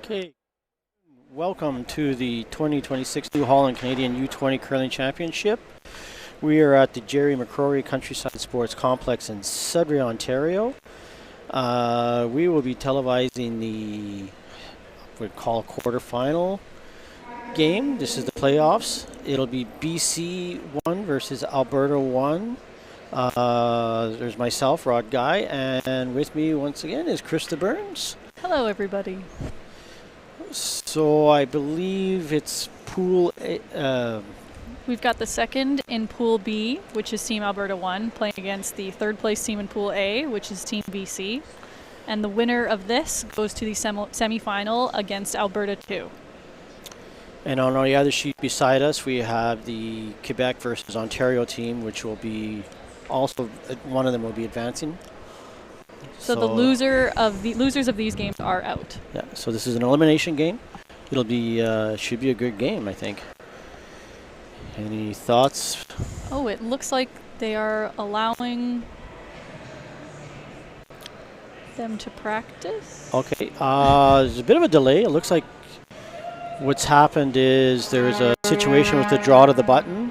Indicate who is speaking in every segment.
Speaker 1: Okay, welcome to the 2026 New Holland Canadian U-20 Curling Championship. We are at the Jerry McCrory Countryside Sports Complex in Sudbury, Ontario. We will be televising the, what we call quarterfinal game. This is the playoffs. It'll be BC1 versus Alberta 1. There's myself, Rod Guy, and with me once again is Krista Burns.
Speaker 2: Hello, everybody.
Speaker 1: So I believe it's Pool A.
Speaker 2: We've got the second in Pool B, which is Team Alberta 1, playing against the third place team in Pool A, which is Team BC. And the winner of this goes to the semi-final against Alberta 2.
Speaker 1: And on the other sheet beside us, we have the Quebec versus Ontario team, which will be also, one of them will be advancing.
Speaker 2: So the losers of these games are out.
Speaker 1: Yeah, so this is an elimination game. It'll be should be a good game, I think. Any thoughts?
Speaker 2: Oh, it looks like they are allowing them to practice.
Speaker 1: Okay, there's a bit of a delay. It looks like what's happened is there was a situation with the draw to the button.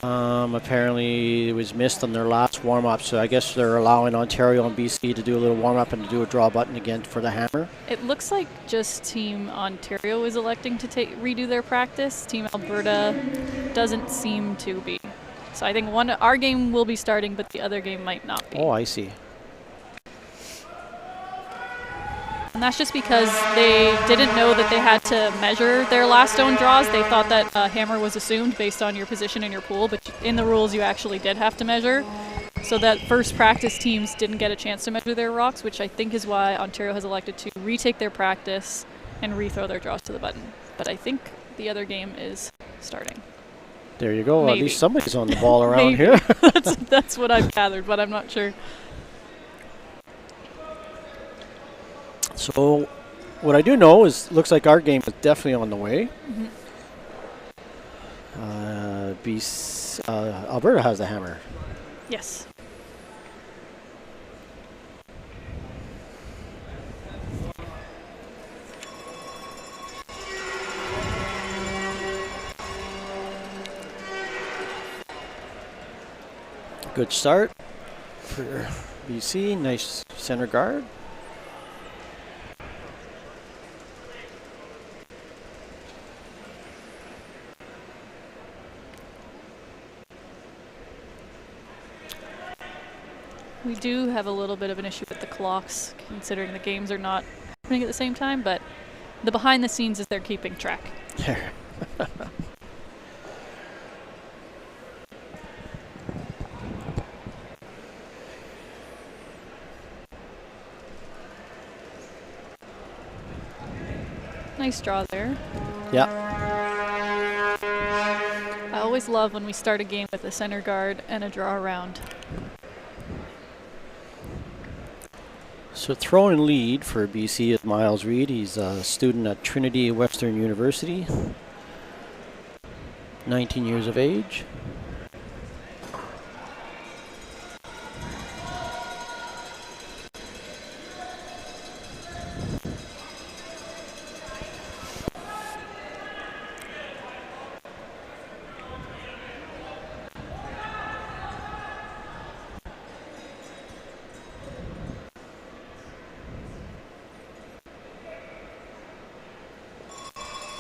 Speaker 1: Apparently it was missed on their last warm-up, so I guess they're allowing Ontario and BC to do a little warm-up and to do a draw button again for the hammer.
Speaker 2: It looks like just Team Ontario is electing to redo their practice. Team Alberta doesn't seem to be. So I think our game will be starting, but the other game might not be.
Speaker 1: Oh, I see.
Speaker 2: And that's just because they didn't know that they had to measure their last stone draws. They thought that hammer was assumed based on your position in your pool, but in the rules you actually did have to measure. So that first practice teams didn't get a chance to measure their rocks, which I think is why Ontario has elected to retake their practice and rethrow their draws to the button. But I think the other game is starting.
Speaker 1: There you go.
Speaker 2: Maybe.
Speaker 1: At least somebody's on the ball around here.
Speaker 2: That's what I've gathered, but I'm not sure.
Speaker 1: So what I do know is looks like our game is definitely on the way. Alberta has the hammer.
Speaker 2: Yes.
Speaker 1: Good start for BC. Nice center guard.
Speaker 2: We do have a little bit of an issue with the clocks, considering the games are not happening at the same time, but the behind the scenes is they're keeping track. Nice draw there.
Speaker 1: Yeah.
Speaker 2: I always love when we start a game with a center guard and a draw around.
Speaker 1: So throwing lead for BC is Miles Reed. He's a student at Trinity Western University. 19 years of age.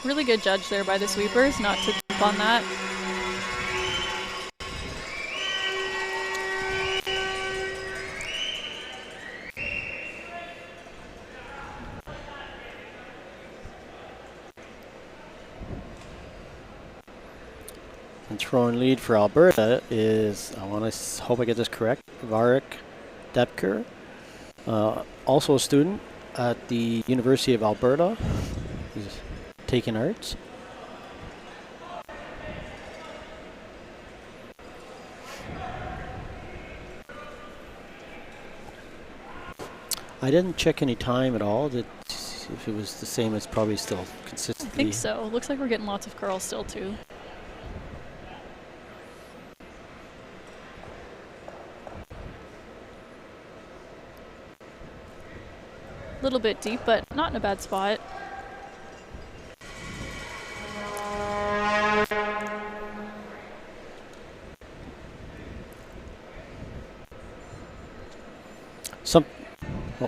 Speaker 2: Really good judge there by the sweepers, not to jump on that.
Speaker 1: And throwing lead for Alberta is, I want to hope I get this correct, Varric Depker, also a student at the University of Alberta. He's taking arts. I didn't check any time at all. If it was the same, it's probably still consistently.
Speaker 2: I think so. Looks like we're getting lots of curls still too. A little bit deep, but not in a bad spot.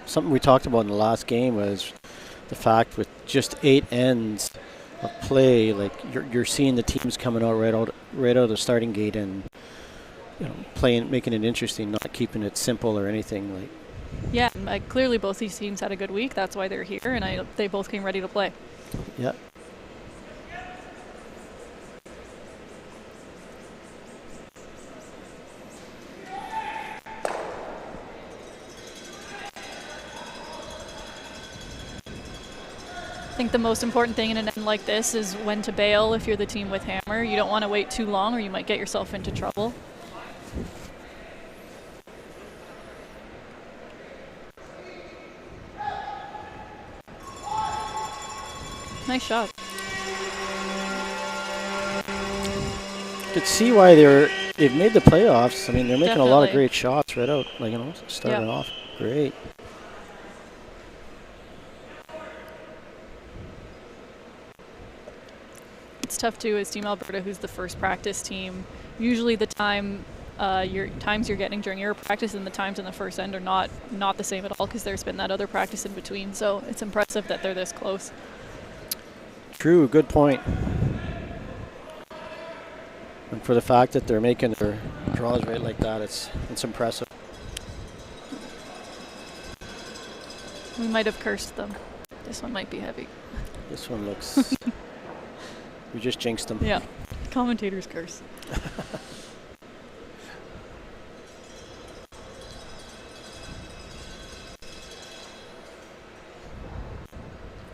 Speaker 1: Something we talked about in the last game was the fact with just 8 ends of play, like you're seeing the teams coming out right out of the starting gate and making it interesting, not keeping it simple or anything like.
Speaker 2: Yeah, clearly both these teams had a good week. That's why they're here, and they both came ready to play.
Speaker 1: Yeah.
Speaker 2: I think the most important thing in an end like this is when to bail if you're the team with hammer. You don't want to wait too long or you might get yourself into trouble. Nice shot.
Speaker 1: Could see why they've made the playoffs. I mean, they're making a lot of great shots right out, starting off great.
Speaker 2: It's tough too as Team Alberta, who's the first practice team. Usually the times you're getting during your practice and the times in the first end are not the same at all because there's been that other practice in between. So it's impressive that they're this close.
Speaker 1: True, good point. And for the fact that they're making their draws right like that, it's impressive.
Speaker 2: We might have cursed them. This one might be heavy.
Speaker 1: This one looks... We just jinxed them.
Speaker 2: Yeah. Commentator's curse.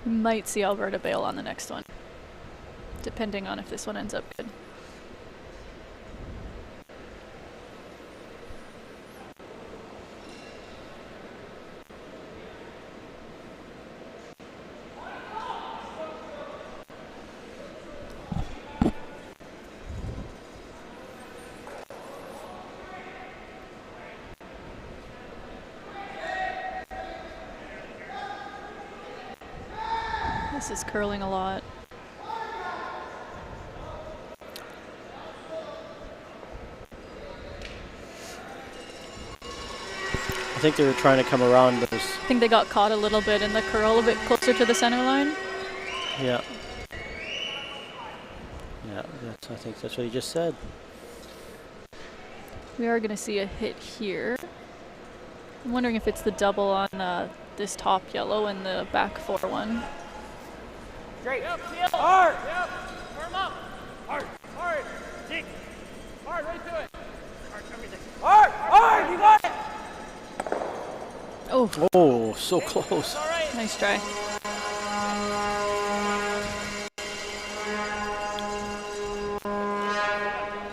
Speaker 2: We might see Alberta bail on the next one, depending on if this one ends up good. This is curling a lot.
Speaker 1: I think they were trying to come around those.
Speaker 2: I think they got caught a little bit in the curl a bit closer to the center line.
Speaker 1: Yeah. Yeah, I think that's what he just said.
Speaker 2: We are going to see a hit here. I'm wondering if it's the double on this top yellow and the back 4-1.
Speaker 3: Great. Yep, hard. Yep. Firm up. Hard. Hard. Dig. Hard right to it. Hard. Everything. Hard. Hard. You got it.
Speaker 1: Oh, so close.
Speaker 2: All right. Nice try.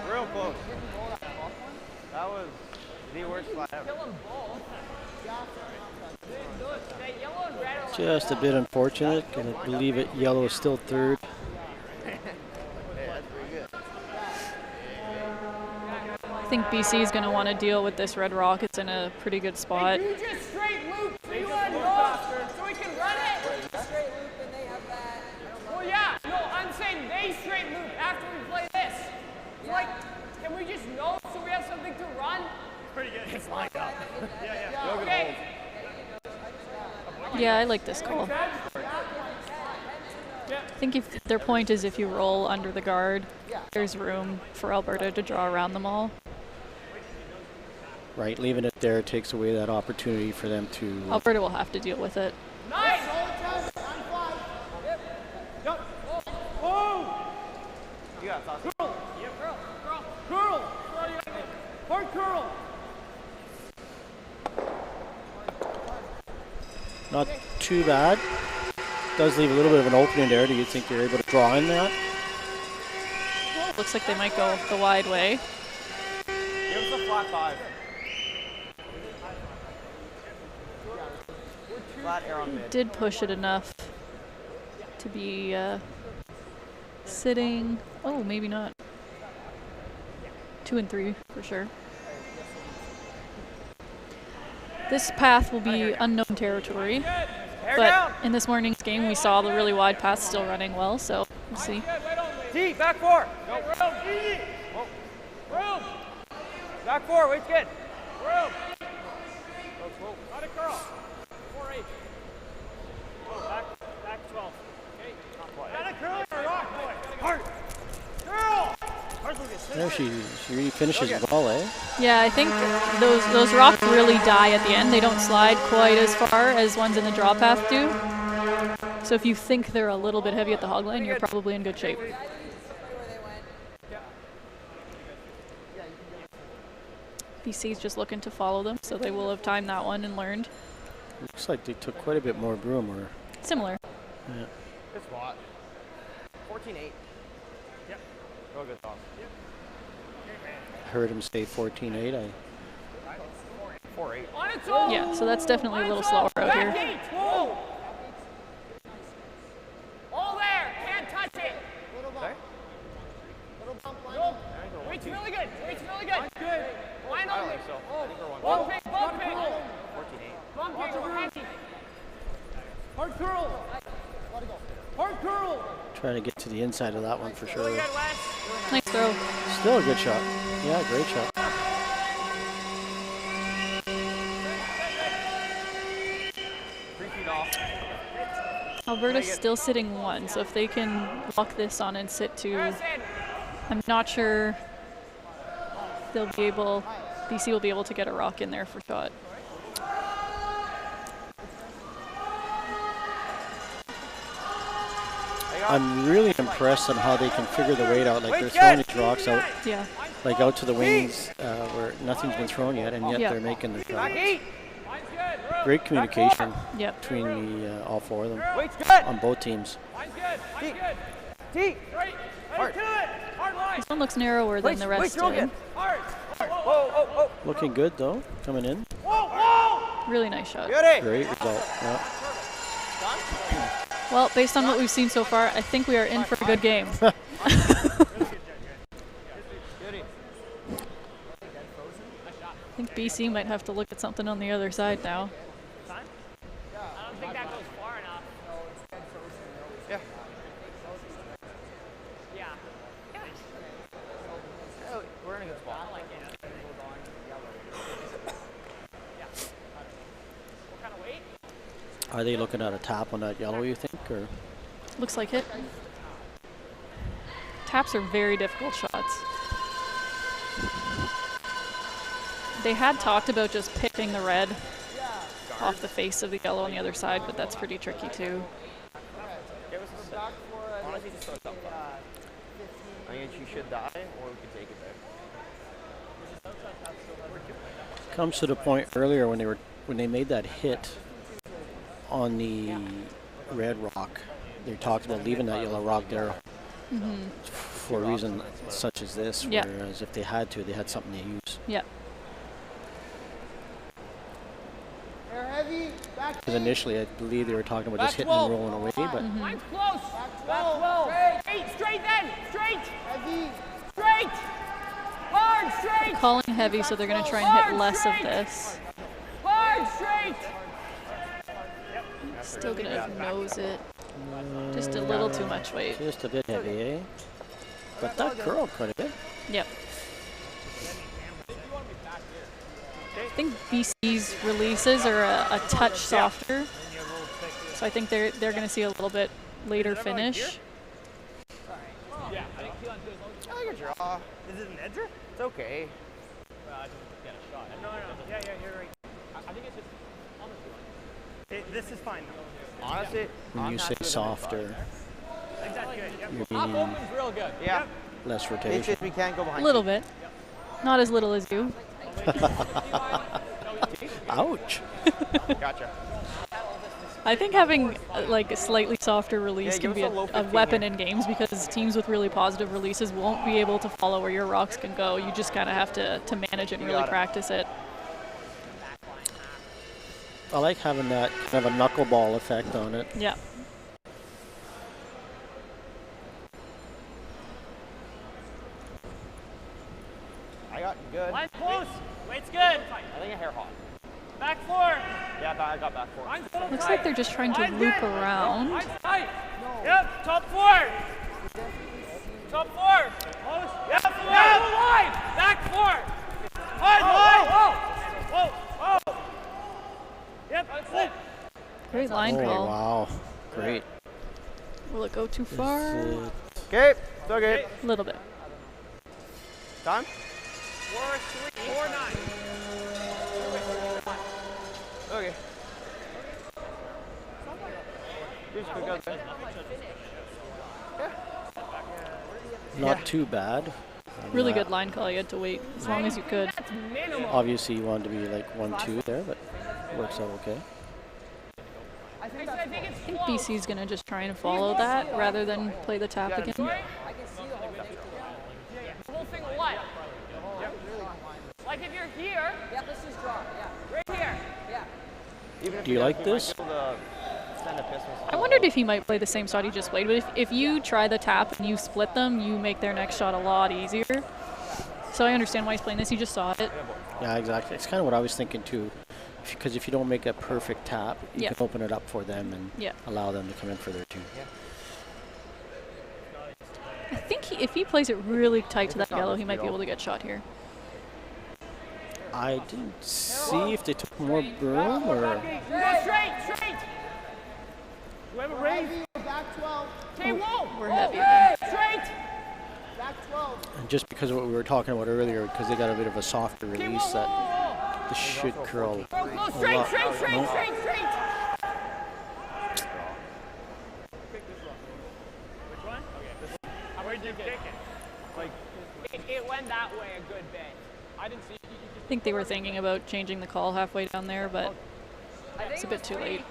Speaker 3: Real close. That was the worst spot ever.
Speaker 1: Just a bit unfortunate. Gonna believe it. Yellow is still third.
Speaker 2: I think BC is going to want to deal with this red rock. It's in a pretty good spot.
Speaker 3: You just straight loop so you want to go so we can run it.
Speaker 4: Straight loop and they have that.
Speaker 3: Well, yeah. No, I'm saying they straight loop after we play this. Yeah. Like, can we just know so we have something to run? Pretty good. It's lined up. Yeah. Okay.
Speaker 2: Yeah, I like this call.
Speaker 3: Yeah.
Speaker 2: I think if their point is if you roll under the guard, there's room for Alberta to draw around them all.
Speaker 1: Right, leaving it there takes away that opportunity for them to.
Speaker 2: Alberta will have to deal with it.
Speaker 3: Nice!
Speaker 5: You got it,
Speaker 3: Curl! Yep, curl! Curl! Hard curl!
Speaker 1: Not too bad. Does leave a little bit of an opening there. Do you think you're able to draw in that?
Speaker 2: Looks like they might go the wide way.
Speaker 5: Give us a flat 5. Flat air on mid.
Speaker 2: Did push it enough to be sitting. Oh, maybe not. 2 and 3 for sure. This path will be unknown territory, but in this morning's game we saw the really wide path still running well, so we'll see.
Speaker 5: D, back 4.
Speaker 3: Go, room! Easy! Room!
Speaker 5: Back 4, wait's good.
Speaker 3: Room! Not a curl. 4-8. Oh, back 12. Okay. Not a curl or a rock, boy. Hard. Curl!
Speaker 1: There she really finishes well, eh?
Speaker 2: Yeah, I think those rocks really die at the end. They don't slide quite as far as ones in the draw path do. So if you think they're a little bit heavy at the hog line, you're probably in good shape. BC's just looking to follow them, so they will have timed that one and learned.
Speaker 1: Looks like they took quite a bit more broom. Or
Speaker 2: Similar.
Speaker 1: yeah.
Speaker 5: Good spot. 14-8. Yep. Real good toss.
Speaker 1: Heard him say 14-8.
Speaker 5: 4-8.
Speaker 3: On its own!
Speaker 2: Yeah, so that's definitely a little slower out here.
Speaker 3: Back 8! Whoa! All there! Can't touch it!
Speaker 5: Okay.
Speaker 3: Go. Weight's really good. Weight's really good. Good. Line
Speaker 5: I
Speaker 3: on
Speaker 5: don't
Speaker 3: it.
Speaker 5: think so. I think we're 1.
Speaker 3: Bump it. Bump it.
Speaker 5: 14-8.
Speaker 3: Bump it. We're heavy. Hard curl. Hard curl.
Speaker 1: Trying to get to the inside of that one for sure.
Speaker 3: Really good, Wes.
Speaker 2: Nice throw.
Speaker 1: Still a good shot. Yeah, great shot.
Speaker 5: 3 feet off.
Speaker 2: Alberta's still sitting 1, so if they can lock this on and sit 2, I'm not sure they'll be able, BC will be able to get a rock in there for shot.
Speaker 1: I'm really impressed on how they can figure the weight out. Like they're throwing these rocks out,
Speaker 2: Yeah.
Speaker 1: like out to the wings where nothing's been thrown yet, and yet
Speaker 2: Yeah.
Speaker 1: they're making the
Speaker 5: Back
Speaker 1: shots.
Speaker 5: 8.
Speaker 1: Great communication
Speaker 2: Yep.
Speaker 1: between the all 4 of them
Speaker 5: Wait's good.
Speaker 1: on both teams.
Speaker 3: Line's good. Line's good.
Speaker 5: D.
Speaker 3: Right.
Speaker 5: Hard.
Speaker 3: To it. Hard line.
Speaker 2: This one looks narrower than the rest.
Speaker 5: real good.
Speaker 3: Hard.
Speaker 5: Whoa, whoa, whoa.
Speaker 1: Looking good though, coming in.
Speaker 3: Whoa, whoa.
Speaker 2: Really nice shot.
Speaker 5: Beauty.
Speaker 1: Great result. Yeah.
Speaker 2: Well, based on what we've seen so far, I think we are in for a good game.
Speaker 5: Beauty.
Speaker 2: I think BC might have to look at something on the other side now.
Speaker 3: I don't think that goes far enough.
Speaker 5: Yeah.
Speaker 3: Yeah.
Speaker 5: Oh, we're in a good spot.
Speaker 3: What kind of weight?
Speaker 1: Are they looking at a tap on that yellow, you think, or?
Speaker 2: Looks like it. Taps are very difficult shots. They had talked about just picking the red off the face of the yellow on the other side, but that's pretty tricky too.
Speaker 5: Give us a sec. Honestly, just throw it up. I mean, she should die, or we could take it there.
Speaker 1: Comes to the point earlier when they made that hit on the red rock. They talked about leaving that yellow rock there for a reason such as this,
Speaker 2: Yeah.
Speaker 1: whereas if they had to, they had something to use.
Speaker 2: Yeah.
Speaker 1: Because initially, I believe they were talking about just hitting and rolling away, but
Speaker 3: Line's close. Back 12. Straight. Straight then. Straight. Heavy. Straight. Hard. Straight.
Speaker 2: Calling heavy, so they're going to try and hit less of this.
Speaker 3: Hard. Straight.
Speaker 2: Still going to nose it. Just a little too much weight.
Speaker 1: just a bit heavy, eh? But that curled quite a bit.
Speaker 2: Yep. I think BC's releases are a touch softer, so I think they're going to see a little bit later finish.
Speaker 5: I like a draw.
Speaker 3: Is it an edger?
Speaker 5: It's okay.
Speaker 3: I just get a shot. No. Yeah, you're right. I think it's just honestly. This is fine though.
Speaker 5: Honestly,
Speaker 1: When you say softer,
Speaker 3: Exactly good. Yep.
Speaker 1: you're
Speaker 3: Top
Speaker 1: being
Speaker 3: open's real good.
Speaker 5: Yeah.
Speaker 1: less
Speaker 5: It's
Speaker 1: rotation.
Speaker 5: just we can't go behind.
Speaker 2: A little bit. Not as little as you.
Speaker 1: Ouch.
Speaker 5: Gotcha.
Speaker 2: I think having like a slightly softer release
Speaker 5: Yeah,
Speaker 2: can
Speaker 5: give
Speaker 2: be
Speaker 5: us a low
Speaker 2: a
Speaker 5: 15
Speaker 2: weapon
Speaker 5: here.
Speaker 2: in games because teams with really positive releases won't be able to follow where your rocks can go. You just kind of have to manage it and
Speaker 5: You
Speaker 2: really
Speaker 5: got it.
Speaker 2: practice it.
Speaker 1: I like having that kind of a knuckleball effect on it.
Speaker 2: Yeah.
Speaker 5: I got good.
Speaker 3: Line's close. Weight's good.
Speaker 5: I think a hair hot.
Speaker 3: Back four.
Speaker 5: Yeah, I got back for it.
Speaker 3: Line's still
Speaker 2: Looks
Speaker 3: tight.
Speaker 2: like they're just trying to
Speaker 3: Line's
Speaker 2: loop
Speaker 3: good.
Speaker 2: around.
Speaker 3: Line's tight. Yep. Top four. Top four. Close. Yep. Line. Back four. Line. Whoa. Yep. That's it.
Speaker 2: Great line
Speaker 1: Oh,
Speaker 2: call.
Speaker 1: wow. Great.
Speaker 2: Will it go too far?
Speaker 5: Okay, it's okay.
Speaker 2: A little bit.
Speaker 5: Time?
Speaker 3: 4-3. 4-9.
Speaker 5: Okay. Here's quick out there.
Speaker 1: Not too bad.
Speaker 2: Really good line call. You had to wait as long as you could.
Speaker 1: Obviously, you wanted to be like 1-2 there, but works out okay.
Speaker 2: I think BC's going to just try and follow that rather than play the tap again.
Speaker 4: I can see the whole thing.
Speaker 3: The whole thing what? Like if you're here,
Speaker 4: Yeah, let's just draw. Yeah.
Speaker 3: right here.
Speaker 4: Yeah.
Speaker 5: Even if
Speaker 1: Do you
Speaker 5: we
Speaker 1: like
Speaker 5: might be able
Speaker 1: this?
Speaker 5: to send a pistol.
Speaker 2: I wondered if he might play the same shot he just played, but if you try the tap and you split them, you make their next shot a lot easier. So I understand why he's playing this. He just saw it.
Speaker 1: Yeah, exactly. It's kind of what I was thinking too. Because if you don't make a perfect tap, you
Speaker 2: Yeah.
Speaker 1: can open it up for them and
Speaker 2: Yeah.
Speaker 1: allow them to come in for their two.
Speaker 2: I think if he plays it really tight to that yellow, he might be able to get shot here.
Speaker 1: I didn't see if they took more broom or.
Speaker 3: Go straight. You have a raise.
Speaker 4: Back 12.
Speaker 3: Okay, whoa.
Speaker 2: We're heavy again.
Speaker 3: Straight.
Speaker 4: Back 12.
Speaker 1: And just because of what we were talking about earlier, because they got a bit of a softer
Speaker 3: Okay,
Speaker 1: release, that
Speaker 3: whoa.
Speaker 1: this should curl.
Speaker 3: Go
Speaker 1: a
Speaker 3: straight.
Speaker 1: lot. Nope.
Speaker 3: Which one? Okay. Where'd you pick it? Like, it went that way a good bit. I didn't see.
Speaker 2: I think they were thinking about changing the call halfway down there, but it's a bit too late.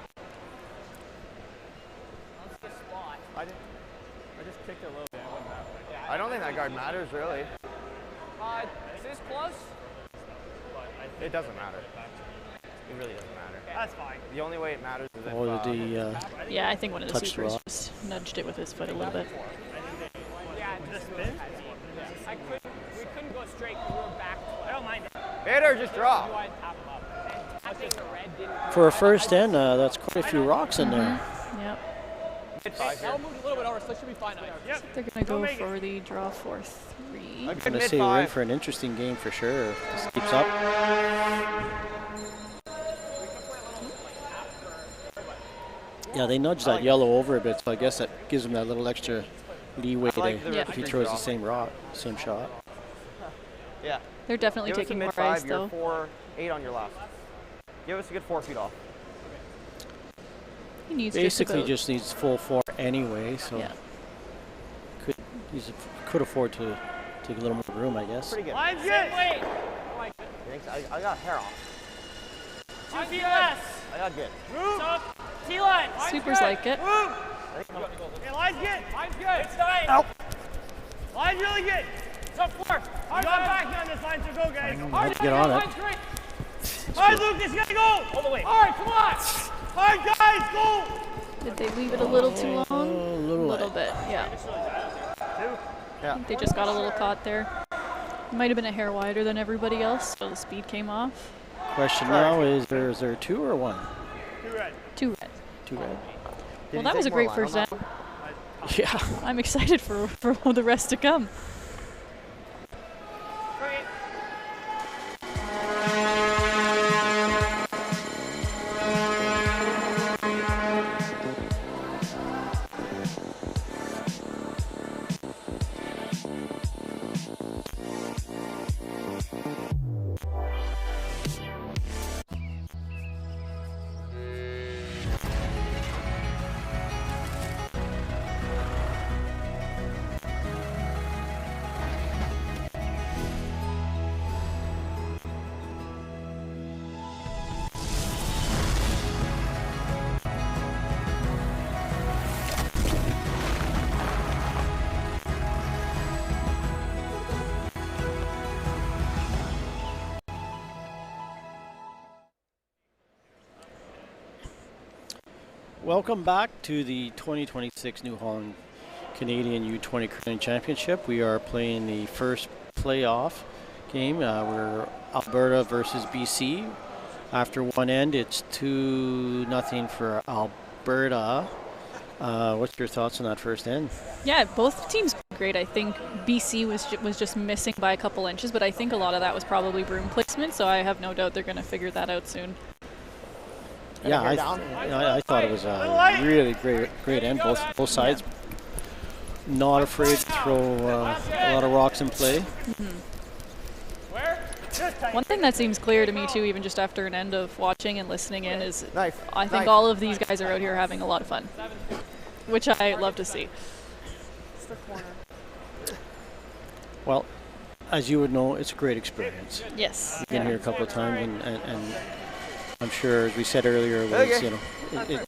Speaker 5: I just kicked it a little bit. I went that way. I don't think that guard matters really.
Speaker 3: Is this close?
Speaker 5: It doesn't matter. It really doesn't matter.
Speaker 3: That's fine.
Speaker 5: The only way it matters is if
Speaker 1: Or the
Speaker 2: Yeah, I think one of the
Speaker 1: Touched
Speaker 2: supers
Speaker 1: rock.
Speaker 2: just nudged it with his foot a little bit.
Speaker 3: Yeah, the spin. We couldn't go straight. We were back. I don't mind it.
Speaker 5: Bader, just draw.
Speaker 3: Tap him up. And tapping the red didn't.
Speaker 1: for a first in, that's quite a few rocks in there.
Speaker 2: Yep.
Speaker 3: I'll move a little bit over, so it should be fine. Yep.
Speaker 2: They're going to go for the draw for 3.
Speaker 1: I'm gonna say we're in for an interesting game for sure. If this keeps up. Yeah, they nudged that yellow over a bit, so I guess that gives them that little extra leeway
Speaker 5: like the
Speaker 2: Yeah.
Speaker 1: if he throws the same rock, same shot.
Speaker 5: Yeah.
Speaker 2: They're definitely
Speaker 5: Give us a
Speaker 2: taking more
Speaker 5: mid
Speaker 2: ice,
Speaker 5: 5, you're
Speaker 2: though.
Speaker 5: 4-8 on your left. Give us a good 4 feet off.
Speaker 2: He needs
Speaker 1: Basically, just needs full 4 anyway, so
Speaker 2: Yeah.
Speaker 1: could afford to take a little more room, I guess.
Speaker 5: Pretty good.
Speaker 3: Line's good. Wait.
Speaker 5: You think so? I got hair off.
Speaker 3: 2 feet less.
Speaker 5: I got good.
Speaker 3: So, T-line.
Speaker 2: Supers like it.
Speaker 3: Hey, line's good. Line's good. It's nice. Line's really good. So 4. You got back on this line, so go, guys.
Speaker 1: Let's get on it.
Speaker 3: All right, Luke, this gotta go. All the way. All right, come on. All right, guys, go.
Speaker 2: Did they leave it a little too
Speaker 1: A
Speaker 2: long?
Speaker 1: little
Speaker 2: A little bit, yeah.
Speaker 5: Yeah.
Speaker 2: I think they just got a little caught there. Might have been a hair wider than everybody else, so the speed came off.
Speaker 1: Question now is there 2 or 1?
Speaker 3: 2 red.
Speaker 2: 2 red.
Speaker 1: 2 red.
Speaker 5: Did
Speaker 2: Well,
Speaker 5: you
Speaker 2: that was a
Speaker 5: take more
Speaker 2: great
Speaker 5: line
Speaker 2: first
Speaker 5: on
Speaker 2: down.
Speaker 5: that?
Speaker 1: Yeah.
Speaker 2: I'm excited for the rest to come.
Speaker 1: Welcome back to the 2026 New Holland Canadian U-20 Curling Championship. We are playing the first playoff game. We're Alberta versus BC. After one end, it's 2-0 for Alberta. What's your thoughts on that first end?
Speaker 2: Yeah, both teams played great. I think BC was just missing by a couple inches, but I think a lot of that was probably broom placement, so I have no doubt they're going to figure that out soon.
Speaker 1: Yeah, I thought it was a really great end. Both sides not afraid to throw a lot of rocks in play.
Speaker 2: One thing that seems clear to me too, even just after an end of watching and listening in, is I think
Speaker 5: Knife.
Speaker 2: all of these guys are out here having a lot of fun, which I love to see.
Speaker 4: It's the corner.
Speaker 1: Well, as you would know, it's a great experience.
Speaker 2: Yes.
Speaker 1: You've been here a couple of times, and I'm sure, as we said earlier, it was,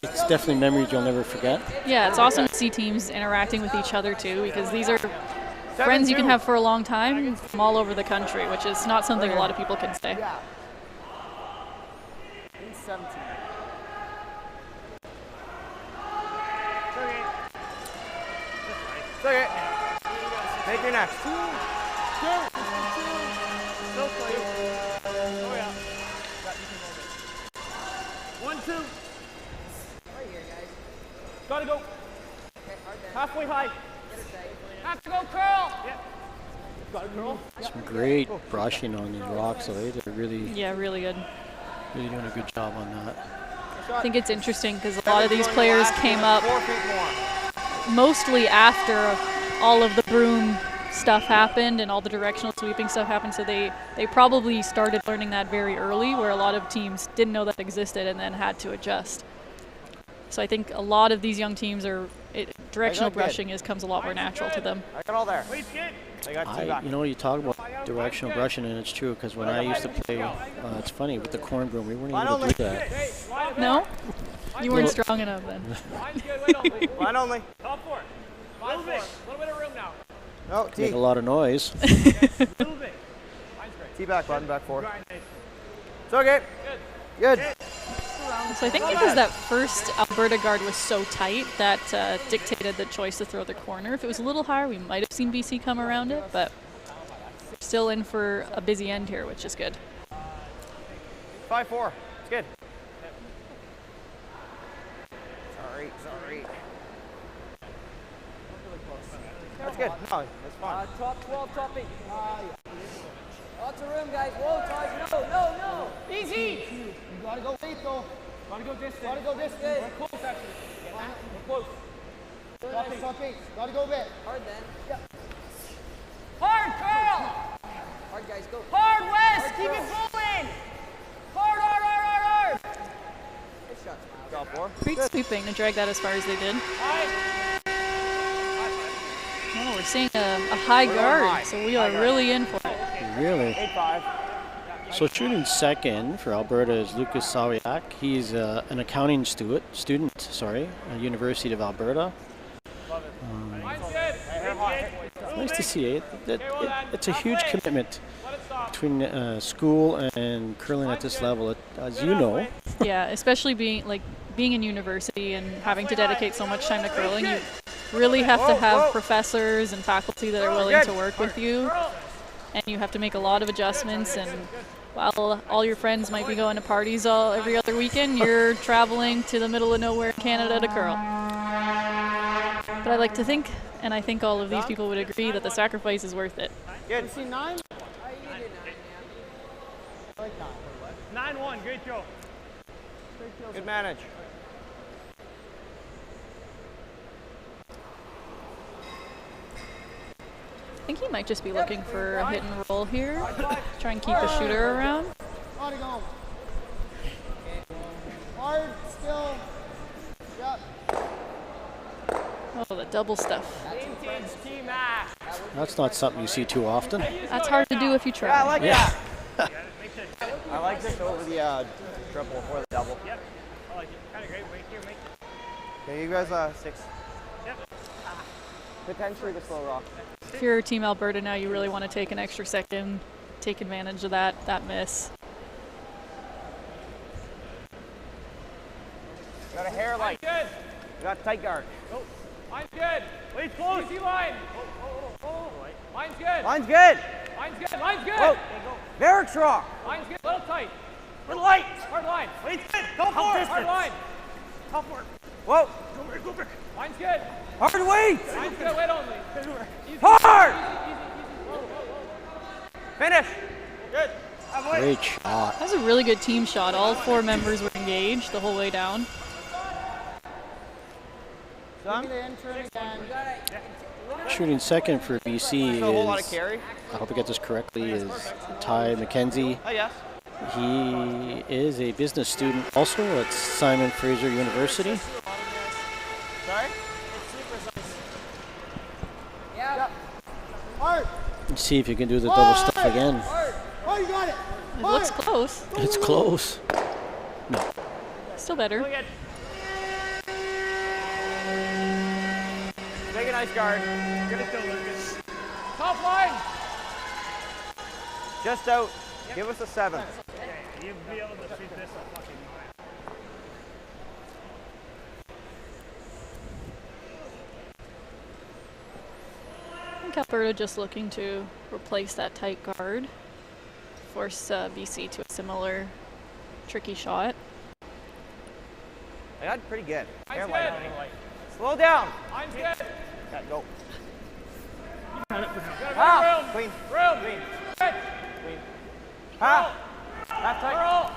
Speaker 1: it's definitely memories you'll never forget.
Speaker 2: Yeah, it's awesome to see teams interacting with each other too, because these are friends you can have for a long time from all over the country, which is not something a lot of people can say.
Speaker 4: Yeah. In 17.
Speaker 5: It's okay. Make your next.
Speaker 3: Still clear. Oh, yeah. 1-2.
Speaker 4: Right here, guys.
Speaker 3: Gotta go.
Speaker 4: Okay, hard there.
Speaker 3: Halfway high.
Speaker 4: Get it tight.
Speaker 3: Have to go curl. Yep. Gotta curl.
Speaker 1: Some great brushing on these rocks, though. They're really
Speaker 2: Yeah, really good.
Speaker 1: doing a good job on that.
Speaker 2: I think it's interesting because a lot of these players came up
Speaker 5: 4 feet more.
Speaker 2: mostly after all of the broom stuff happened and all the directional sweeping stuff happened, so they probably started learning that very early, where a lot of teams didn't know that existed and then had to adjust. So I think a lot of these young teams directional brushing comes a lot more natural to them.
Speaker 5: I got all there.
Speaker 3: Please get.
Speaker 5: I got 2 back.
Speaker 1: You talk about directional brushing, and it's true, because when I used to play, it's funny, with the corn broom, we weren't able to do that.
Speaker 3: Hey, wide
Speaker 2: No? You weren't
Speaker 1: Well-
Speaker 2: strong enough then.
Speaker 3: Line's good. Wait only.
Speaker 5: Line only.
Speaker 3: Top 4. A little bit. A little bit of room now.
Speaker 5: No,
Speaker 1: Make
Speaker 5: T.
Speaker 1: a lot of noise.
Speaker 3: A little bit. Line's great.
Speaker 5: T back, button back 4.
Speaker 3: Grind, nice.
Speaker 5: It's okay. Good.
Speaker 2: So I think because that first Alberta guard was so tight, that dictated the choice to throw the corner. If it was a little higher, we might have seen BC come around it, but we're still in for a busy end here, which is good.
Speaker 5: 5-4. It's good. Sorry. That's good. No, that's fine.
Speaker 4: Top 12, top 8. Lots of room, guys. Whoa, Taj. No.
Speaker 3: Easy.
Speaker 4: You gotta go late, though.
Speaker 3: Gotta go distance.
Speaker 4: Gotta go this way.
Speaker 3: We're close, actually. We're close.
Speaker 4: Top 8. Gotta go bit. Hard then. Yeah.
Speaker 3: Hard, curl.
Speaker 4: Hard, guys. Go.
Speaker 3: Hard, West.
Speaker 4: Hard
Speaker 3: Keep
Speaker 4: curl.
Speaker 3: it going. Hard.
Speaker 4: Good shots, Miles.
Speaker 5: Drop 4.
Speaker 2: Great sweeping to drag that as far as they did. Oh, we're seeing a high guard, so we are really in for it.
Speaker 1: Really.
Speaker 5: 8-5.
Speaker 1: So shooting second for Alberta is Lucas Sawiak. He's an accounting student, at University of Alberta.
Speaker 3: Line's good.
Speaker 1: It's nice to see it. It's a huge commitment between school and curling at this level, as you know.
Speaker 2: Yeah, especially being in university and having to dedicate so much time to curling, you really have to have professors and faculty that are willing to work with you, and you have to make a lot of adjustments. And while all your friends might be going to parties every other weekend, you're traveling to the middle of nowhere in Canada to curl. But I like to think, and I think all of these people would agree, that the sacrifice is worth it.
Speaker 5: Good.
Speaker 4: You see 9? You did 9, yeah. I like 9.
Speaker 3: 9-1. Great throw.
Speaker 5: Good manage.
Speaker 2: I think he might just be looking for a hit and roll here. Try and keep a shooter around.
Speaker 4: Gotta go. Hard, still. Yep.
Speaker 2: Oh, the double stuff.
Speaker 3: Team match.
Speaker 1: That's not something you see too often.
Speaker 2: That's hard to do if you try.
Speaker 5: Yeah, I like
Speaker 1: Yeah.
Speaker 5: that. I like this over the triple or the double.
Speaker 3: Yep. I like it. Kind of great. Wait here. Make it.
Speaker 5: Okay, you guys 6.
Speaker 3: Yep.
Speaker 5: Potentially the slow rock.
Speaker 2: If you're Team Alberta now, you really want to take an extra second, take advantage of that miss.
Speaker 5: Got a hair like.
Speaker 3: Good.
Speaker 5: got tight guard.
Speaker 3: Go. Line's good. Wait, close. Easy line. Line's good.
Speaker 5: Line's good.
Speaker 3: Line's good. Line's good.
Speaker 5: Whoa. Very strong.
Speaker 3: Line's good. Little tight.
Speaker 5: Little light.
Speaker 3: Hard line.
Speaker 5: Weight's good. Go for it.
Speaker 3: Hard line.
Speaker 5: Tough work. Whoa.
Speaker 3: Go back. Line's good.
Speaker 5: Hard weight.
Speaker 3: Line's good. Weight only. Easy.
Speaker 5: Hard.
Speaker 3: Easy.
Speaker 5: Finish. Good.
Speaker 1: Great shot.
Speaker 2: That was a really good team shot. All 4 members were engaged the whole way down.
Speaker 5: Some?
Speaker 1: Shooting second for BC
Speaker 5: A whole lot of
Speaker 1: is,
Speaker 5: carry.
Speaker 1: I hope I get this correctly, is Ty McKenzie.
Speaker 5: Oh, yes.
Speaker 1: He is a business student also at Simon Fraser University.
Speaker 5: Sorry?
Speaker 4: Yeah.
Speaker 1: Let's see if you can do the double stuff again.
Speaker 4: Oh, you got it.
Speaker 2: It looks close.
Speaker 1: It's close. No.
Speaker 2: Still better.
Speaker 5: Make a nice guard.
Speaker 3: Get it though, Lucas. Top line.
Speaker 5: Just out. Give us a 7.
Speaker 3: You'll be able to shoot this a fucking line.
Speaker 2: I think Alberta just looking to replace that tight guard. Force BC to a similar tricky shot.
Speaker 5: I got pretty good.
Speaker 3: Line's
Speaker 5: Air
Speaker 3: good.
Speaker 5: light. Slow down.
Speaker 3: Line's good.
Speaker 5: Yeah, go.
Speaker 3: Got
Speaker 5: Ah,
Speaker 3: room.
Speaker 5: clean.
Speaker 3: Room.
Speaker 5: Clean.
Speaker 3: Good.
Speaker 5: Clean. Ah. That's tight.
Speaker 3: Curl.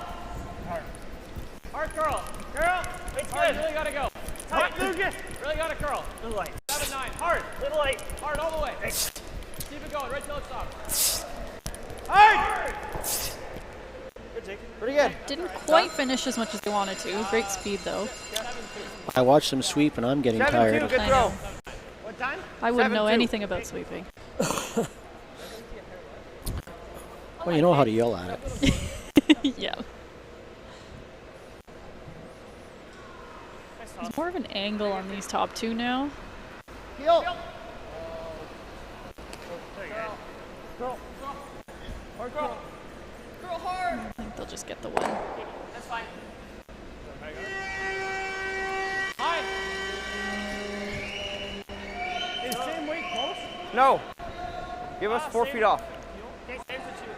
Speaker 3: Hard curl. Curl. It's good. Really gotta go. Tight, Lucas. Really gotta curl. Little light. 7-9. Hard. Little light. Hard all the way. Keep it going. Right till it stops. Hard. Good, Jake.
Speaker 5: Pretty good.
Speaker 2: Didn't quite finish as much as they wanted to. Great speed though.
Speaker 1: I watched them sweep and I'm getting
Speaker 5: 7-2.
Speaker 1: tired.
Speaker 5: Good
Speaker 2: I
Speaker 5: throw.
Speaker 2: know.
Speaker 3: What time?
Speaker 2: I wouldn't know
Speaker 5: 7-2.
Speaker 2: anything about sweeping.
Speaker 1: Well, you know how to yell at it.
Speaker 2: Yeah. There's more of an angle on these top 2 now.
Speaker 5: Heel.
Speaker 3: Hard curl. Curl hard.
Speaker 2: I think they'll just get the 1.
Speaker 3: That's fine. High. Is same weight close?
Speaker 5: No. Give us 4 feet off.
Speaker 3: Okay, same to shoot.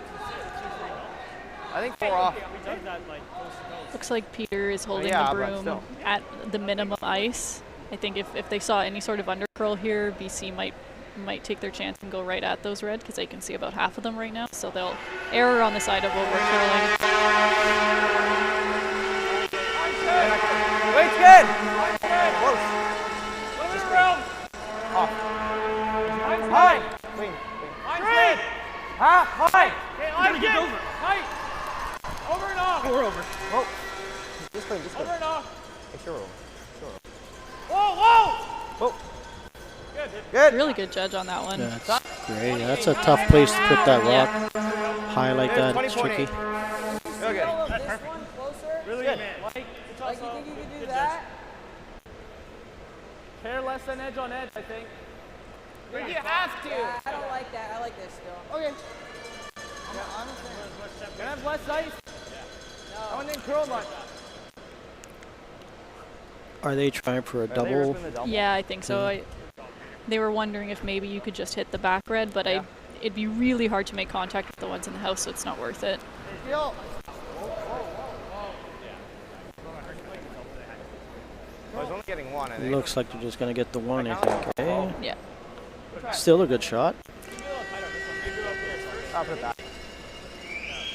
Speaker 5: I think 4 off.
Speaker 3: We done that like close to close.
Speaker 2: Looks like Peter is holding
Speaker 5: yeah,
Speaker 2: the
Speaker 5: but
Speaker 2: broom
Speaker 5: still.
Speaker 2: at the minimum ice. I think if they saw any sort of undercurl here, BC might take their chance and go right at those red because they can see about half of them right now. So they'll err on the side of overcurling.
Speaker 5: Weight's good. Close.
Speaker 3: Limit around.
Speaker 5: Off.
Speaker 3: Line's good.
Speaker 5: High. Clean.
Speaker 3: Line's good.
Speaker 5: Ah, high.
Speaker 3: Okay, line's good. Tight. Over and off.
Speaker 5: We're over. Whoa. Just clean.
Speaker 3: Over and off.
Speaker 5: Make sure we're over.
Speaker 3: Whoa, whoa.
Speaker 5: Whoa.
Speaker 3: Good.
Speaker 5: Good.
Speaker 2: Really good judge on that one.
Speaker 1: That's great. That's a tough place to put that rock. High like that, it's
Speaker 5: 20.8.
Speaker 1: tricky.
Speaker 5: Real good.
Speaker 4: This one closer.
Speaker 3: Really
Speaker 5: Good.
Speaker 3: good, man. Like, it's
Speaker 4: Like, you
Speaker 3: also
Speaker 4: think you could do
Speaker 3: good
Speaker 4: that?
Speaker 3: Hair less than edge on edge, I think.
Speaker 4: Yeah.
Speaker 3: You have to.
Speaker 4: Yeah, I don't like that. I like this still.
Speaker 3: Okay.
Speaker 4: Honestly.
Speaker 3: Can I have less ice? I want to curl much.
Speaker 1: Are they trying for a
Speaker 5: Are they
Speaker 1: double?
Speaker 5: risking the double?
Speaker 2: Yeah, I think so. They were wondering if maybe you could just hit the back red, but it'd be really hard to make contact with the ones in the house, so it's not worth it.
Speaker 5: Heel. I was only getting 1, I think.
Speaker 1: Looks like they're just going to get the 1, I think. Okay.
Speaker 2: Yeah.
Speaker 1: Still a good shot.
Speaker 5: I'll put that.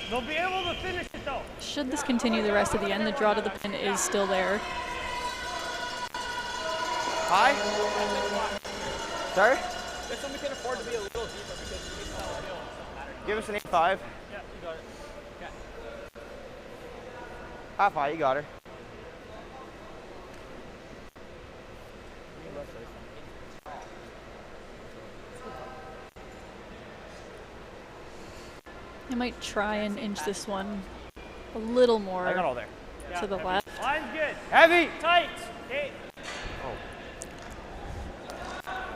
Speaker 3: They'll be able to finish it though.
Speaker 2: Should this continue the rest of the end, the draw to the pin is still there.
Speaker 5: High. Sorry?
Speaker 3: This one we can afford to be a little deeper because we can tell hill.
Speaker 5: Give us an 8.5.
Speaker 3: Yeah, you got it. Okay.
Speaker 5: Half high, you got her.
Speaker 2: I might try and inch this one a little more
Speaker 5: I got all there.
Speaker 2: to the left.
Speaker 3: Line's good.
Speaker 5: Heavy.
Speaker 3: Tight. Okay.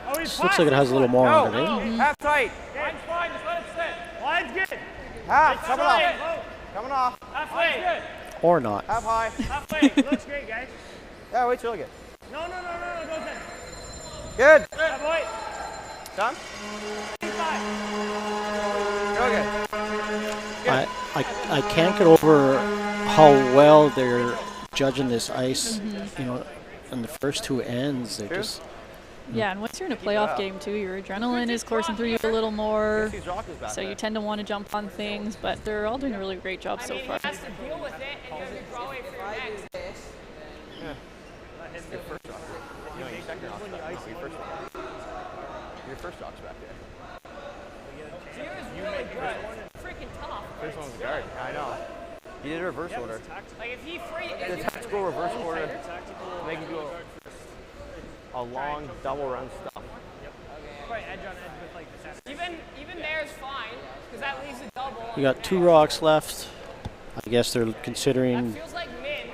Speaker 3: Oh, he's
Speaker 1: This looks like it has a little more on it, eh?
Speaker 5: No. Half tight.
Speaker 3: Line's fine. Just let it sit. Line's good.
Speaker 5: Half. Coming off.
Speaker 3: Tight.
Speaker 5: Coming off.
Speaker 3: Halfway.
Speaker 1: Or not.
Speaker 5: Half high.
Speaker 3: Halfway. Looks great, guys.
Speaker 5: Yeah, weight's really good.
Speaker 3: No, goes in.
Speaker 5: Good.
Speaker 3: Yeah, boy.
Speaker 5: Done?
Speaker 3: 85.
Speaker 5: You're okay.
Speaker 1: I can't get over how well they're judging this ice. You know, in the first two ends, they're just.
Speaker 2: Yeah, and once you're in a playoff game too, your adrenaline is coursing through you a little more,
Speaker 5: These rockets back
Speaker 2: so
Speaker 5: there.
Speaker 2: you tend to want to jump on things, but they're all doing a really great job so far.
Speaker 3: He has to deal with it, and you're draw away for your next.
Speaker 5: Your first rock. You know, your second rock's back there. Your first rock. Your first rock's back there.
Speaker 3: Zero's really good. Freaking tough.
Speaker 5: First one was a guard. I know. You did a reverse order.
Speaker 3: Like if he free,
Speaker 5: The tactical reverse order. They can do a long double run stuff.
Speaker 3: Right, edge on edge with like the even there's fine because that leaves a double.
Speaker 1: We got 2 rocks left. I guess they're considering
Speaker 3: Feels like min.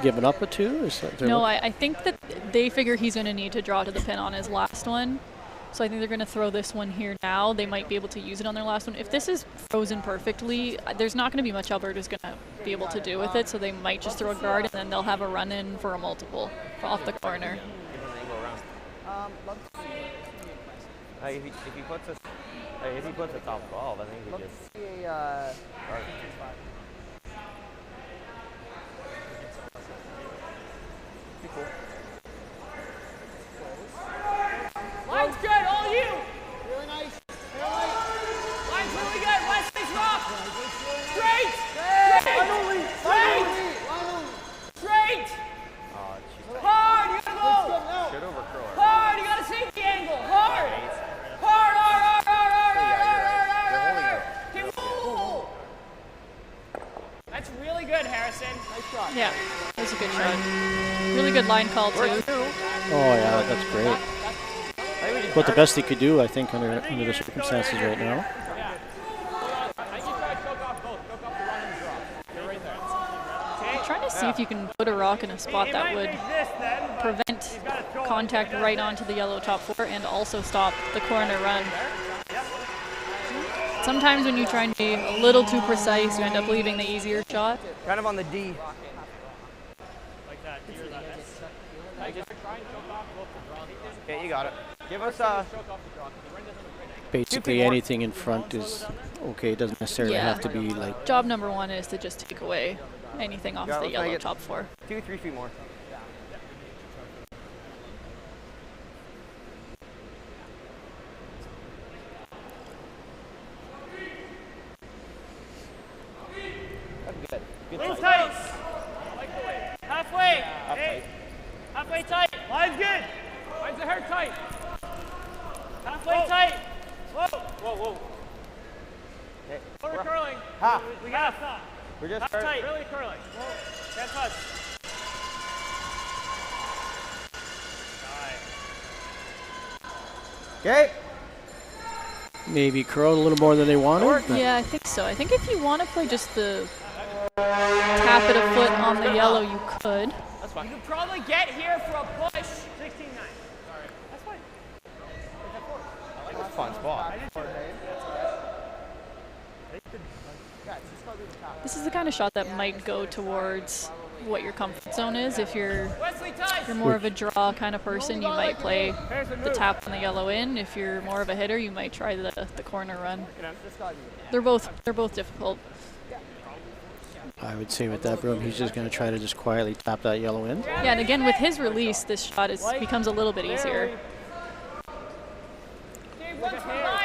Speaker 1: giving up a 2. Is that
Speaker 2: No, I think that they figure he's going to need to draw to the pin on his last one. So I think they're going to throw this one here now. They might be able to use it on their last one. If this is frozen perfectly, there's not going to be much Alberta's going to be able to do with it, so they might just throw a guard, and then they'll have a run-in for a multiple off the corner.
Speaker 5: If he puts us, if he puts a top 12, I think he just.
Speaker 3: Line's good, all you. Really nice. Line's really good. Wesley's rock. Straight. Straight.
Speaker 5: Oh, she's tight.
Speaker 3: Hard. You gotta go.
Speaker 5: Should overcurl her.
Speaker 3: Hard. You gotta safety angle. Hard. Hard.
Speaker 5: They're holding her.
Speaker 3: Okay, whoa. That's really good, Harrison. Nice shot.
Speaker 2: Yeah, that was a good shot. Really good line call, too.
Speaker 1: Oh yeah, that's great. But the best he could do, I think, under the circumstances right now.
Speaker 3: I think you try to choke off both. Choke off the run and the draw. You're right there. Okay.
Speaker 2: Trying to see if you can put a rock in a spot that would prevent contact right onto the yellow top 4 and also stop the corner run. Sometimes when you try and be a little too precise, you end up leaving the easier shot.
Speaker 5: Kind of on the D.
Speaker 3: Like that. You're that.
Speaker 5: Okay, you got it. Give us
Speaker 1: Basically, anything in front is okay. It doesn't necessarily have to be like.
Speaker 2: Job number 1 is to just take away anything off
Speaker 5: Yeah,
Speaker 2: the
Speaker 5: let's
Speaker 2: yellow
Speaker 5: make it
Speaker 2: top 4.
Speaker 5: 2-3 feet more. That's good. Good
Speaker 3: Line's
Speaker 5: tight.
Speaker 3: tight. Halfway. Hey. Halfway tight. Line's good. Line's a hair tight. Halfway tight. Whoa.
Speaker 5: Okay.
Speaker 3: We're curling.
Speaker 5: Ha.
Speaker 3: We got to stop.
Speaker 5: We're just
Speaker 3: Half
Speaker 5: starting.
Speaker 3: tight. Really curling. Can't touch.
Speaker 5: Okay.
Speaker 1: Maybe curled a little more than they wanted. but
Speaker 2: Yeah, I think so. I think if you want to play just the tap it a foot on the yellow, you could.
Speaker 5: That's fine.
Speaker 3: You could probably get here for a push. 16-9. Sorry. That's fine.
Speaker 5: That's a fun spot.
Speaker 2: This is the kind of shot that might go towards what your comfort zone is. If you're more of a draw kind of person, you might play the tap on the yellow in. If you're more of a hitter, you might try the corner run. They're both difficult.
Speaker 1: I would say with that broom, he's just going to try to just quietly tap that yellow in.
Speaker 2: Yeah, and again with his release, this shot becomes a little bit easier.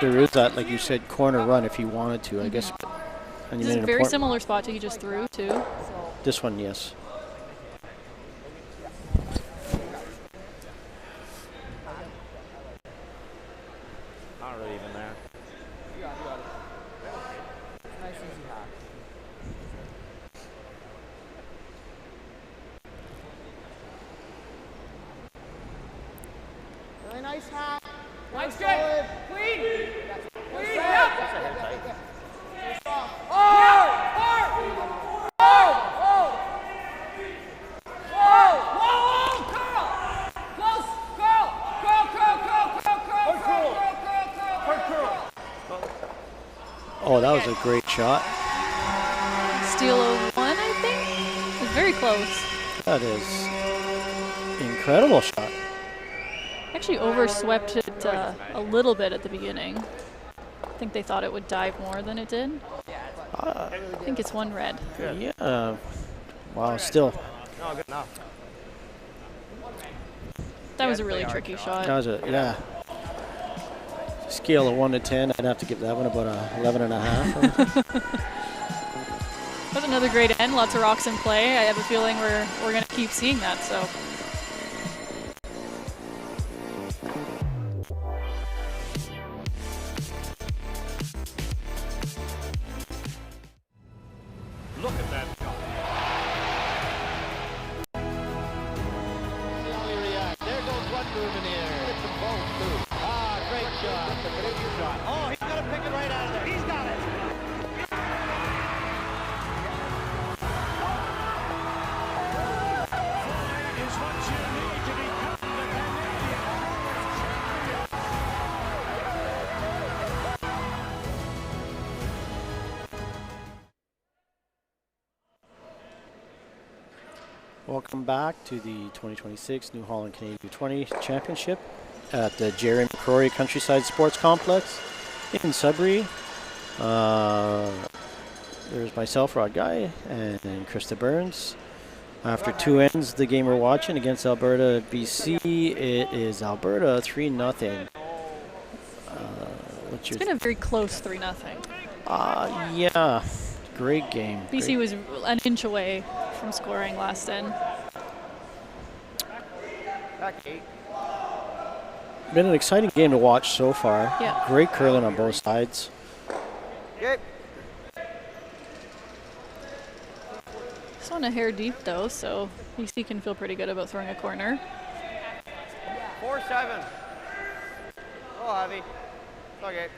Speaker 1: There is that, like you said, corner run if he wanted to, I guess. And you
Speaker 2: This is
Speaker 1: made
Speaker 2: a
Speaker 1: an
Speaker 2: very
Speaker 1: important-
Speaker 2: similar spot to he just threw too.
Speaker 1: This one, yes.
Speaker 5: Not really even there.
Speaker 4: Nice easy hack. Really nice hack.
Speaker 3: Line's good. Clean. Clean. Yep.
Speaker 5: That's a head tight.
Speaker 3: Hard. Whoa. Curl. Close. Curl.
Speaker 1: Oh, that was a great shot.
Speaker 2: Steal 01, I think. It's very close.
Speaker 1: That is incredible shot.
Speaker 2: Actually overswept it a little bit at the beginning. I think they thought it would dive more than it did. I think it's one red.
Speaker 1: Yeah. Wow, still.
Speaker 5: No, good enough.
Speaker 2: That was a really tricky shot.
Speaker 1: That was yeah. Scale of 1 to 10, I'd have to give that one about a 11.5.
Speaker 2: That was another great end. Lots of rocks in play. I have a feeling we're going to keep seeing that. So.
Speaker 3: Look at that shot.
Speaker 6: See how he reacts. There goes one moving here. Hit them both too. Ah, great shot. Great shot. Oh, he's gonna pick it right out of there. He's got it.
Speaker 3: Is what you need to become the Canadian
Speaker 1: Welcome back to the 2026 New Holland Canadian U-20 Championship at the Jerry McCrory Countryside Sports Complex in Sudbury. There's myself, Rod Guy, and Krista Burns. After two ends, the game we're watching against Alberta, BC, it is Alberta 3-0.
Speaker 2: It's been a very close 3-0.
Speaker 1: Yeah, great game.
Speaker 2: BC was an inch away from scoring last end.
Speaker 5: Back 8.
Speaker 1: Been an exciting game to watch so far.
Speaker 2: Yeah.
Speaker 1: Great curling on both sides.
Speaker 5: Okay.
Speaker 2: This one a hair deep though, so BC can feel pretty good about throwing a corner.
Speaker 5: 4-7. Oh, heavy. It's okay.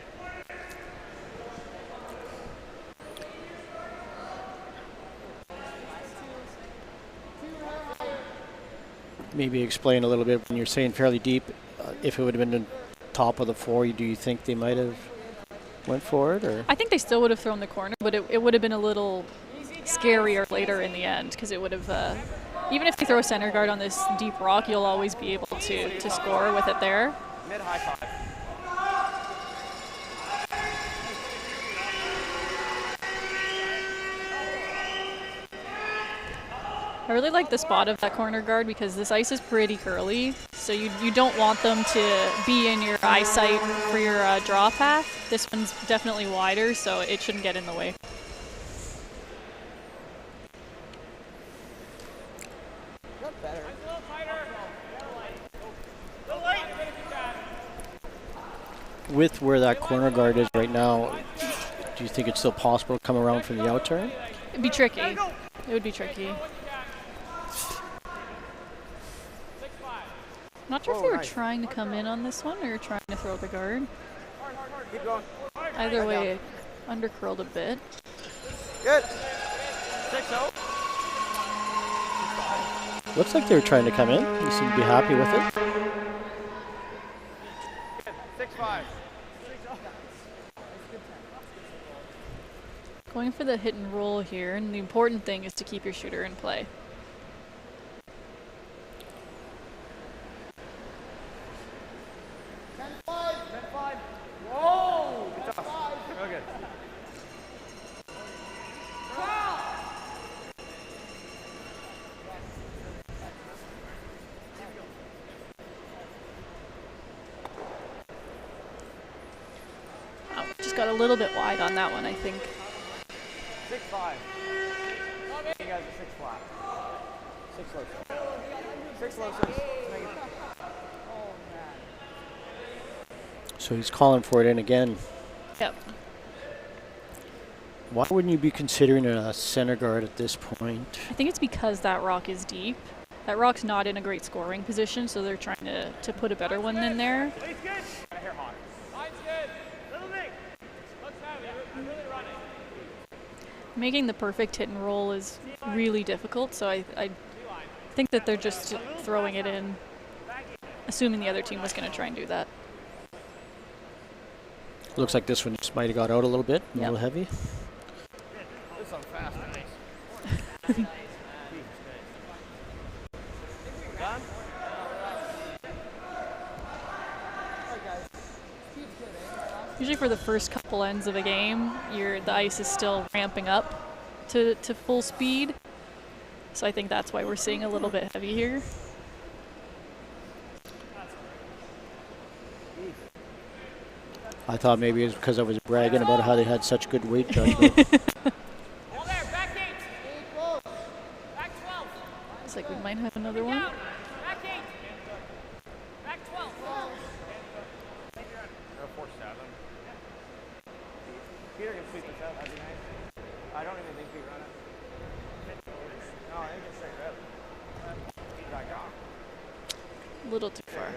Speaker 1: Maybe explain a little bit when you're saying fairly deep. If it would have been the top of the 4, do you think they might have went for it? Or?
Speaker 2: I think they still would have thrown the corner, but it would have been a little scarier later in the end because it would have, even if they throw a center guard on this deep rock, you'll always be able to score with it there.
Speaker 5: Mid-high 5.
Speaker 2: I really like the spot of that corner guard because this ice is pretty curly, so you don't want them to be in your eyesight for your draw path. This one's definitely wider, so it shouldn't get in the way.
Speaker 4: Not better.
Speaker 1: With where that corner guard is right now, do you think it's still possible to come around from the out turn?
Speaker 2: It'd be tricky. It would be tricky. Not sure if they were trying to come in on this one or trying to throw the guard.
Speaker 5: Keep going.
Speaker 2: Either way, undercurled a bit.
Speaker 5: Good. 6-0.
Speaker 1: Looks like they were trying to come in. You seem to be happy with it.
Speaker 5: 6-5.
Speaker 2: Going for the hit and roll here, and the important thing is to keep your shooter in play. Just got a little bit wide on that one, I think.
Speaker 5: 6-5. You guys are 6 flat. 6 low. 6 low. 6.
Speaker 1: So he's calling for it in again.
Speaker 2: Yep.
Speaker 1: Why wouldn't you be considering a center guard at this point?
Speaker 2: I think it's because that rock is deep. That rock's not in a great scoring position, so they're trying to put a better one in there.
Speaker 3: Line's good. Hair hot. Line's good. Little Nick. Looks heavy. I'm really running.
Speaker 2: Making the perfect hit and roll is really difficult, so I think that they're just throwing it in, assuming the other team was going to try and do that.
Speaker 1: Looks like this one just might have got out a little bit, a little heavy.
Speaker 5: This one's fast. Nice. Done?
Speaker 2: Usually for the first couple ends of a game, the ice is still ramping up to full speed. So I think that's why we're seeing a little bit heavy here.
Speaker 1: I thought maybe it was because I was bragging about how they had such good weight judgment.
Speaker 3: Hold there, back 8. Back 12.
Speaker 2: Looks like we might have another one.
Speaker 3: Back 8. Back 12.
Speaker 5: 4-7. Peter can sweep this out. That'd be nice. I don't even think we run it. No, I think it's straight rip. Back off.
Speaker 2: A little too far.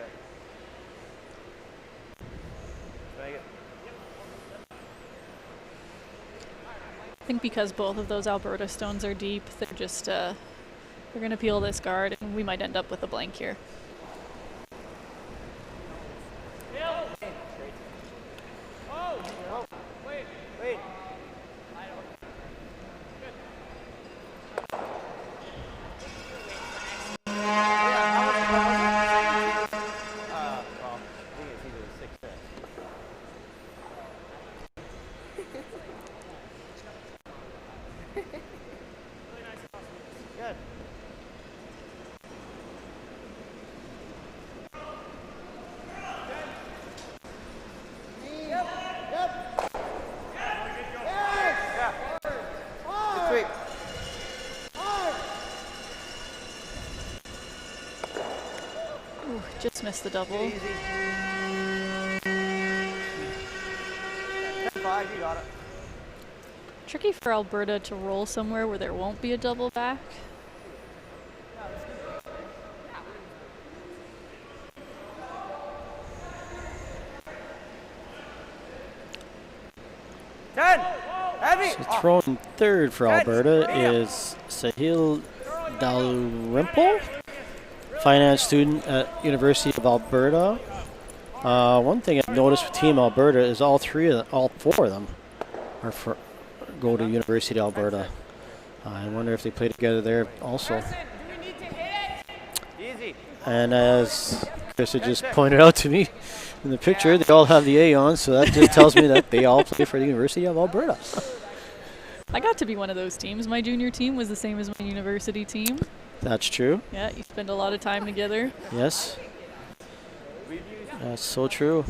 Speaker 5: Make it.
Speaker 2: I think because both of those Alberta stones are deep, they're just they're going to peel this guard, and we might end up with a blank here.
Speaker 3: Oh, wait.
Speaker 5: Well, I think it's either 6-6. Good. Good sweep.
Speaker 2: Ooh, just missed the double.
Speaker 5: Easy. 10-5, you got it.
Speaker 2: Tricky for Alberta to roll somewhere where there won't be a double back.
Speaker 5: Heavy.
Speaker 1: So throwing third for Alberta is Sahil Dalrymple, finance student at University of Alberta. One thing I've noticed with Team Alberta is all four of them are go to University of Alberta. I wonder if they play together there also.
Speaker 5: Easy.
Speaker 1: And as Chris had just pointed out to me in the picture, they all have the A on, so that just tells me that they all play for the University of Alberta.
Speaker 2: I got to be one of those teams. My junior team was the same as my university team.
Speaker 1: That's true.
Speaker 2: Yeah, you spend a lot of time together.
Speaker 1: Yes. That's so true.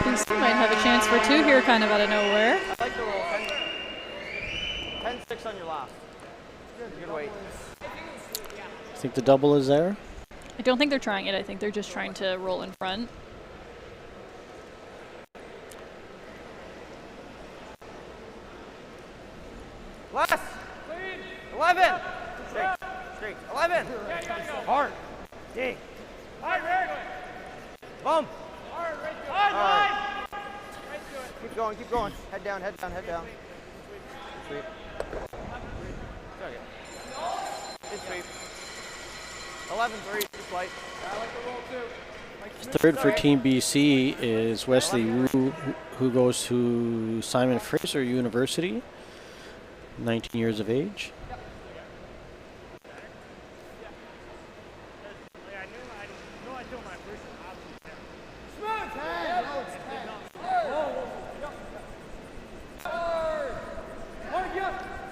Speaker 2: BC might have a chance for two here kind of out of nowhere.
Speaker 5: I like the roll. 10-6 on your last. Good weight.
Speaker 1: Think the double is there?
Speaker 2: I don't think they're trying it. I think they're just trying to roll in front.
Speaker 5: Less. 11. Straight. 11. Hard. Dig.
Speaker 3: Hard, Rick.
Speaker 5: Bump.
Speaker 3: Hard, right to it.
Speaker 5: Hard.
Speaker 3: Right to it.
Speaker 5: Keep going. Keep going. Head down. Head down. Head down. Sweep. Good sweep. 11-3. Just light.
Speaker 3: I like the roll too.
Speaker 1: Third for Team BC is Wesley Wu, who goes to Simon Fraser University, 19 years of age.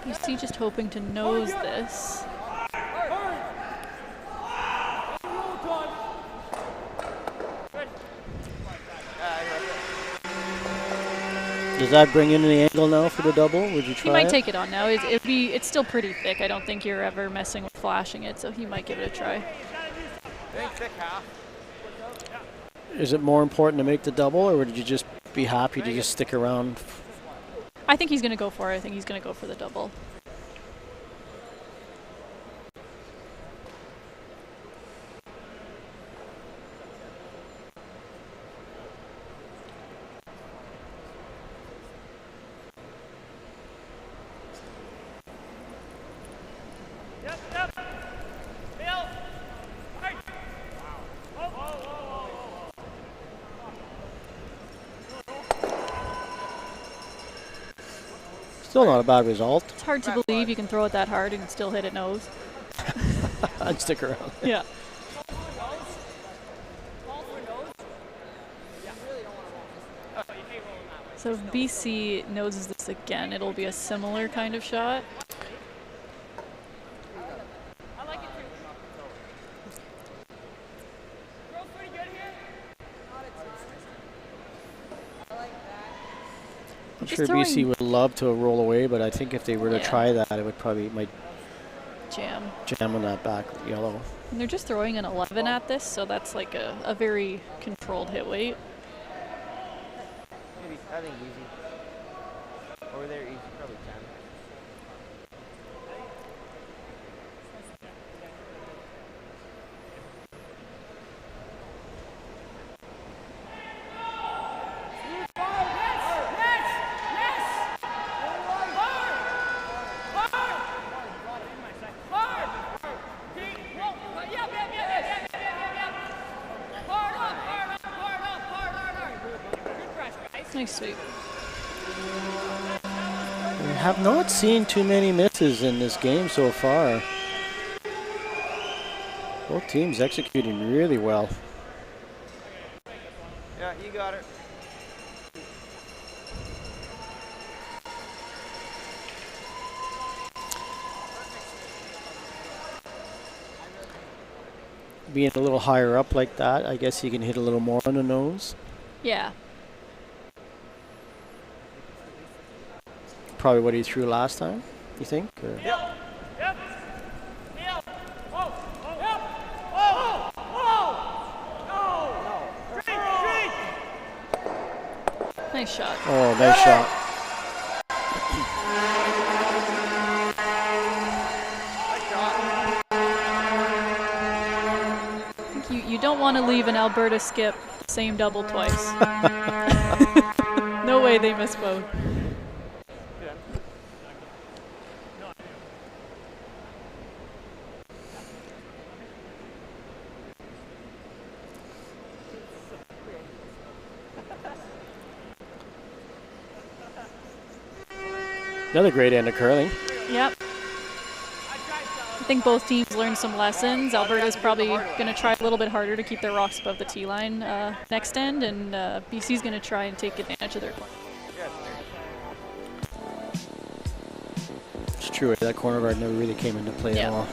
Speaker 2: BC just hoping to nose this.
Speaker 1: Does that bring in the angle now for the double? Would you try
Speaker 2: He might
Speaker 1: it?
Speaker 2: take it on now. It's still pretty thick. I don't think you're ever messing with flashing it, so he might give it a try.
Speaker 5: Think thick half.
Speaker 1: Is it more important to make the double, or would you just be happy to just stick around?
Speaker 2: I think he's going to go for it. I think he's going to go for the double.
Speaker 1: Still not a bad result.
Speaker 2: It's hard to believe you can throw it that hard and still hit it nose.
Speaker 1: I'd stick around.
Speaker 2: Yeah. So if BC noses this again, it'll be a similar kind of shot.
Speaker 1: I'm sure BC would love to roll away, but I think if they were to try that, it would might
Speaker 2: jam
Speaker 1: on that back yellow.
Speaker 2: And they're just throwing an 11 at this, so that's like a very controlled hit weight.
Speaker 5: Maybe, I think easy. Over there, easy, probably 10.
Speaker 2: Nice sweep.
Speaker 1: We have not seen too many misses in this game so far. Both teams executing really well.
Speaker 5: Yeah, you got it.
Speaker 1: Being a little higher up like that, I guess you can hit a little more on the nose.
Speaker 2: Yeah.
Speaker 1: Probably what he threw last time, you think? Or?
Speaker 3: Yep. Yep. Yep. Whoa. Yep. Whoa. Whoa. No. Drink.
Speaker 2: Nice shot.
Speaker 1: Oh, nice shot.
Speaker 2: I think you don't want to leave an Alberta skip the same double twice. No way they miss both.
Speaker 1: Another great end of curling.
Speaker 2: Yep. I think both teams learned some lessons. Alberta's probably going to try a little bit harder to keep their rocks above the tee line next end, and BC's going to try and take advantage of their corner.
Speaker 1: It's true, that corner guard never really came into play at all.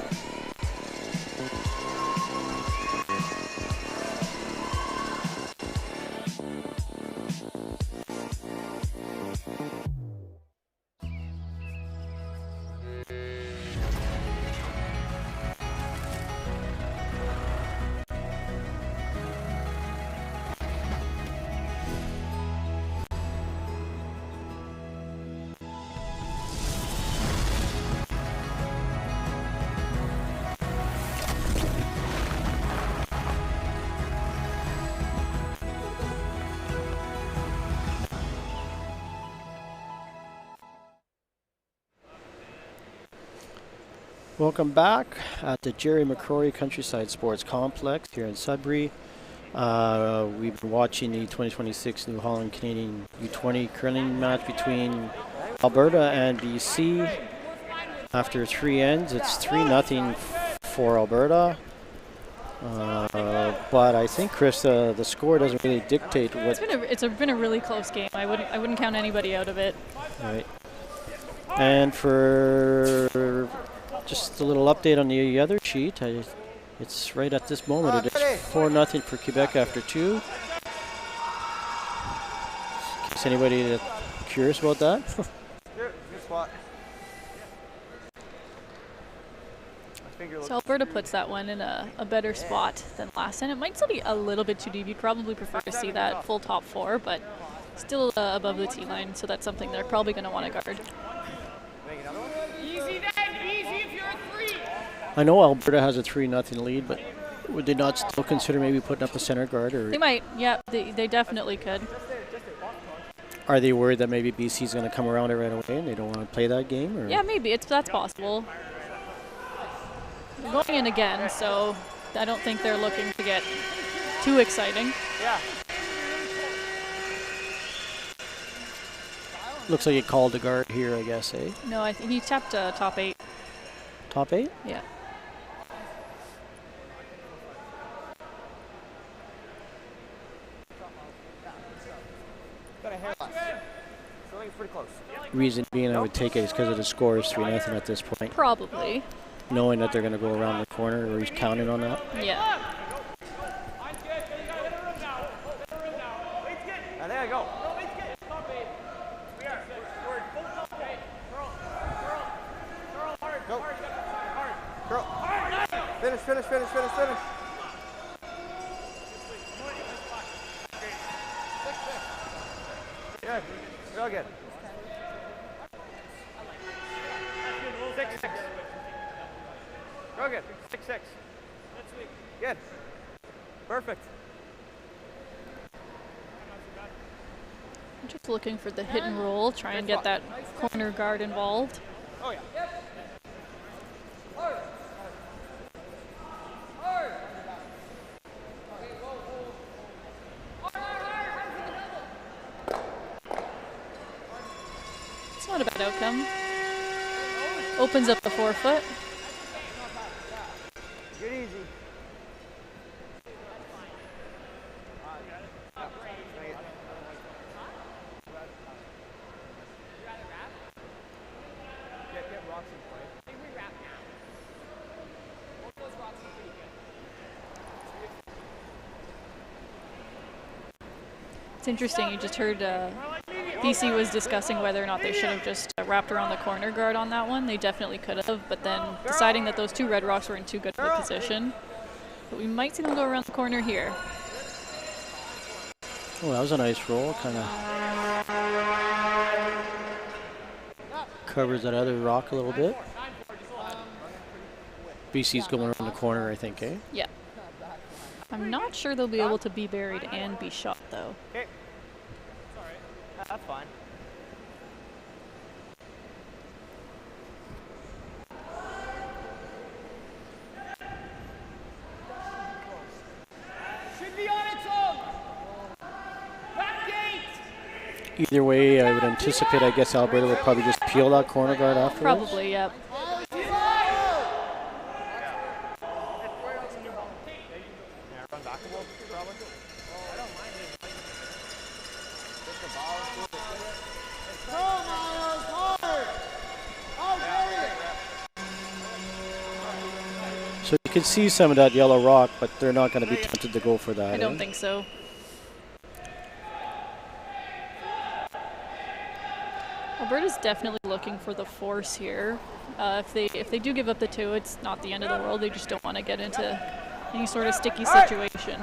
Speaker 1: Welcome back at the Jerry McCrory Countryside Sports Complex here in Sudbury. We've been watching the 2026 New Holland Canadian U-20 curling match between Alberta and BC. After 3 ends, it's 3-0 for Alberta. But I think, Chris, the score doesn't really dictate what.
Speaker 2: It's been a really close game. I wouldn't count anybody out of it.
Speaker 1: Right. And for just a little update on the other sheet, it's right at this moment. It is 4-0 for Quebec after 2. In case anybody is curious about that.
Speaker 5: Good spot.
Speaker 2: So Alberta puts that one in a better spot than last, and it might still be a little bit too deep. You'd probably prefer to see that full top 4, but still above the tee line, so that's something they're probably going to want to guard.
Speaker 3: Easy then. Easy if you're a 3.
Speaker 1: I know Alberta has a 3-0 lead, but would they not still consider maybe putting up a center guard? Or
Speaker 2: they might, yeah, they definitely could.
Speaker 1: Are they worried that maybe BC is going to come around it right away and they don't want to play that game? Or?
Speaker 2: Yeah, maybe. That's possible. They're going in again, so I don't think they're looking to get too exciting.
Speaker 5: Yeah.
Speaker 1: Looks like he called the guard here, I guess, eh?
Speaker 2: No, I think he tapped top 8.
Speaker 1: Top 8?
Speaker 2: Yeah.
Speaker 5: Got a hair less. So I think it's pretty close.
Speaker 1: Reason being I would take it is because of the score is 3-0 at this point.
Speaker 2: Probably.
Speaker 1: Knowing that they're going to go around the corner, or he's counting on that.
Speaker 2: Yeah.
Speaker 5: There you go. Go. Girl. Finish. Good. Real good. 6-6. Real good. 6-6. Good. Perfect.
Speaker 2: I'm just looking for the hit and roll, try and get that corner guard involved.
Speaker 5: Oh, yeah.
Speaker 2: It's not a bad outcome. Opens up the forefoot.
Speaker 5: Get easy.
Speaker 2: It's interesting, you just heard BC was discussing whether or not they should have just wrapped around the corner guard on that one. They definitely could have, but then deciding that those 2 Red Rocks were in too good of a position. But we might see them go around the corner here.
Speaker 1: Oh, that was a nice roll. Kind of covers that other rock a little bit. BC's going around the corner, I think, eh?
Speaker 2: Yeah. I'm not sure they'll be able to be buried and be shot, though.
Speaker 5: Okay. That's fine.
Speaker 3: Should be on its own. Back gate.
Speaker 1: Either way, I would anticipate, I guess, Alberta would probably just peel that corner guard afterwards.
Speaker 2: Probably, yep.
Speaker 1: So you can see some of that yellow rock, but they're not going to be tempted to go for that.
Speaker 2: I don't think so. Alberta's definitely looking for the force here. If they do give up the 2, it's not the end of the world. They just don't want to get into any sort of sticky situation.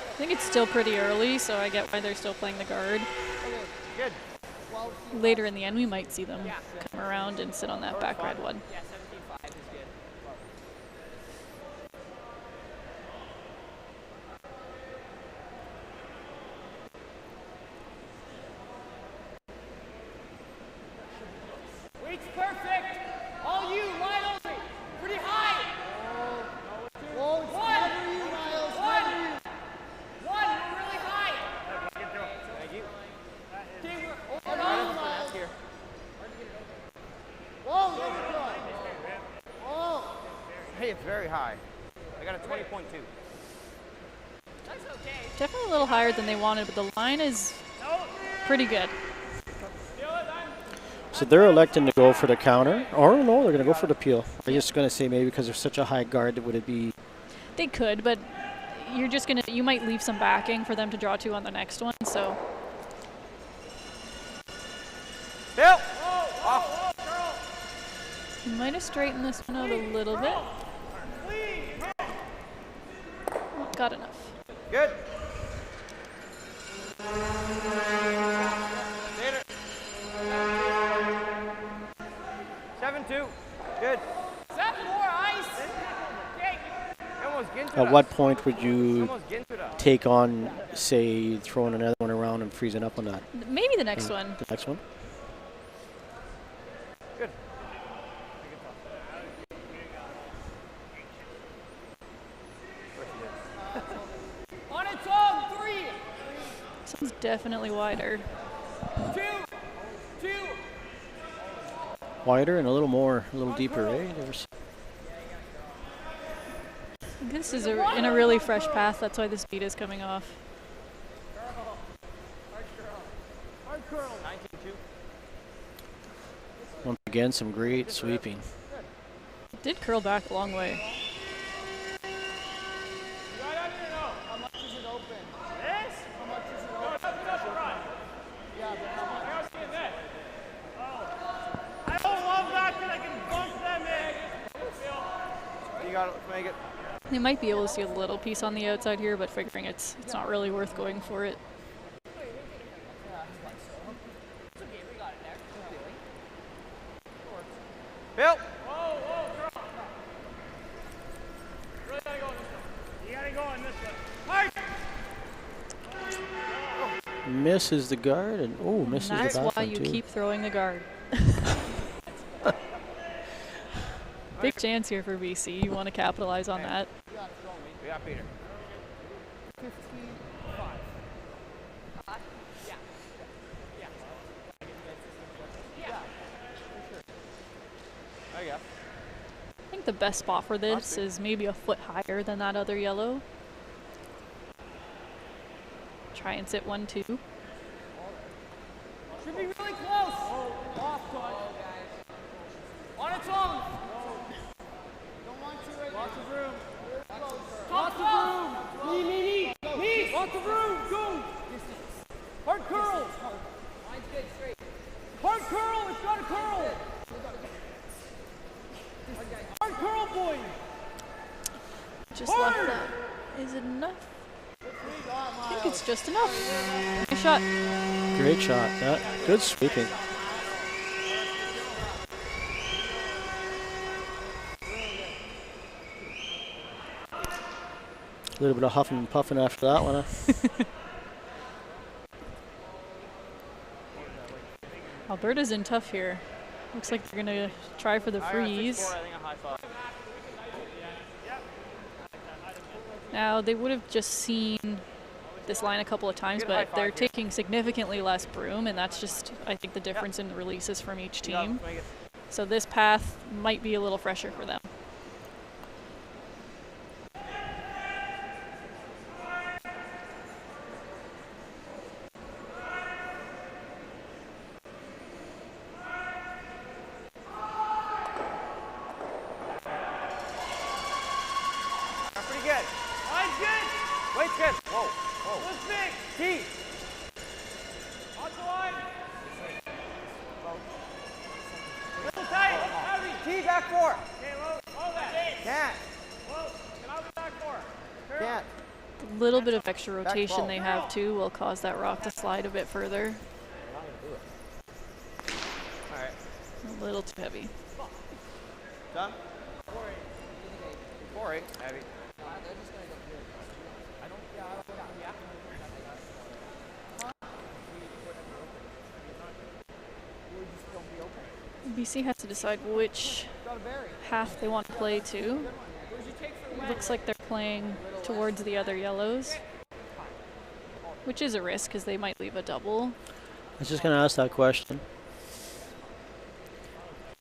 Speaker 2: I think it's still pretty early, so I get why they're still playing the guard.
Speaker 5: Good.
Speaker 2: Later in the end, we might see them come around and sit on that back red one.
Speaker 3: Weight's perfect. All you, line only. Pretty high. Whoa, it's never you, Miles. Never you. One, we're really high.
Speaker 5: Thank you.
Speaker 3: Okay, we're over on Miles.
Speaker 5: Here.
Speaker 3: Whoa, whoa.
Speaker 5: Hey, it's very high. I got a 20.2.
Speaker 3: That's okay.
Speaker 2: Definitely a little higher than they wanted, but the line is pretty good.
Speaker 1: So they're electing to go for the counter, or no, they're going to go for the peel. I'm just going to say maybe because there's such a high guard, would it be?
Speaker 2: They could, but you might leave some backing for them to draw 2 on the next one. So.
Speaker 5: Bill.
Speaker 2: You might have straightened this one out a little bit. Oh, got enough.
Speaker 5: Good. 7-2. Good.
Speaker 3: 7 more ice. Okay.
Speaker 1: At what point would you take on, say, throwing another one around and freezing up on that?
Speaker 2: Maybe the next one.
Speaker 1: The next one?
Speaker 2: This one's definitely wider.
Speaker 1: Wider and a little deeper, eh?
Speaker 2: This is in a really fresh path. That's why the speed is coming off.
Speaker 1: Once again, some great sweeping.
Speaker 2: It did curl back a long way.
Speaker 4: How much is it open?
Speaker 3: This?
Speaker 4: How much is it
Speaker 3: No,
Speaker 4: open?
Speaker 3: that's right.
Speaker 4: Yeah, but how much?
Speaker 3: I was seeing that. Oh. I don't love that because I can bump them in.
Speaker 5: You got it. Make it.
Speaker 2: They might be able to see a little piece on the outside here, but figuring it's not really worth going for it.
Speaker 5: Bill.
Speaker 3: Whoa, girl. You really gotta go on this one. You gotta go on this one. Hard.
Speaker 1: Misses the guard and misses the back
Speaker 2: That's why
Speaker 1: one
Speaker 2: you
Speaker 1: too.
Speaker 2: keep throwing the guard. Big chance here for BC. You want to capitalize on that.
Speaker 5: We got Peter.
Speaker 4: 15-5.
Speaker 5: There you go.
Speaker 2: I think the best spot for this is maybe a foot higher than that other yellow. Try and sit 1-2.
Speaker 4: Should be really close. Off touch. On its own. Don't want to right Lots of room. Lots of room. Me. Lots of room. Go. Hard curl. Mine's good. Straight. Hard curl. It's got a curl. Hard curl, boy.
Speaker 2: Just left that. Is it enough? I think it's just enough. Nice shot.
Speaker 1: Great shot. Good sweeping. A little bit of huffing and puffing after that one.
Speaker 2: Alberta's in tough here. Looks like they're going to try for the freeze.
Speaker 5: I think a high five.
Speaker 2: Now, they would have just seen this line a couple of times, but they're taking significantly less broom, and that's just, I think, the difference in the releases from each team. So this path might be a little fresher for them.
Speaker 5: Pretty good.
Speaker 3: Line's good.
Speaker 5: Weight's good. Whoa.
Speaker 3: Lift big.
Speaker 5: T.
Speaker 3: On the line. Little tight. Heavy.
Speaker 5: T back four.
Speaker 3: Okay, low that.
Speaker 5: Can't.
Speaker 3: Whoa. Get out the back four.
Speaker 5: Can't.
Speaker 2: A little bit of extra rotation
Speaker 5: ball.
Speaker 2: they have too will cause that rock to slide a bit further.
Speaker 5: All right.
Speaker 2: A little too heavy.
Speaker 5: Done. 4-8. Heavy.
Speaker 2: BC has to decide which half they want to play to. It looks like they're playing towards the other yellows, which is a risk because they might leave a double.
Speaker 1: I was just going to ask that question.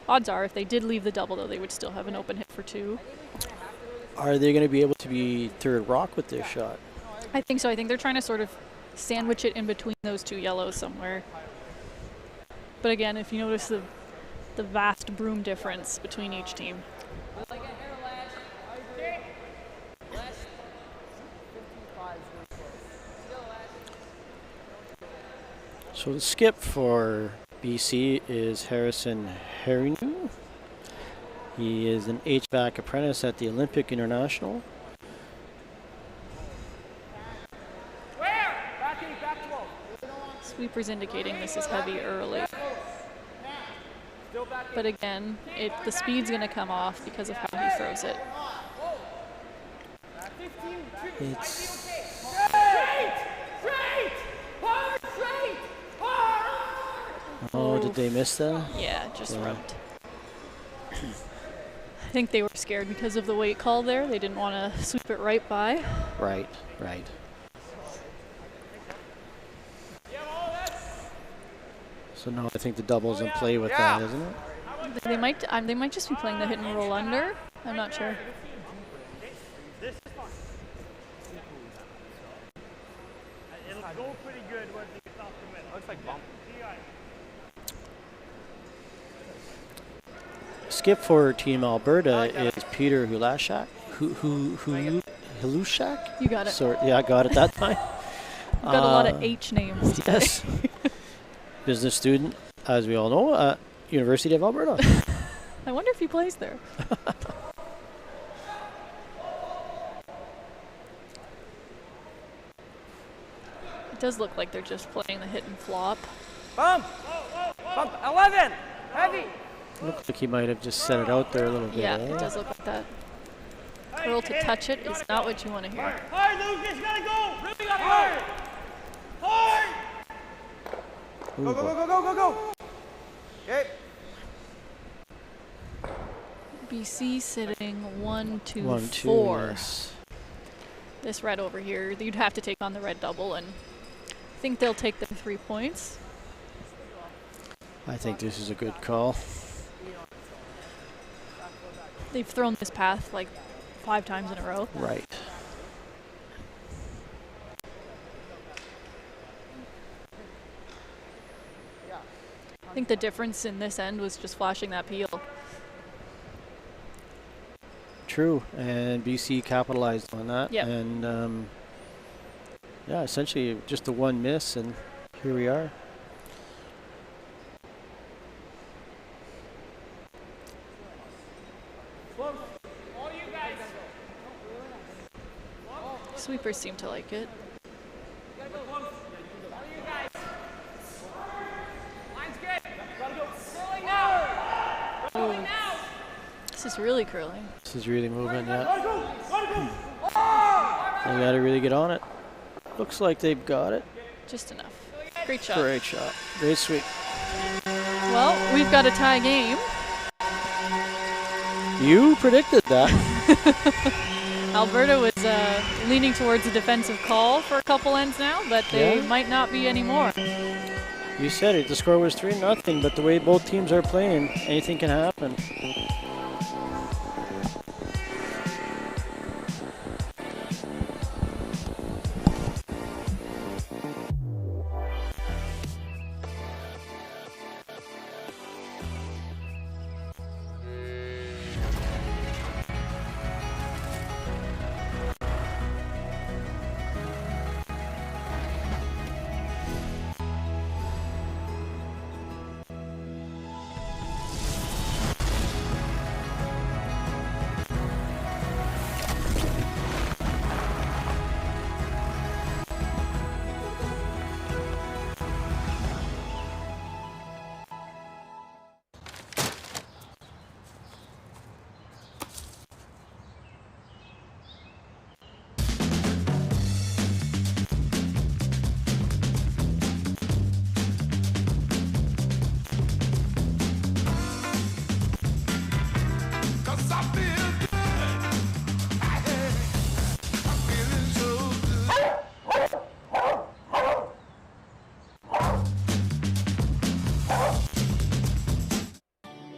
Speaker 2: Odds are, if they did leave the double, though, they would still have an open hit for 2.
Speaker 1: Are they going to be able to be third rock with this shot?
Speaker 2: I think so. I think they're trying to sort of sandwich it in between those 2 yellows somewhere. But again, if you notice the vast broom difference between each team.
Speaker 1: So the skip for BC is Hrynew. He is an HVAC apprentice at the Olympic International.
Speaker 2: Sweeper's indicating this is heavy early. But again, the speed's going to come off because of how he throws it.
Speaker 1: It's did they miss that?
Speaker 2: Yeah, just rubbed. I think they were scared because of the weight call there. They didn't want to sweep it right by.
Speaker 1: Right. So now I think the double's in play with that, isn't it?
Speaker 2: They might just be playing the hit and roll under. I'm not sure.
Speaker 3: This is fine. It'll go pretty good once it gets off the middle.
Speaker 5: Looks like bump.
Speaker 1: Skip for Team Alberta is Peter Hlushak. Hlushak?
Speaker 2: You got it.
Speaker 1: Sorry, yeah, I got it that time.
Speaker 2: You've got a lot of H names.
Speaker 1: Yes. Business student, as we all know, at University of Alberta.
Speaker 2: I wonder if he plays there. It does look like they're just playing the hit and flop.
Speaker 5: Bump! Bump! 11! Heavy!
Speaker 1: Looks like he might have just set it out there a little bit.
Speaker 2: Yeah,
Speaker 1: eh?
Speaker 2: it does look like that. Curl to touch it is not what you want to hear.
Speaker 3: Hard, Lucas, gotta go! Really gotta hard! Hard!
Speaker 1: Ooh,
Speaker 5: Go, go, go, go, go, go, go! Okay.
Speaker 2: BC sitting 1, 2,
Speaker 1: 1, 2,
Speaker 2: 4.
Speaker 1: yes.
Speaker 2: This red over here, you'd have to take on the red double, and I think they'll take the 3 points.
Speaker 1: I think this is a good call.
Speaker 2: They've thrown this path like 5 times in a row.
Speaker 1: Right.
Speaker 2: I think the difference in this end was just flashing that peel.
Speaker 1: True, and BC capitalized on that.
Speaker 2: Yep.
Speaker 1: And yeah, essentially just the one miss, and here we are.
Speaker 2: Sweepers seem to like it. Oh, this is really curling.
Speaker 1: This is really moving, yeah. They got to really get on it. Looks like they've got it.
Speaker 2: Just enough. Great shot.
Speaker 1: Great shot. Great sweep.
Speaker 2: Well, we've got a tie game.
Speaker 1: You predicted that.
Speaker 2: Alberta was leaning towards a defensive call for a couple ends now, but they might not be anymore.
Speaker 1: You said it. The score was 3-0, but the way both teams are playing, anything can happen.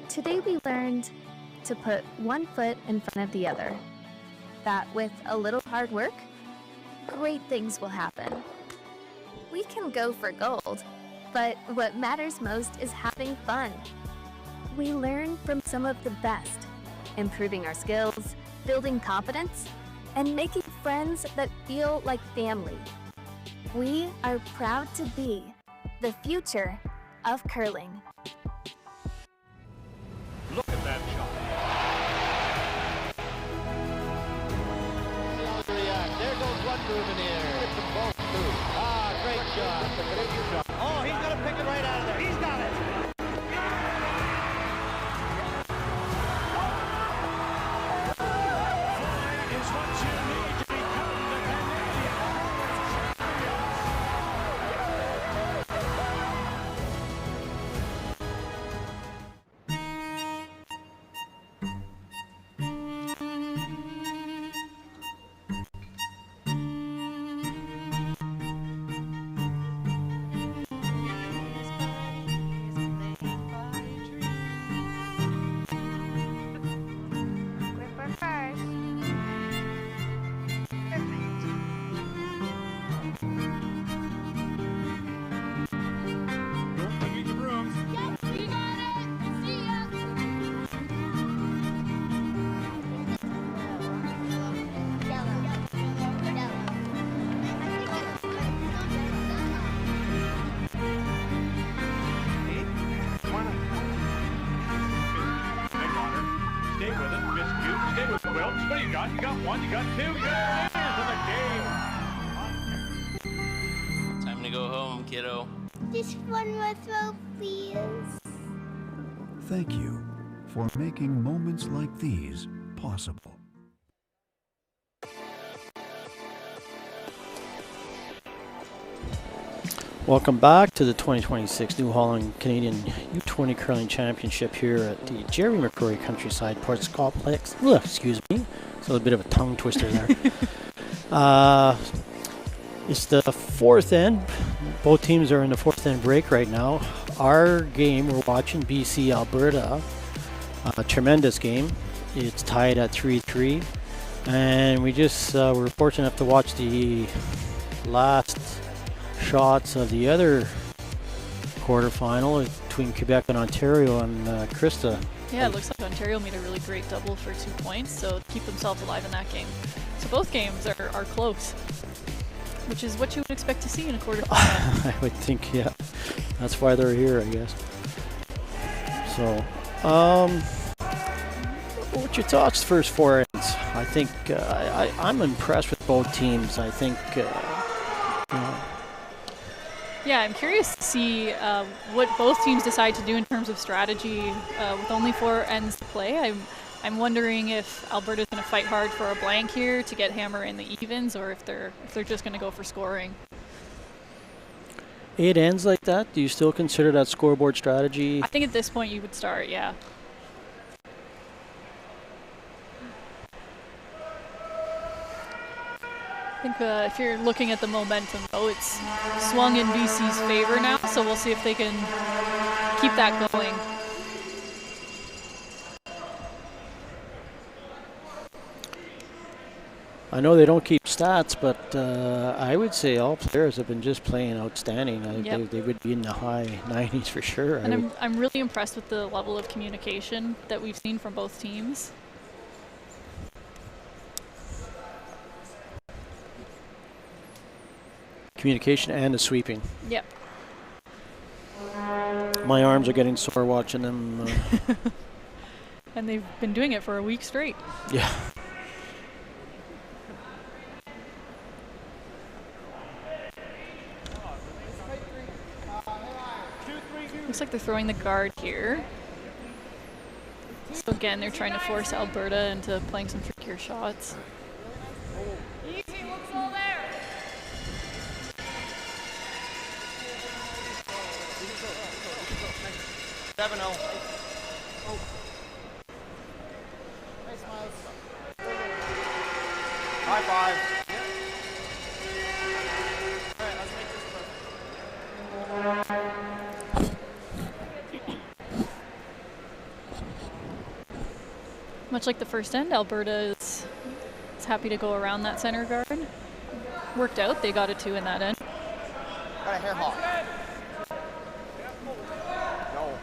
Speaker 7: Today we learned to put one foot in front of the other. That with a little hard work, great things will happen. We can go for gold, but what matters most is having fun. We learn from some of the best, improving our skills, building confidence, and making friends that feel like family. We are proud to be the future of curling.
Speaker 6: Look at that shot. There goes one moving here. Hit them both through. Ah, great shot. Oh, he's going to pick it right out of there. He's got it. Is what you need to become the
Speaker 3: shot. You got one. You got two. You got two. In the game.
Speaker 8: Time to go home, kiddo.
Speaker 9: Just one more throw, please.
Speaker 10: Thank you for making moments like these possible.
Speaker 1: Welcome back to the 2026 New Holland Canadian U-20 Curling Championship here at the Jerry McCrory Countryside Sports Complex. Ugh, excuse me. It's a little bit of a tongue twister there. It's the fourth end. Both teams are in the fourth end break right now. Our game, we're watching BC Alberta. A tremendous game. It's tied at 3-3. And we just were fortunate enough to watch the last shots of the other quarterfinal between Quebec and Ontario and Krista.
Speaker 2: Yeah, it looks like Ontario made a really great double for 2 points, so keep themselves alive in that game. So both games are close, which is what you would expect to see in a quarterfinal.
Speaker 1: I would think, yeah. That's why they're here, I guess. So, what's your thoughts first four ends? I think I'm impressed with both teams. I think,
Speaker 2: Yeah, I'm curious to see what both teams decide to do in terms of strategy with only 4 ends to play. I'm wondering if Alberta's going to fight hard for a blank here to get Hammer in the evens, or if they're just going to go for scoring.
Speaker 1: 8 ends like that, do you still consider that scoreboard strategy?
Speaker 2: I think at this point you would start, yeah. I think if you're looking at the momentum, though, it's swung in BC's favor now, so we'll see if they can keep that going.
Speaker 1: I know they don't keep stats, but I would say all players have been just playing outstanding.
Speaker 2: Yep.
Speaker 1: They would be in the high 90s for sure.
Speaker 2: And I'm really impressed with the level of communication that we've seen from both teams.
Speaker 1: Communication and the sweeping.
Speaker 2: Yep.
Speaker 1: My arms are getting sore watching them.
Speaker 2: And they've been doing it for a week straight.
Speaker 1: Yeah.
Speaker 2: Looks like they're throwing the guard here. So again, they're trying to force Alberta into playing some trickier shots.
Speaker 4: Easy, looks all there.
Speaker 5: High five.
Speaker 2: Much like the first end, Alberta is happy to go around that center guard. Worked out, they got a 2 in that end.
Speaker 5: Got a hair hawk. No.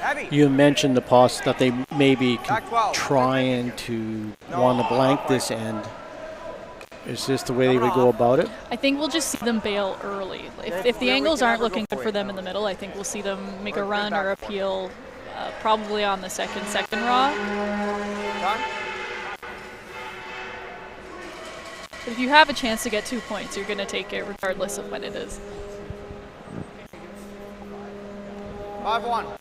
Speaker 5: Heavy.
Speaker 1: You mentioned the pos that they may be
Speaker 5: Back 12.
Speaker 1: trying to want to blank this end. Is this the way they would go about it?
Speaker 2: I think we'll just see them bail early. If the angles aren't looking good for them in the middle, I think we'll see them make a run or appeal probably on the second raw.
Speaker 5: Done.
Speaker 2: But if you have a chance to get 2 points, you're going to take it regardless of when it is.
Speaker 5: 5-1.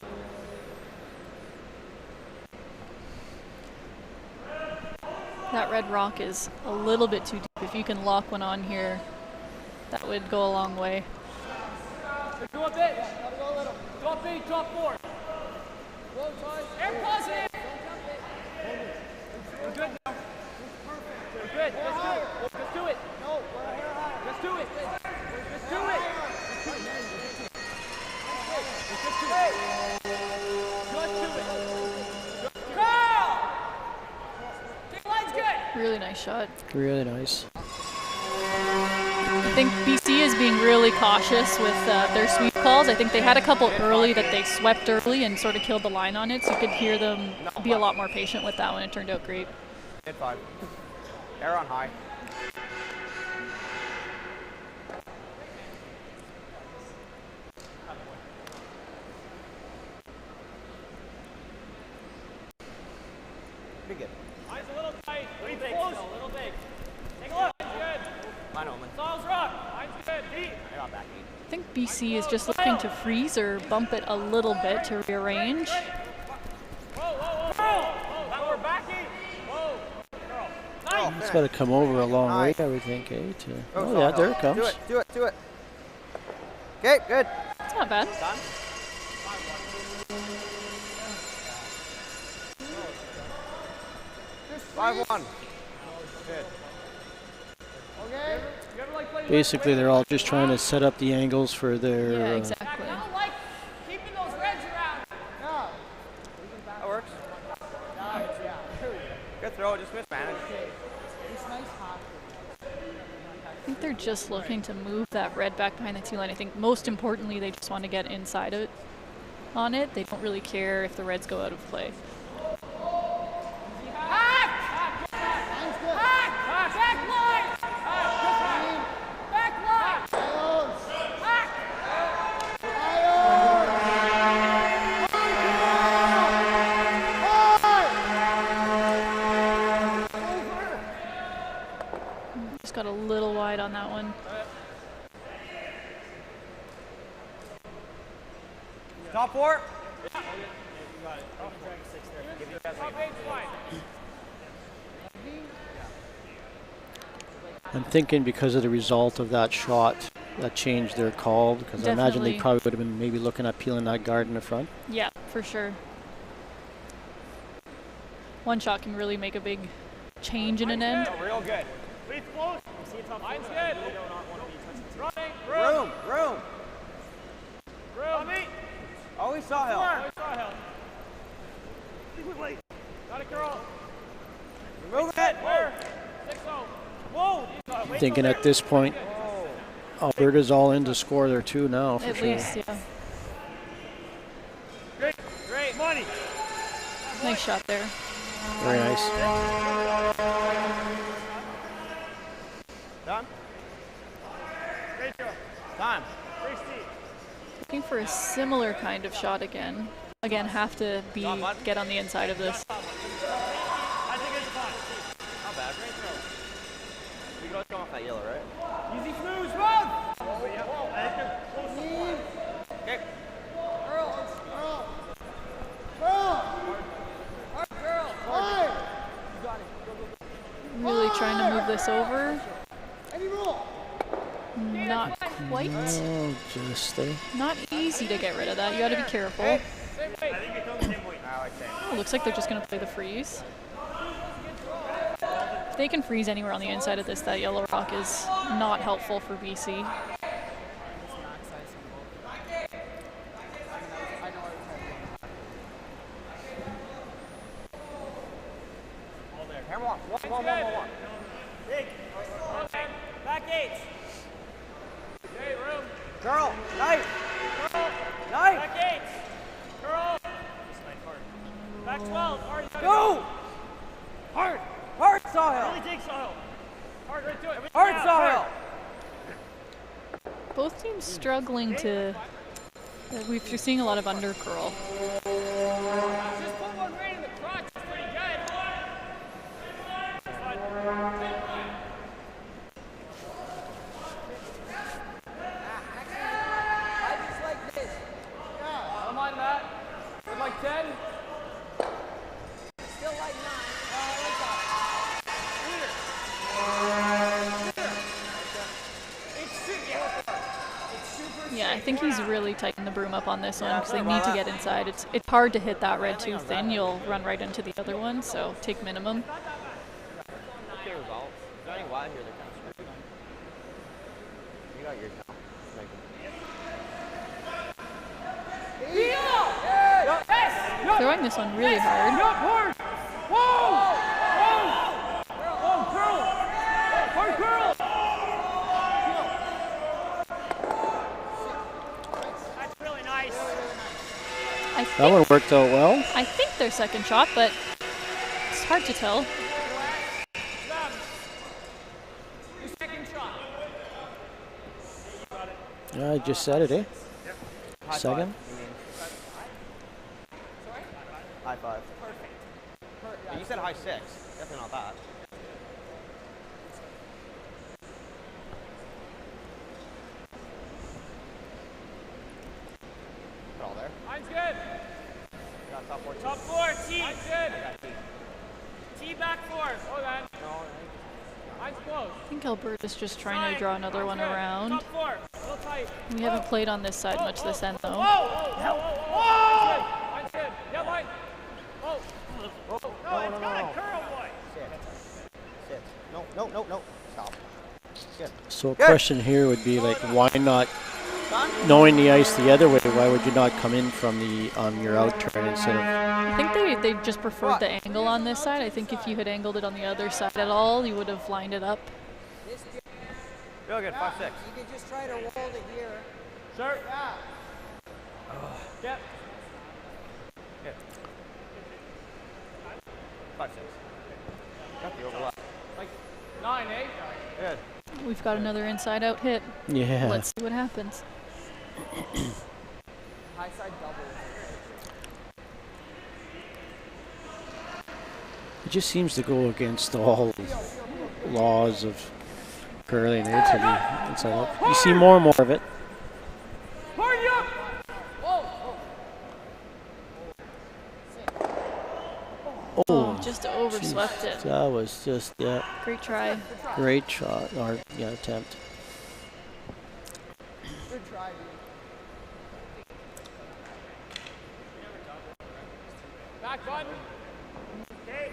Speaker 2: That red rock is a little bit too deep. If you can lock one on here, that would go a long way.
Speaker 4: Do a bit. Drop 8, drop 4. Air positive. We're good now. We're good. Let's do it. No, let's do it. Let's do it. Just do it.
Speaker 2: Really nice shot.
Speaker 1: Really nice.
Speaker 2: I think BC is being really cautious with their sweep calls. I think they had a couple early that they swept early and sort of killed the line on it, so you could hear them be a lot more patient with that one. It turned out great.
Speaker 5: Hit 5. Air on high. Pretty good.
Speaker 3: Eyes a little tight. Little big, still, little big. Take a look. Mine's good.
Speaker 5: Mine only.
Speaker 3: Saul's rock. Mine's good. Deep.
Speaker 5: I got back 8.
Speaker 2: I think BC is just looking to freeze or bump it a little bit to rearrange.
Speaker 3: Whoa, whoa, whoa, whoa. Now we're backing. Whoa. Girl. Nice.
Speaker 1: It's got to come over a long way, I would think, eh? Oh, yeah, there it comes.
Speaker 5: Do it, do it, do it. Okay, good.
Speaker 2: It's not bad.
Speaker 5: Done. 5-1. Good.
Speaker 4: Okay.
Speaker 1: Basically, they're all just trying to set up the angles for their...
Speaker 2: Yeah, exactly.
Speaker 4: I don't like keeping those reds around. Yeah.
Speaker 5: That works.
Speaker 4: Nice, yeah.
Speaker 5: Good throw, just mismanaged.
Speaker 4: It's nice hot.
Speaker 2: I think they're just looking to move that red back behind the tee line. I think most importantly, they just want to get inside of it on it. They don't really care if the reds go out of play. Just got a little wide on that one.
Speaker 5: Top 4.
Speaker 1: I'm thinking because of the result of that shot, that changed their call, because I imagine they probably would have been maybe looking at peeling that guard in the front.
Speaker 2: Yeah, for sure. One shot can really make a big change in an end.
Speaker 5: Real good.
Speaker 3: Please close. Mine's good. Running.
Speaker 5: Room, room.
Speaker 3: Room.
Speaker 5: Oh, we saw Hill.
Speaker 3: Oh, we saw Hill. Got it, girl.
Speaker 5: Move it.
Speaker 3: Where? 6-0. Whoa.
Speaker 1: Thinking at this point, Alberta's all in to score there too now, for
Speaker 2: At
Speaker 1: sure.
Speaker 2: least, yeah.
Speaker 3: Great. Great. Money.
Speaker 2: Nice shot there.
Speaker 1: Very nice.
Speaker 5: Done?
Speaker 3: Great job.
Speaker 5: Time.
Speaker 3: Great Steve.
Speaker 2: Looking for a similar kind of shot again. Again, have to get on the inside of this.
Speaker 3: I think it's fine.
Speaker 5: Not bad. Great throw. We can always come off that yellow, right?
Speaker 3: Easy snooze, run!
Speaker 5: Okay.
Speaker 2: Really trying to move this over. Not quite.
Speaker 1: Oh, just stay.
Speaker 2: Not easy to get rid of that. You got to be careful.
Speaker 3: I think it's on the same weight.
Speaker 2: Oh, looks like they're just going to play the freeze. If they can freeze anywhere on the inside of this, that yellow rock is not helpful for BC.
Speaker 5: Hammer off. One.
Speaker 3: Big. Okay. Back 8. Okay, room.
Speaker 5: Girl, knife.
Speaker 3: Girl.
Speaker 5: Knife.
Speaker 3: Back 8. Girl. Back 12. Hard.
Speaker 5: Go.
Speaker 3: Hard.
Speaker 5: Hard Sawhill.
Speaker 3: Really dig Sawhill. Hard right to it.
Speaker 5: Hard Sawhill.
Speaker 2: Both teams struggling to... We're seeing a lot of undercurl.
Speaker 3: Just put one right in the crotch. It's pretty good.
Speaker 4: I just like this. Yeah. I don't mind that. I'd like 10. Still like 9. I like that.
Speaker 2: Yeah, I think he's really tightened the broom up on this one because they need to get inside. It's hard to hit that red too thin. You'll run right into the other one, so take minimum.
Speaker 5: Okay, results. Running wide here, they're kind of screwed. You got yours now.
Speaker 2: Throwing this one really hard.
Speaker 3: Hard. Whoa. Whoa, girl. Hard girl. That's really nice.
Speaker 1: That one worked out well.
Speaker 2: I think their second shot, but it's hard to tell.
Speaker 3: Your second shot.
Speaker 1: Yeah, I just said it, eh?
Speaker 5: High
Speaker 1: Second.
Speaker 5: Five, High 5. Perfect. You said high 6. Definitely not that.
Speaker 3: Mine's good.
Speaker 5: Got top four.
Speaker 3: Top four, T. Mine's good. T back four. Hold on.
Speaker 5: No,
Speaker 3: Mine's close.
Speaker 2: I think Alberta's just trying to draw another one around.
Speaker 3: Top four. A little tight.
Speaker 2: We haven't played on this side much this end, though.
Speaker 3: Whoa! Mine's good. Yeah, line. Whoa. No, it's got a curl, boy.
Speaker 5: Sit. No. Stop. Good.
Speaker 1: So a question here would be like, why not, knowing the ice the other way, why would you not come in from the on your out turn instead of?
Speaker 2: I think they just preferred the angle on this side. I think if you had angled it on the other side at all, you would have lined it up.
Speaker 5: Real good. 5-6.
Speaker 4: You can just try to roll it here.
Speaker 3: Sure. Yep.
Speaker 5: Good. 5-6. Got the overlap.
Speaker 3: Like 9, eh?
Speaker 5: Good.
Speaker 2: We've got another inside-out hit.
Speaker 1: Yeah.
Speaker 2: Let's see what happens.
Speaker 4: High side double.
Speaker 1: It just seems to go against all laws of curling here to the inside out. You see more and more of it.
Speaker 3: Party up!
Speaker 1: Oh,
Speaker 2: Just overswept it.
Speaker 1: that was just
Speaker 2: Great try.
Speaker 1: great shot or attempt.
Speaker 4: Good try, dude.
Speaker 3: Back button. Okay.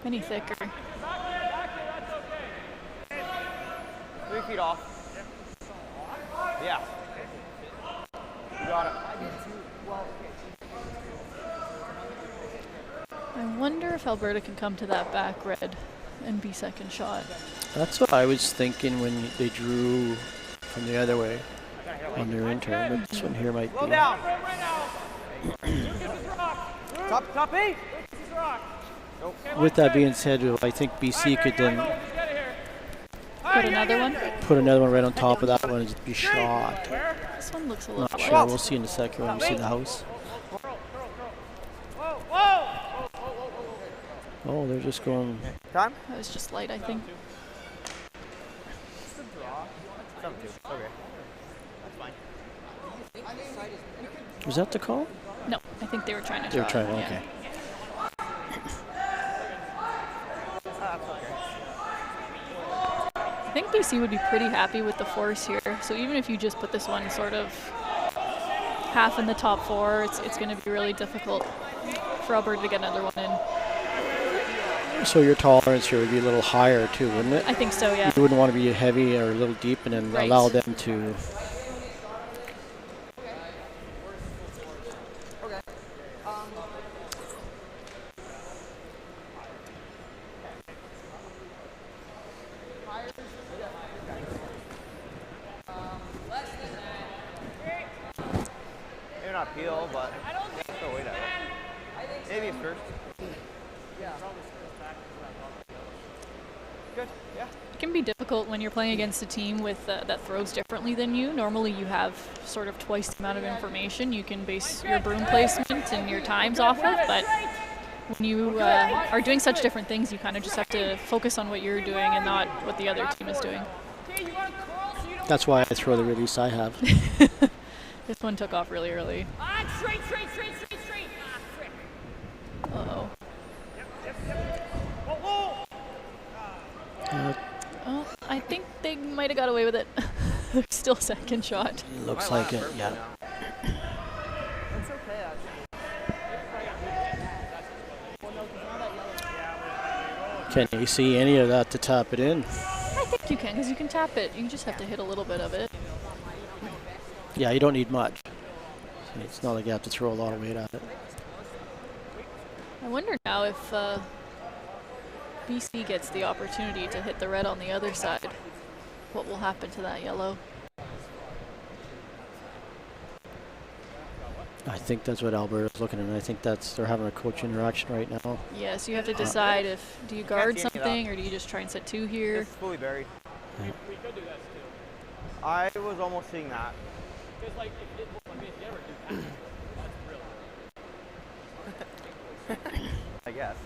Speaker 2: Any thicker.
Speaker 3: Back there, that's okay.
Speaker 5: 3 feet off. Yeah. You got it.
Speaker 2: I wonder if Alberta can come to that back red and be second shot.
Speaker 1: That's what I was thinking when they drew from the other way on their intern, but this one here might
Speaker 5: Slow
Speaker 1: be.
Speaker 5: down.
Speaker 3: Right now. Lucas is rock.
Speaker 5: Top 8.
Speaker 3: Lucas is rock.
Speaker 1: With that being said, I think BC could then
Speaker 2: Put another one.
Speaker 1: put another one right on top of that one and just be shot.
Speaker 2: This one looks a little
Speaker 1: Not
Speaker 2: light.
Speaker 1: sure. We'll see in a second when we see the house. Oh, they're just going.
Speaker 5: Time?
Speaker 2: That was just light, I think.
Speaker 5: 7-2. Okay. That's fine.
Speaker 1: Was that the call?
Speaker 2: No, I think they were trying to
Speaker 1: They were
Speaker 2: draw.
Speaker 1: trying.
Speaker 2: Yeah.
Speaker 1: Okay.
Speaker 5: That's okay.
Speaker 2: I think BC would be pretty happy with the force here. So even if you just put this one sort of half in the top four, it's going to be really difficult for Alberta to get another one in.
Speaker 1: So your tolerance here would be a little higher too, wouldn't it?
Speaker 2: I think so, yeah.
Speaker 1: You wouldn't want to be heavy or a little deep and then
Speaker 2: Right.
Speaker 1: allow them to.
Speaker 5: Maybe not peel, but still wait at it. Maybe first. Good. Yeah.
Speaker 2: It can be difficult when you're playing against a team with that throws differently than you. Normally you have sort of twice the amount of information you can base your broom placement and your times off of, but when you are doing such different things, you kind of just have to focus on what you're doing and not what the other team is doing.
Speaker 1: That's why I throw the release I have.
Speaker 2: This one took off really early.
Speaker 3: Straight. Ah, frick.
Speaker 2: Uh-oh. Oh, I think they might have got away with it. They're still second shot.
Speaker 1: Looks like it. Yeah.
Speaker 4: That's okay, actually.
Speaker 1: Can you see any of that to tap it in?
Speaker 2: I think you can, because you can tap it. You just have to hit a little bit of it.
Speaker 1: Yeah, you don't need much. It's not like you have to throw a lot of weight at it.
Speaker 2: I wonder now if BC gets the opportunity to hit the red on the other side. What will happen to that yellow?
Speaker 1: I think that's what Alberta's looking at. I think they're having a coach interaction right now.
Speaker 2: Yes, you have to decide if do you guard
Speaker 5: see any of that.
Speaker 2: something or do you just try and set two here?
Speaker 5: It's fully buried.
Speaker 3: We could do that too.
Speaker 5: I was almost seeing that.
Speaker 3: Because like if you ever do that, that's real.
Speaker 5: I guess.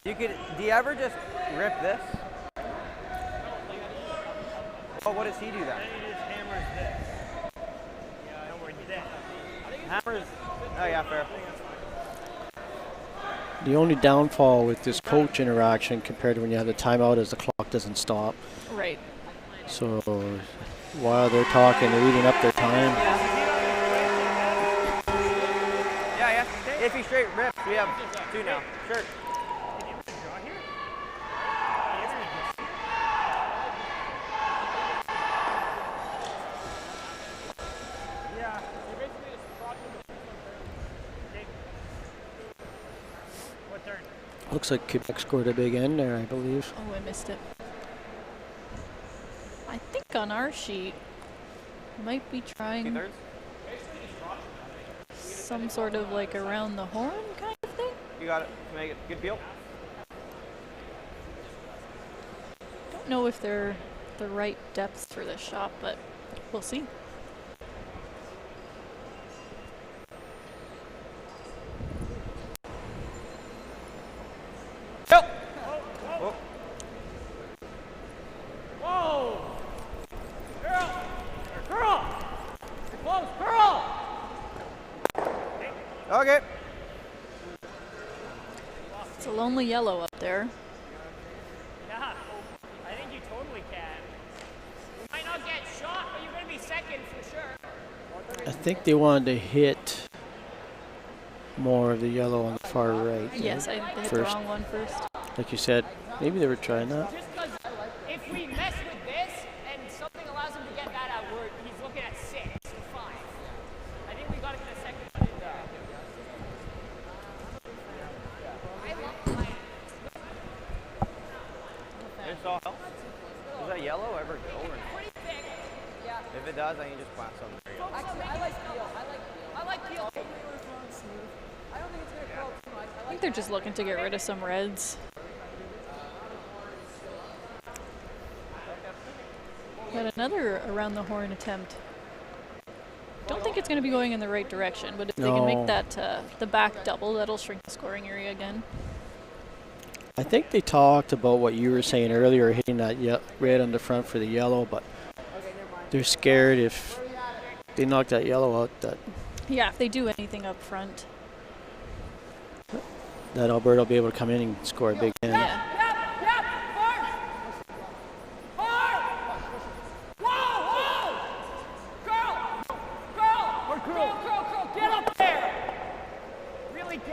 Speaker 5: Do you ever just rip this? Oh, what does he do then?
Speaker 3: Then he just hammers this. Yeah, don't worry, this.
Speaker 5: Hammers. Oh yeah, fair.
Speaker 1: The only downfall with this coach interaction compared to when you have the timeout is the clock doesn't stop.
Speaker 2: Right.
Speaker 1: So while they're talking, they're eating up their time.
Speaker 5: Yeah. If he straight rips, we have 2 now. Sure.
Speaker 3: Yeah, you basically just brought him to okay. What turn?
Speaker 1: Looks like Quebec scored a big end there, I believe.
Speaker 2: Oh, I missed it. I think on our sheet, might be trying
Speaker 5: 2/3.
Speaker 2: some sort of like around the horn kind of thing.
Speaker 5: You got it. Make it. Good feel.
Speaker 2: Don't know if they're the right depths for this shot, but we'll see.
Speaker 5: Go.
Speaker 3: Whoa! Girl! Girl! You're close, girl!
Speaker 5: Okay.
Speaker 2: It's a lonely yellow up there.
Speaker 3: Yeah, I think you totally can. You might not get shot, but you're going to be second for sure.
Speaker 1: I think they wanted to hit more of the yellow on the far right.
Speaker 2: Yes, I hit the
Speaker 1: First.
Speaker 2: wrong one first.
Speaker 1: Like you said, maybe they were trying that.
Speaker 3: Just because if we mess with this and something allows him to get that out, he's looking at 6 or 5. I think we got to get a second one in there. I love playing.
Speaker 5: It's all help. Does that yellow ever go or not?
Speaker 3: Pretty thick. Yeah.
Speaker 5: If it does, I can just plant something there.
Speaker 3: Actually, I like peel. I like peel. I don't think it's going to curl too much.
Speaker 2: I think they're just looking to get rid of some reds. Got another around the horn attempt. Don't think it's going to be going in the right direction, but if they can make that the back double, that'll shrink the scoring area again.
Speaker 1: I think they talked about what you were saying earlier, hitting that red on the front for the yellow, but they're scared if they knock that yellow out that
Speaker 2: Yeah, if they do anything up front.
Speaker 1: Alberta will be able to come in and score a big end.
Speaker 2: Yeah.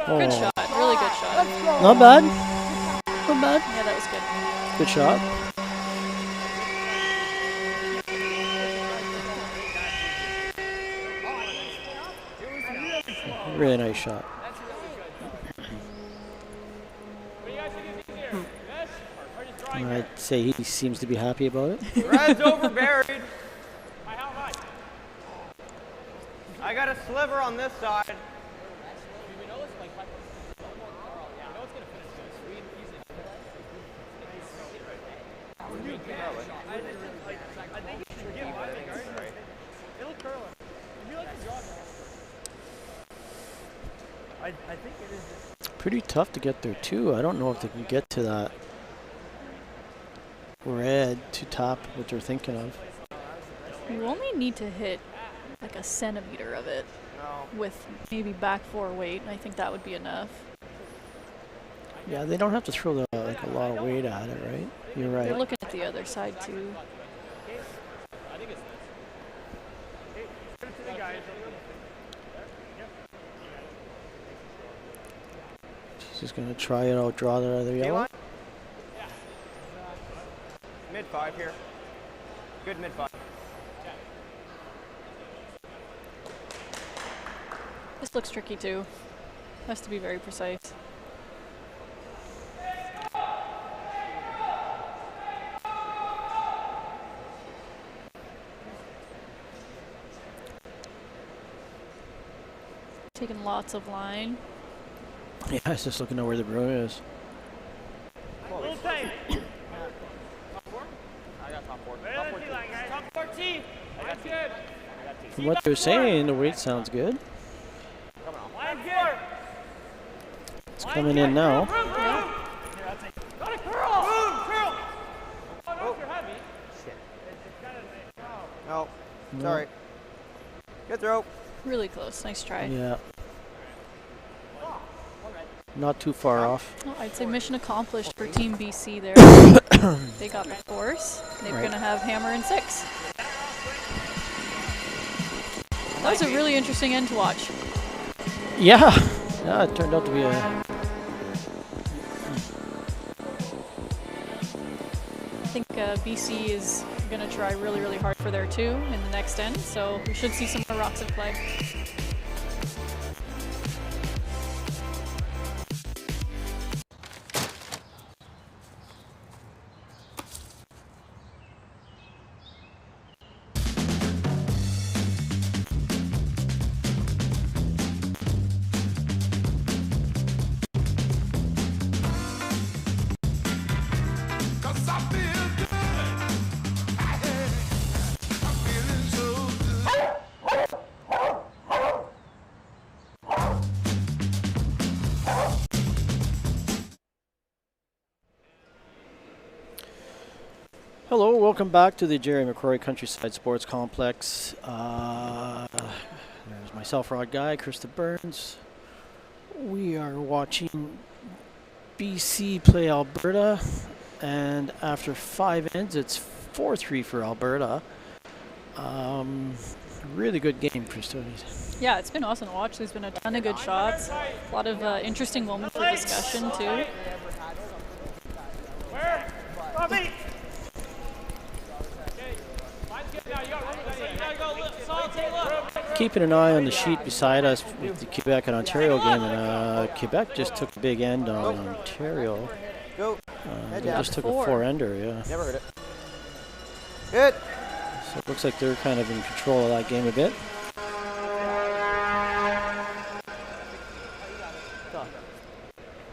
Speaker 2: Good shot, really good shot.
Speaker 1: Not bad. Not bad.
Speaker 2: Yeah, that was good.
Speaker 1: Good shot. Really nice shot. I'd say he seems to be happy about it.
Speaker 5: Red's overburied. I got a sliver on this side.
Speaker 3: I think it is.
Speaker 1: Pretty tough to get there too. I don't know if they can get to that red to top what they're thinking of.
Speaker 2: You only need to hit like a centimeter of it with maybe back 4 weight. I think that would be enough.
Speaker 1: Yeah, they don't have to throw like a lot of weight at it, right? You're right.
Speaker 2: They're looking at the other side too.
Speaker 1: She's just gonna try it out, draw the other yellow.
Speaker 5: Mid 5 here. Good mid 5.
Speaker 2: This looks tricky too. Has to be very precise. Taking lots of line.
Speaker 1: Yeah, I was just looking at where the broom is.
Speaker 3: Little tight.
Speaker 5: I got top 4.
Speaker 3: Top 14. Line's good.
Speaker 1: From what they're saying, the weight sounds good.
Speaker 3: Line's good.
Speaker 1: It's coming in now.
Speaker 3: Got a curl. Curl. Oh, no, if you're heavy.
Speaker 5: Shit.
Speaker 3: It's kind of
Speaker 1: No.
Speaker 5: Sorry. Good throw.
Speaker 2: Really close. Nice try.
Speaker 1: Yeah. Not too far off.
Speaker 2: Well, I'd say mission accomplished for Team BC there. They got the force. They're
Speaker 1: Right.
Speaker 2: going to have hammer and 6. That was a really interesting end to watch.
Speaker 1: Yeah. Yeah, it turned out to be a...
Speaker 2: I think BC is going to try really, really hard for their 2 in the next end, so we should see some more rocks at play.
Speaker 1: Hello, welcome back to the Jerry McCrory Countryside Sports Complex. There's myself, Rod Guy, Krista Burns. We are watching BC play Alberta, and after 5 ends, it's 4-3 for Alberta. Really good game, Krista.
Speaker 2: Yeah, it's been awesome to watch. There's been a ton of good shots, a lot of interesting moments for discussion too.
Speaker 1: Keeping an eye on the sheet beside us with the Quebec and Ontario game, and Quebec just took a big end on Ontario.
Speaker 5: Go.
Speaker 1: They just took a 4-ender, yeah.
Speaker 5: Never heard it. Good.
Speaker 1: So it looks like they're kind of in control of that game a bit.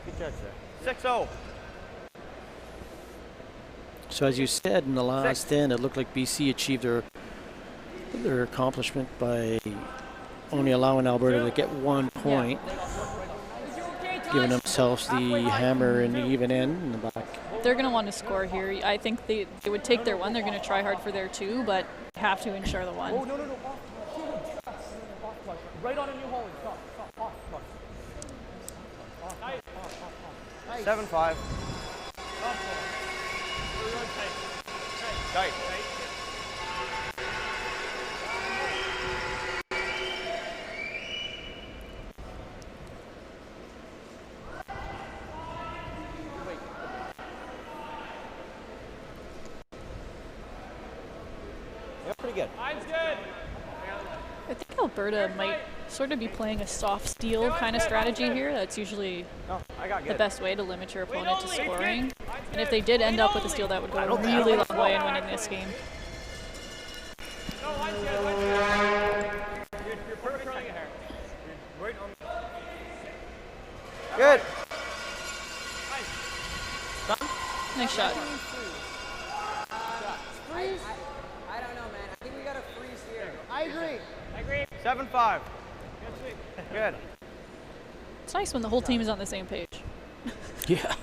Speaker 5: Good catch there. 6-0.
Speaker 1: So as you said in the last end, it looked like BC achieved their accomplishment by only allowing Alberta to get 1 point, giving themselves the hammer and the even end in the back.
Speaker 2: They're going to want to score here. I think they would take their 1. They're going to try hard for their 2, but have to ensure the 1.
Speaker 4: Oh, no. Right on a New Holland. Stop.
Speaker 5: 7-5. Tight. Yeah, pretty good.
Speaker 3: Mine's good.
Speaker 2: I think Alberta might sort of be playing a soft steal kind of strategy here. That's usually
Speaker 5: No, I got
Speaker 2: the
Speaker 5: good.
Speaker 2: best way to limit your opponent to scoring. And if they did end up with a steal, that would go a really long way in winning this game.
Speaker 3: No, mine's good. You're perfect curling your hair. You're right on.
Speaker 5: Good.
Speaker 2: Nice shot.
Speaker 4: Freeze? I don't know, man. I think we got to freeze here. I agree.
Speaker 5: 7-5. Good.
Speaker 2: It's nice when the whole team is on the same page.
Speaker 1: Yeah.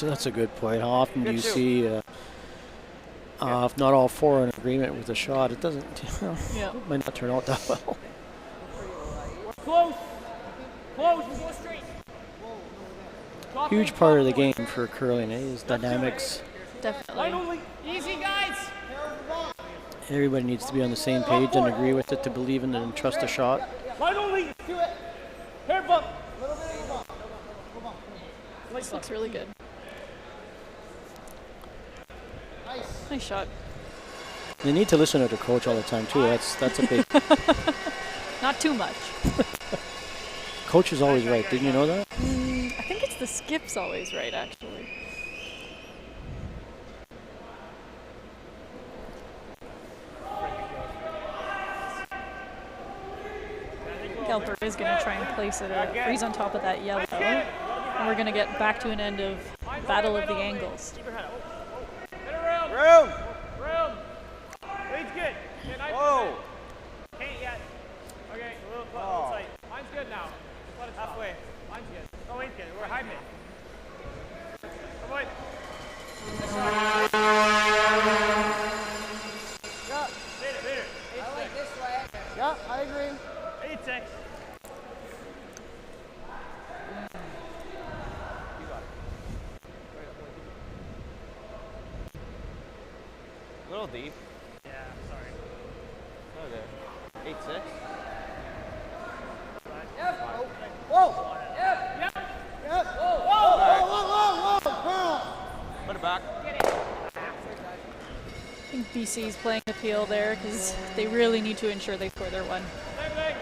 Speaker 1: That's a good point. How often do you see, if not all 4 in agreement with the shot, it doesn't,
Speaker 2: Yeah.
Speaker 1: it might not turn out that well.
Speaker 3: Close. We go straight.
Speaker 1: Huge part of the game for curling is dynamics.
Speaker 2: Definitely.
Speaker 3: Easy, guys.
Speaker 1: Everybody needs to be on the same page and agree with it to believe in it and trust the shot.
Speaker 3: Line only. Do it. Hair bump.
Speaker 2: This looks really good. Nice shot.
Speaker 1: They need to listen to their coach all the time too. That's a big.
Speaker 2: Not too much.
Speaker 1: Coach is always right. Didn't you know that?
Speaker 2: I think it's the skip's always right, actually. I think Alberta is going to try and place it or freeze on top of that yellow. And we're going to get back to an end of Battle of the Angles.
Speaker 5: Room.
Speaker 3: Lead's good. Okay, nice.
Speaker 5: Whoa.
Speaker 3: Can't yet. Okay, a little tight. Mine's good now. Just let it halfway. Mine's good. Oh, lead's good. We're high mid. Come on.
Speaker 5: little deep.
Speaker 3: Yeah, sorry.
Speaker 5: Okay. 8-6.
Speaker 4: Yep. Whoa. Yep.
Speaker 3: Yep.
Speaker 4: Yep. Whoa. Pearl.
Speaker 5: Put it back.
Speaker 2: I think BC's playing the peel there because they really need to ensure they score their one.
Speaker 3: Same thing.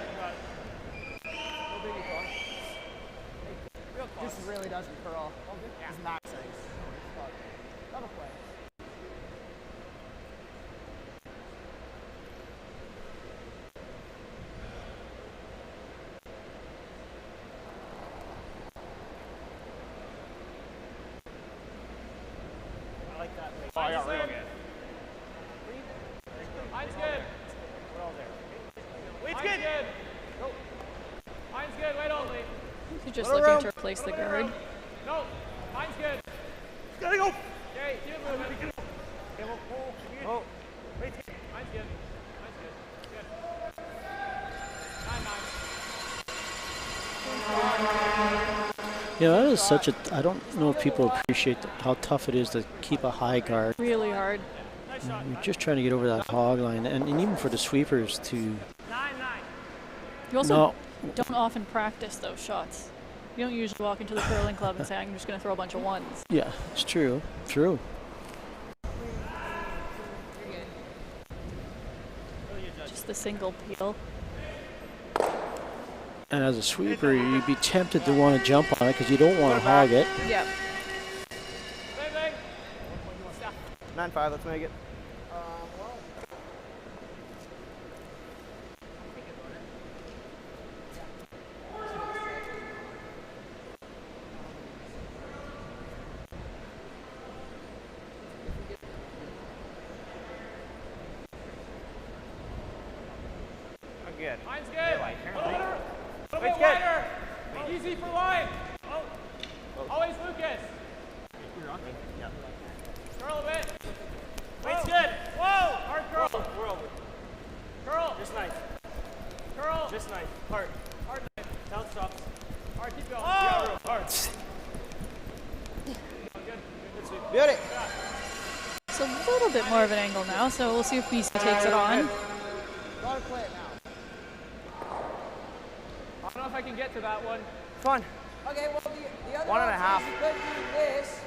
Speaker 4: This really doesn't curl. It's max ice. Double play.
Speaker 3: I like that.
Speaker 5: Oh, I got real good.
Speaker 3: Mine's good. We're all there. Wait's good. Go. Mine's good. Wait only.
Speaker 2: You're just looking to replace the guard.
Speaker 3: No. Mine's good. Gotta go. Okay, keep it moving. Okay, we'll pull. Oh. Wait. Mine's good. Mine's good. Good. 9-9.
Speaker 1: Yeah, that is such a. I don't know if people appreciate how tough it is to keep a high guard.
Speaker 2: Really hard.
Speaker 3: Nice shot.
Speaker 1: You're just trying to get over that hog line, and even for the sweepers to.
Speaker 3: 9-9.
Speaker 2: You also
Speaker 1: No.
Speaker 2: don't often practice those shots. You don't usually walk into the curling club and say, I'm just going to throw a bunch of ones.
Speaker 1: Yeah, it's true. True.
Speaker 2: Just the single peel.
Speaker 1: And as a sweeper, you'd be tempted to want to jump on it because you don't want to hog it.
Speaker 2: Yep.
Speaker 3: Same thing.
Speaker 5: 9-5, let's make it. Good.
Speaker 3: Mine's good. A little bit
Speaker 5: good.
Speaker 3: wider. Easy for line. Oh. Always Lucas.
Speaker 5: Yeah.
Speaker 3: Curl a bit. Wait's good. Whoa. Hard curl.
Speaker 5: We're over.
Speaker 3: Curl.
Speaker 5: Just nice.
Speaker 3: Curl.
Speaker 5: Just nice. Hard.
Speaker 3: Hard.
Speaker 5: Down stops.
Speaker 3: Hard. Keep going.
Speaker 5: Yeah, hard.
Speaker 3: Good.
Speaker 5: Good sweep. Beauty.
Speaker 2: It's a little bit more of an angle now, so we'll see if BC takes it on.
Speaker 4: Gotta play it now.
Speaker 3: I don't know if I can get to that one.
Speaker 5: Fun.
Speaker 4: Okay, well, the other
Speaker 5: 1.5.
Speaker 4: option is you could do this.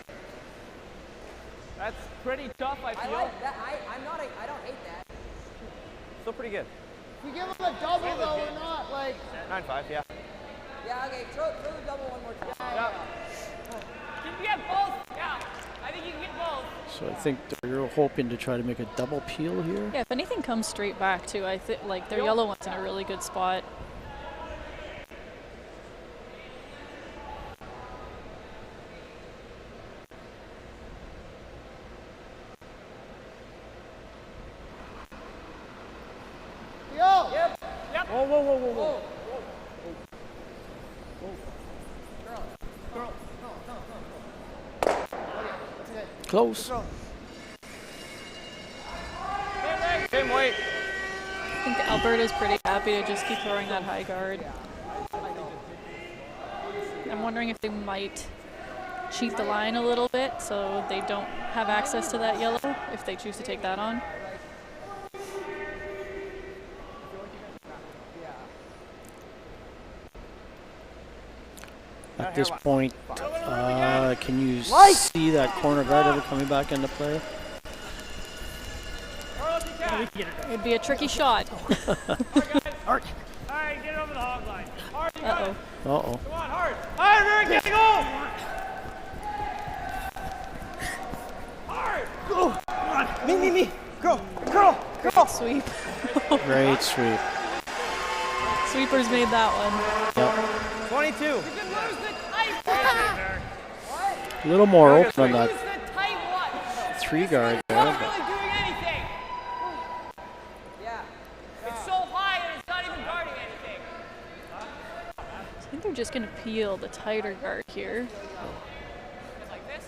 Speaker 3: That's pretty tough, I
Speaker 4: I
Speaker 3: feel.
Speaker 4: like that. I don't hate that.
Speaker 5: Still pretty good.
Speaker 4: If we give him a double, though, we're not, like...
Speaker 5: 9-5, yeah.
Speaker 4: Yeah, okay, throw the double one more time.
Speaker 3: Can you get both? Yeah. I think you can get both.
Speaker 1: So I think they're hoping to try to make a double peel here.
Speaker 2: Yeah, if anything comes straight back too, I think like their yellow one's in a really good spot.
Speaker 4: Yo! Yep.
Speaker 5: Whoa, whoa, whoa, whoa, whoa.
Speaker 1: Close.
Speaker 5: Same weight.
Speaker 2: I think Alberta's pretty happy to just keep throwing that high guard. I'm wondering if they might cheat the line a little bit so they don't have access to that yellow if they choose to take that on.
Speaker 1: At this point, can you see that corner guard ever coming back into play?
Speaker 2: It'd be a tricky shot.
Speaker 3: All right, get it over the hog line. Hard, you got it.
Speaker 1: Uh-oh.
Speaker 3: Come on, hard. Hard, Rick, get it, go! Hard!
Speaker 5: Go! Come on. Me. Girl.
Speaker 2: Sweep.
Speaker 1: Great sweep.
Speaker 2: Sweepers made that one.
Speaker 1: Yep.
Speaker 5: 22.
Speaker 3: You can lose the tight
Speaker 1: A little more open on
Speaker 3: Lose
Speaker 1: that
Speaker 3: the tight one.
Speaker 1: 3 guard there.
Speaker 3: Not
Speaker 1: But
Speaker 3: really doing anything.
Speaker 4: Yeah.
Speaker 3: It's so high and it's not even guarding anything.
Speaker 2: I think they're just going to peel the tighter guard here.
Speaker 3: It's like this.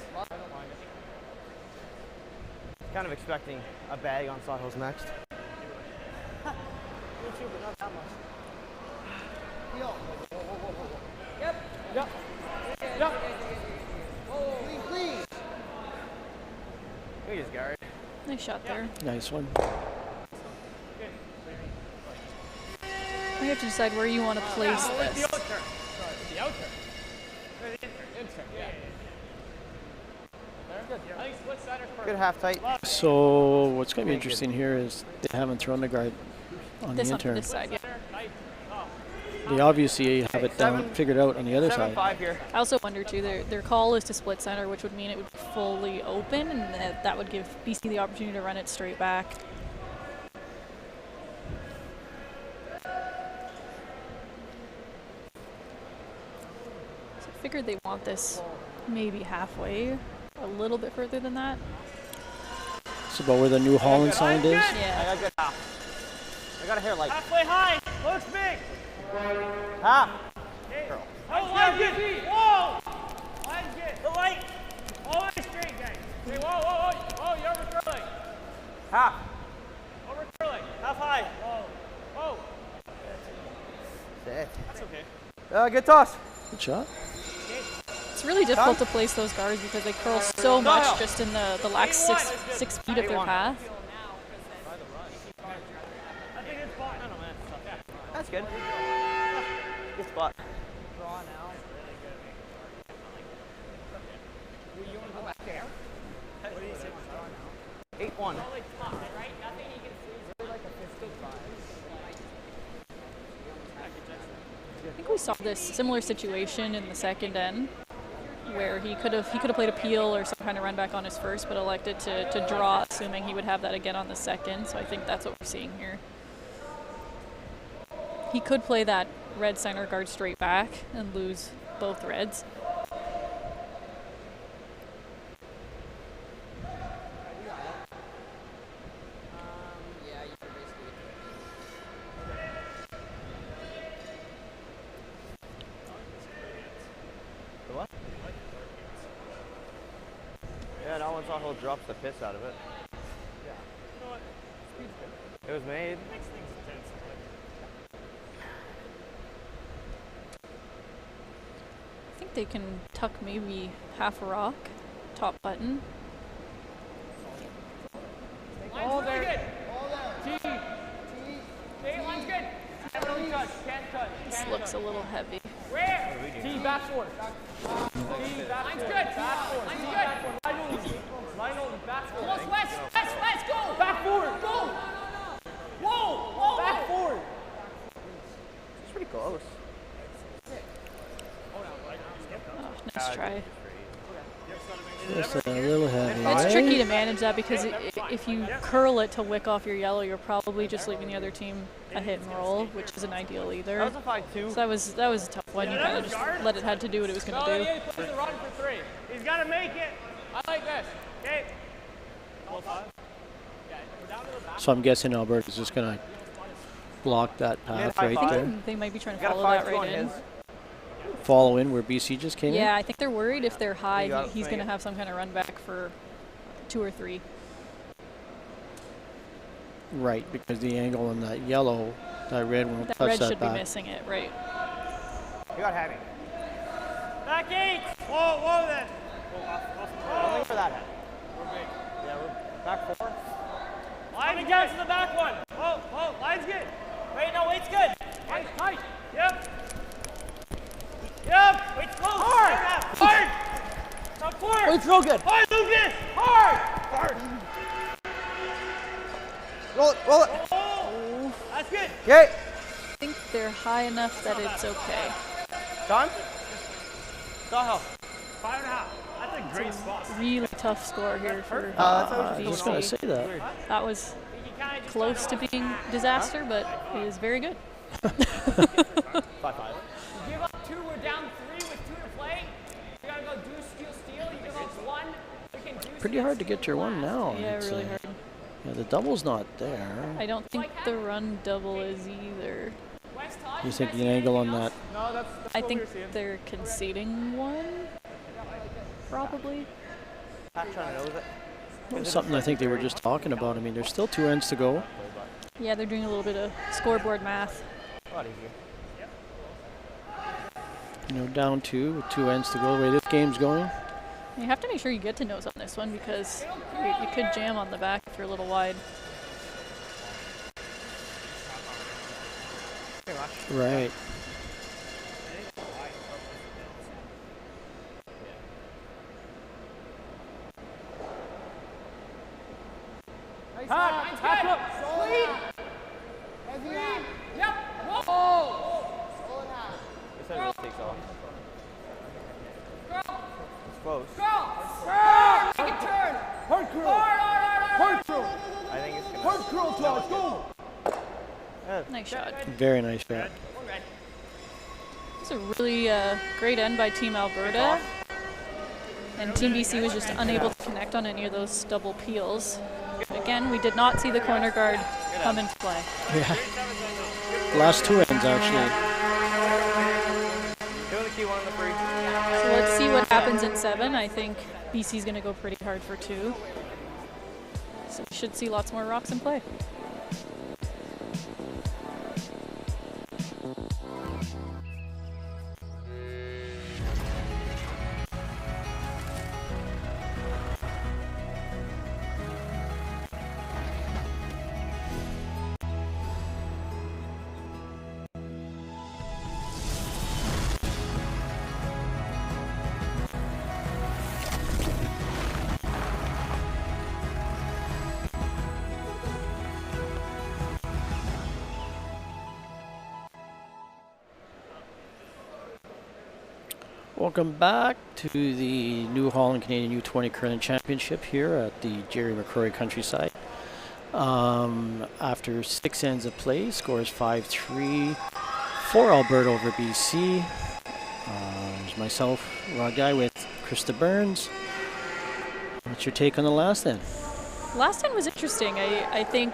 Speaker 5: Kind of expecting a bag on Sawhills next.
Speaker 4: Yep.
Speaker 5: Yep.
Speaker 4: Please.
Speaker 5: Look at this guard.
Speaker 2: Nice shot there.
Speaker 1: Nice one.
Speaker 2: You have to decide where you want to place this.
Speaker 3: The outer. I think split center's perfect.
Speaker 5: Good half tight.
Speaker 1: So what's going to be interesting here is they haven't thrown the guard on
Speaker 2: This
Speaker 1: the
Speaker 2: on
Speaker 1: intern.
Speaker 2: this side, yeah.
Speaker 1: They obviously have it down, figured out on the other side.
Speaker 5: 7-5 here.
Speaker 2: I also wonder too, their call is to split center, which would mean it would be fully open, and that would give BC the opportunity to run it straight back. So I figured they want this maybe halfway, a little bit further than that.
Speaker 1: It's about where the new Holland sign is.
Speaker 2: Yeah.
Speaker 5: I got good half. I got a hair light.
Speaker 3: Halfway high. Looks big.
Speaker 5: Half.
Speaker 3: Okay. Oh, line's good. Whoa. Line's good. The light. All the way straight, guys. Okay, whoa, you're over curling.
Speaker 5: Half.
Speaker 3: Over curling. Half high. Whoa.
Speaker 5: That's
Speaker 3: okay.
Speaker 5: Good toss.
Speaker 1: Good shot.
Speaker 2: It's really difficult to place those guards because they curl so much just in the last six feet of their path.
Speaker 3: I think it's fine.
Speaker 5: That's good. Good spot.
Speaker 3: Draw now. Really good. You want to go back there? What do you say? Draw now.
Speaker 5: 8-1.
Speaker 3: Right? Nothing you can freeze. Really like a pistol five.
Speaker 2: I think we saw this similar situation in the second end, where he could have played a peel or some kind of run back on his first, but elected to draw, assuming he would have that again on the second. So I think that's what we're seeing here. He could play that red center guard straight back and lose both reds.
Speaker 5: What? Yeah, that one's awful. Drops the piss out of it.
Speaker 3: Yeah. You know what? Speed's good.
Speaker 5: It was made.
Speaker 3: Makes things intense.
Speaker 2: I think they can tuck maybe half a rock, top button.
Speaker 3: Line's really good. T. Okay, line's good. Can't touch. Can't touch.
Speaker 2: This looks a little heavy.
Speaker 3: Where? T, back forward. T, back line's good. Back forward. Line's good. Line only. Back forward. Close, west, go. Back forward. Go. Whoa. Back forward.
Speaker 5: It's pretty close.
Speaker 2: Oh, nice try.
Speaker 1: Just a little heavy.
Speaker 2: It's tricky to manage that because if you curl it to wick off your yellow, you're probably just leaving the other team a hit and roll, which isn't ideal either.
Speaker 5: That was a 5-2.
Speaker 2: So that was a tough one. You kind of just let it had to do what it was going to do.
Speaker 3: Yeah, he plays the run for 3. He's got to make it. I like this. Okay.
Speaker 1: So I'm guessing Alberta's just going to block that path right
Speaker 2: I
Speaker 1: there.
Speaker 2: think they might be trying to
Speaker 5: Got a
Speaker 2: follow that
Speaker 5: 5-2
Speaker 2: right
Speaker 5: on
Speaker 2: in.
Speaker 5: his.
Speaker 1: Follow in where BC just came in?
Speaker 2: Yeah, I think they're worried if they're high,
Speaker 5: gotta
Speaker 2: he's
Speaker 5: swing
Speaker 2: going to
Speaker 5: it.
Speaker 2: have some kind of run back for 2 or 3.
Speaker 1: Right, because the angle on that yellow, that red won't
Speaker 2: That
Speaker 1: touch
Speaker 2: red
Speaker 1: that
Speaker 2: should be
Speaker 1: back.
Speaker 2: missing it, right?
Speaker 5: You got heavy.
Speaker 3: Back 8. Whoa then.
Speaker 5: Only for that head.
Speaker 3: We're big.
Speaker 5: Yeah, we're back 4.
Speaker 3: Line again to the back one. Whoa, line's good. Wait, no, weight's good. Line's tight. Yep. Weight's close. Hard. Top 4.
Speaker 5: Weight's real good.
Speaker 3: Hard, Lucas. Hard.
Speaker 5: Roll it.
Speaker 3: Oh, that's good.
Speaker 5: Okay.
Speaker 2: I think they're high enough that it's okay.
Speaker 5: Time? Sawhill.
Speaker 3: 5.5. That's a great spot.
Speaker 2: Really tough score here for
Speaker 1: I was just going to
Speaker 2: BC.
Speaker 1: say that.
Speaker 2: That was close to being disaster, but it is very good.
Speaker 5: 5-5.
Speaker 3: Give up 2, we're down 3 with 2 to play. You gotta go do steal. You give up 1. We can do
Speaker 1: Pretty hard to get your one now.
Speaker 2: Yeah,
Speaker 1: I'd
Speaker 2: really
Speaker 1: say.
Speaker 2: hard.
Speaker 1: Yeah, the double's not there.
Speaker 2: I don't think the run double is either.
Speaker 1: You think the angle on that?
Speaker 3: No, that's
Speaker 2: I
Speaker 3: what
Speaker 2: think
Speaker 3: we're seeing.
Speaker 2: they're conceding 1, probably.
Speaker 5: Pat trying to nose it.
Speaker 1: Something I think they were just talking about. I mean, there's still 2 ends to go.
Speaker 2: Yeah, they're doing a little bit of scoreboard math.
Speaker 5: A lot easier.
Speaker 1: You know, down 2 with 2 ends to go. The way this game's going.
Speaker 2: You have to make sure you get to nose on this one because you could jam on the back if if you're a little wide.
Speaker 1: Right.
Speaker 4: Back up. Yep. Whoa.
Speaker 5: This one just takes off. It's close.
Speaker 4: Make it turn. Hard curl. Hard curl.
Speaker 5: I think it's gonna.
Speaker 4: Hard curl, Todd. Go.
Speaker 2: Nice shot.
Speaker 1: Very nice shot.
Speaker 2: It's a really great end by Team Alberta. And Team BC was just unable to connect on any of those double peels. Again, we did not see the corner guard come into play.
Speaker 1: Yeah. Last two ends, actually.
Speaker 5: Doing the key one on the free.
Speaker 2: So let's see what happens in 7. I think BC's going to go pretty hard for 2. So we should see lots more rocks in play.
Speaker 1: Welcome back to the New Holland Canadian U-20 Curling Championship here at the Jerry McCrory Countryside. After 6 ends of play, scores 5-3 for Alberta over BC. There's myself, Rod Guy, with Krista Burns. What's your take on the last end?
Speaker 2: Last end was interesting. I think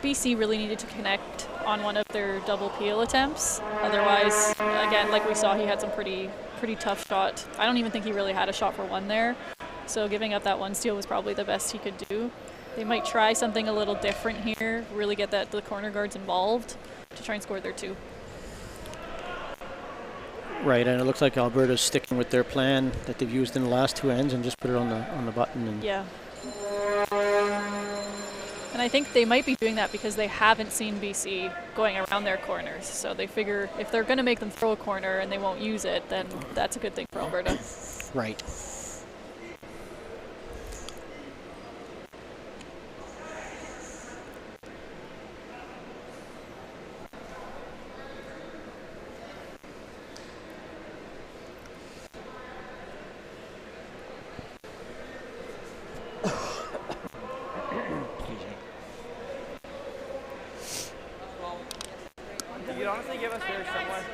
Speaker 2: BC really needed to connect on one of their double peel attempts. Otherwise, again, like we saw, he had some pretty tough shot. I don't even think he really had a shot for 1 there. So giving up that 1 steal was probably the best he could do. They might try something a little different here, really get the corner guards involved to try and score their 2.
Speaker 1: Right, and it looks like Alberta's sticking with their plan that they've used in the last 2 ends and just put it on the button. And
Speaker 2: yeah. And I think they might be doing that because they haven't seen BC going around their corners. So they figure if they're going to make them throw a corner and they won't use it, then that's a good thing for Alberta.
Speaker 1: Right.
Speaker 5: You'd honestly give us very similar.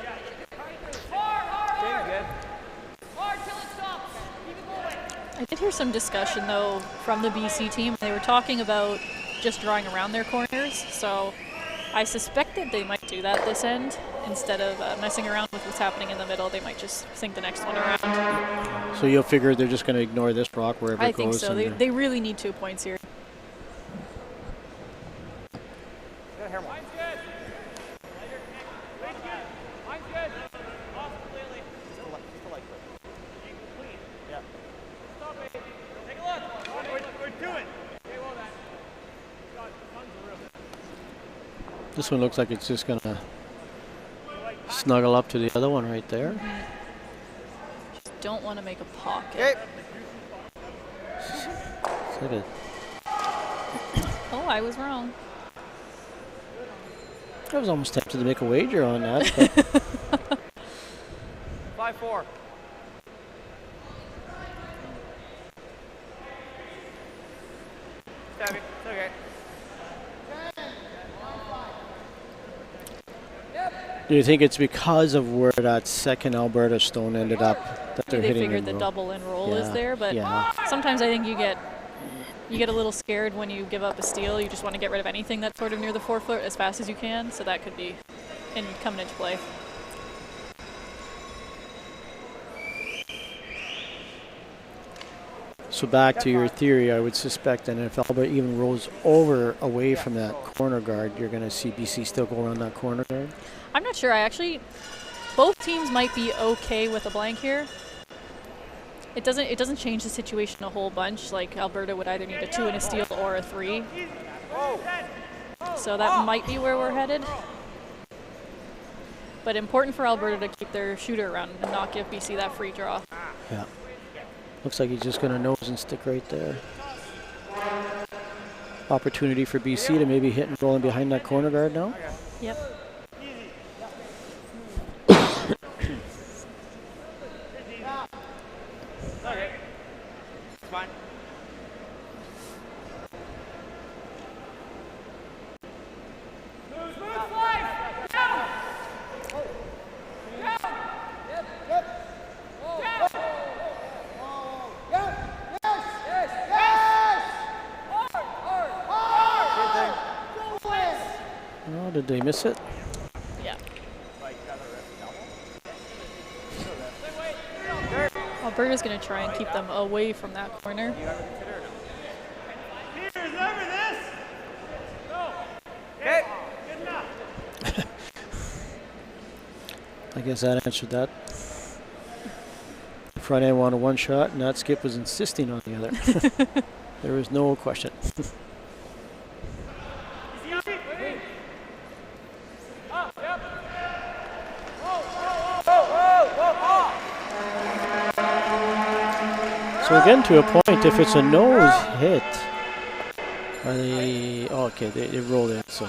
Speaker 2: I did hear some discussion, though, from the BC team. They were talking about just drawing around their corners. So I suspect that they might do that this end. Instead of messing around with what's happening in the middle, they might just sink the next one around.
Speaker 1: So you'll figure they're just going to ignore this rock wherever it goes?
Speaker 2: I think so. They really need 2 points here.
Speaker 3: Mine's good. Mine's good. Mine's good. Off completely.
Speaker 5: Just a light clip.
Speaker 3: Clean.
Speaker 5: Yeah.
Speaker 3: Stop it. Take a look. We're doing. Okay, well then. Got tons of room.
Speaker 1: This one looks like it's just going to snuggle up to the other one right there.
Speaker 2: Just don't want to make a pocket.
Speaker 5: Okay.
Speaker 1: Look at it.
Speaker 2: Oh, I was wrong.
Speaker 1: I was almost tempted to make a wager on that.
Speaker 5: 5-4. Stabby. It's okay.
Speaker 1: Do you think it's because of where that second Alberta stone ended up that they're
Speaker 2: They
Speaker 1: hitting
Speaker 2: figured
Speaker 1: in
Speaker 2: the
Speaker 1: row?
Speaker 2: double and roll is
Speaker 1: Yeah,
Speaker 2: there, but
Speaker 1: yeah.
Speaker 2: sometimes I think you get a little scared when you give up a steal. You just want to get rid of anything that's sort of near the 4-foot as fast as you can, so that could be coming into play.
Speaker 1: So back to your theory, I would suspect that if Alberta even rolls over away from that corner guard, you're going to see BC still go around that corner guard?
Speaker 2: I'm not sure. Both teams might be okay with a blank here. It doesn't change the situation a whole bunch. Like Alberta would either need a 2 and a steal or a 3. So that might be where we're headed. But important for Alberta to keep their shooter around and not give BC that free draw.
Speaker 1: Yeah. Looks like he's just going to nose and stick right there. Opportunity for BC to maybe hit and roll in behind that corner guard now.
Speaker 2: Yep.
Speaker 5: Okay. It's fine.
Speaker 1: Oh, did they miss it?
Speaker 2: Yeah. Alberta's going to try and keep them away from that corner.
Speaker 1: I guess that answered that. Front end wanted one shot, and that Skip was insisting on the other. There was no question. So again, to a point, if it's a nose hit, are they? Oh, okay, they rolled in, so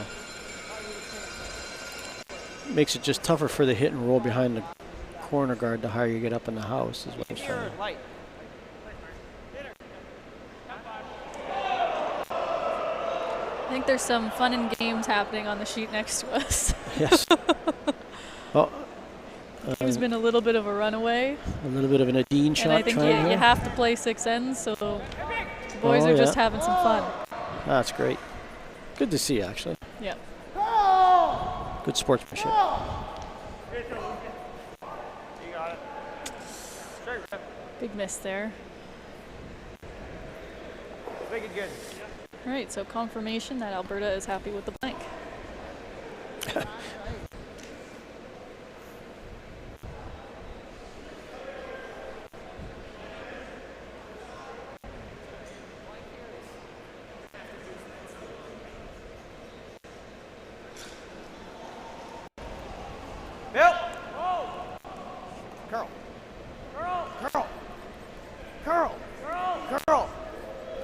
Speaker 1: makes it just tougher for the hit and roll behind the corner guard the higher you get up in the house. Is what I'm saying.
Speaker 2: I think there's some fun and games happening on the sheet next to us.
Speaker 1: Yes. Oh.
Speaker 2: He's been a little bit of a runaway.
Speaker 1: A little bit of an Adine shot.
Speaker 2: And I think you have to play 6 ends, so the boys are just having some fun.
Speaker 1: That's great. Good to see, actually.
Speaker 2: Yeah.
Speaker 1: Good sportsmanship.
Speaker 2: Big miss there.
Speaker 5: Make it good.
Speaker 2: All right, so confirmation that Alberta is happy with the blank.
Speaker 5: Bill! Curl.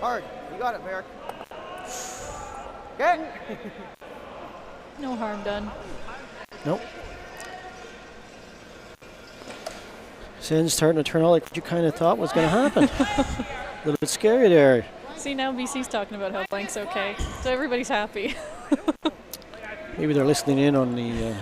Speaker 5: Hard. You got it, Merrick. Okay.
Speaker 2: No harm done.
Speaker 1: Nope. Sin's starting to turn out like what you kind of thought was going to happen. A little bit scary there.
Speaker 2: See, now BC's talking about how blank's okay, so everybody's happy.
Speaker 1: Maybe they're listening in on the...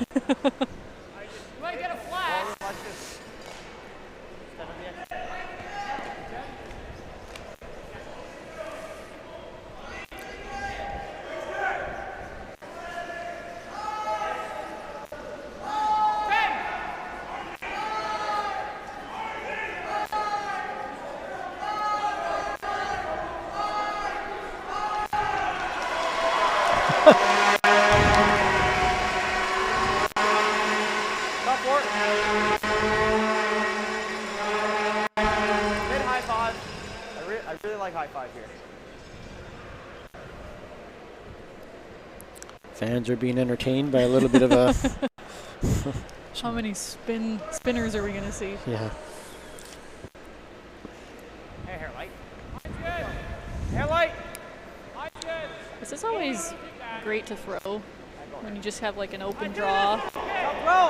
Speaker 5: I really like high five here.
Speaker 1: Fans are being entertained by a little bit of a...
Speaker 2: How many spinners are we going to see?
Speaker 1: Yeah.
Speaker 5: Hey, hair light. Hair light.
Speaker 2: This is always great to throw when you just have like an open draw,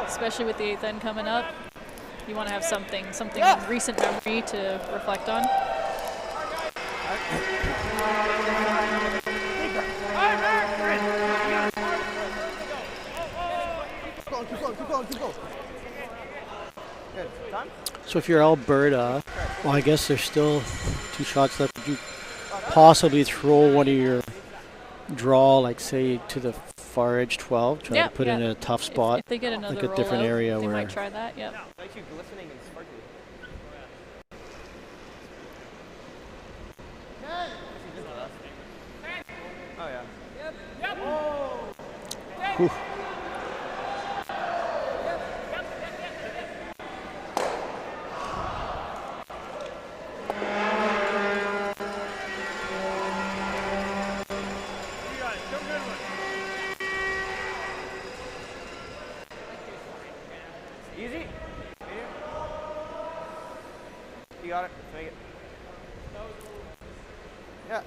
Speaker 2: especially with the 8th end coming up. You want to have something in recent memory to reflect on.
Speaker 5: Keep going. Good. Done?
Speaker 1: So if you're Alberta, well, I guess there's still 2 shots left. Would you possibly throw one of your draw, like say to the far edge 12, try to put in a tough spot,
Speaker 2: if they get another
Speaker 1: like a different area
Speaker 2: they
Speaker 1: where
Speaker 2: might try that. Yep.
Speaker 5: Makes you glistening and sparkly. Oh yeah. Yep.
Speaker 1: Whew.
Speaker 5: got it. Let's make it. Yeah.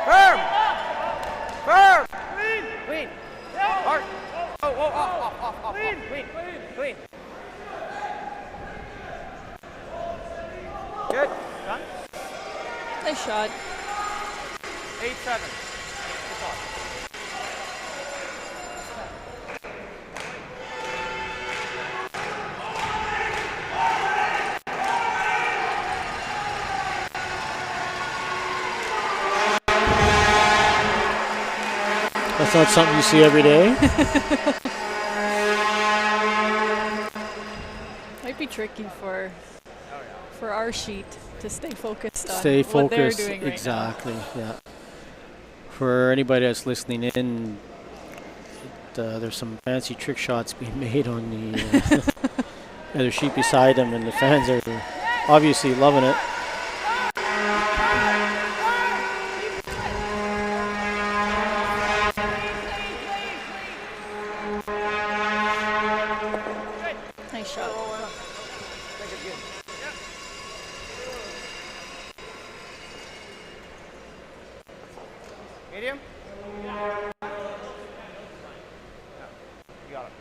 Speaker 5: Firm! Firm! Clean! Clean! Hard! Oh, whoa, off. Clean! Clean! Good. Done?
Speaker 2: Nice shot.
Speaker 5: 8-7.
Speaker 1: That's not something you see every day.
Speaker 2: Might be tricky for our sheet to stay focused on
Speaker 1: Stay
Speaker 2: what they're
Speaker 1: focused.
Speaker 2: doing right
Speaker 1: Exactly. Yeah. For anybody that's listening in, there's some fancy trick shots being made on the other sheet beside them, and the fans are obviously loving it.
Speaker 2: Nice shot.
Speaker 5: Medium? You got it.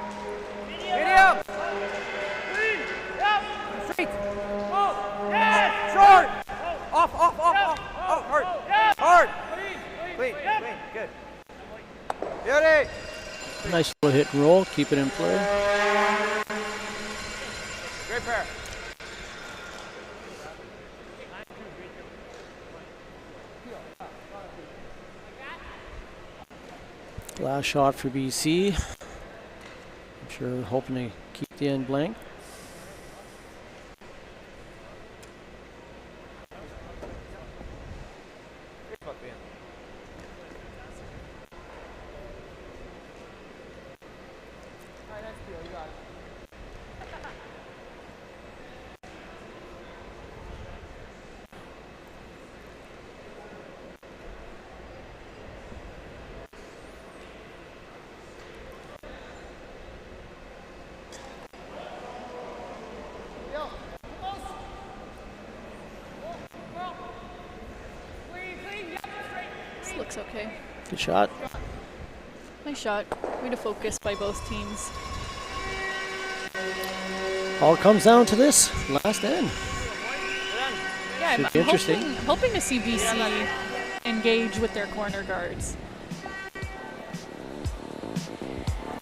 Speaker 5: Medium! Clean! Yep! Straight! Oh! Yes! Short! Off! Oh, hard! Hard! Clean! Good. Beauty!
Speaker 1: Nice little hit and roll. Keep it in play.
Speaker 5: Great pair.
Speaker 1: Last shot for BC. I'm sure hoping to keep the end blank.
Speaker 2: This looks okay.
Speaker 1: Good shot.
Speaker 2: Nice shot. Way to focus by both teams.
Speaker 1: All comes down to this last end.
Speaker 2: Yeah,
Speaker 1: Should be interesting.
Speaker 2: I'm hoping to see BC engage with their corner guards.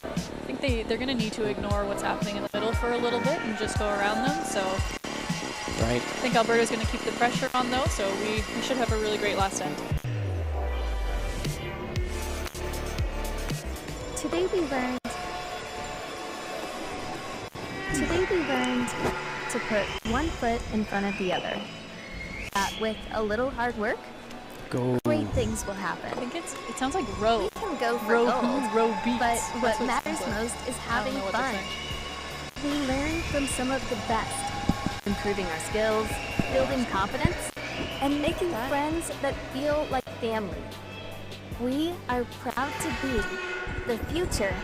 Speaker 2: I think they're going to need to ignore what's happening in the middle for a little bit and just go around them. So
Speaker 1: Right.
Speaker 2: I think Alberta's going to keep the pressure on though, so we should have a really great last end.
Speaker 7: Today we learned to put one foot in front of the other. That with a little hard work,
Speaker 1: Go.
Speaker 7: great things will
Speaker 2: I
Speaker 7: happen.
Speaker 2: think it sounds like row.
Speaker 7: We can go for
Speaker 2: Row
Speaker 7: gold,
Speaker 2: who, row beats.
Speaker 7: but
Speaker 2: That's
Speaker 7: what
Speaker 2: it
Speaker 7: matters
Speaker 2: sounds like.
Speaker 7: most is
Speaker 2: I don't
Speaker 7: having
Speaker 2: know what they're
Speaker 7: fun.
Speaker 2: saying.
Speaker 7: We learn from some of the best, improving our skills, building confidence, and making friends that feel like family. We are proud to be the future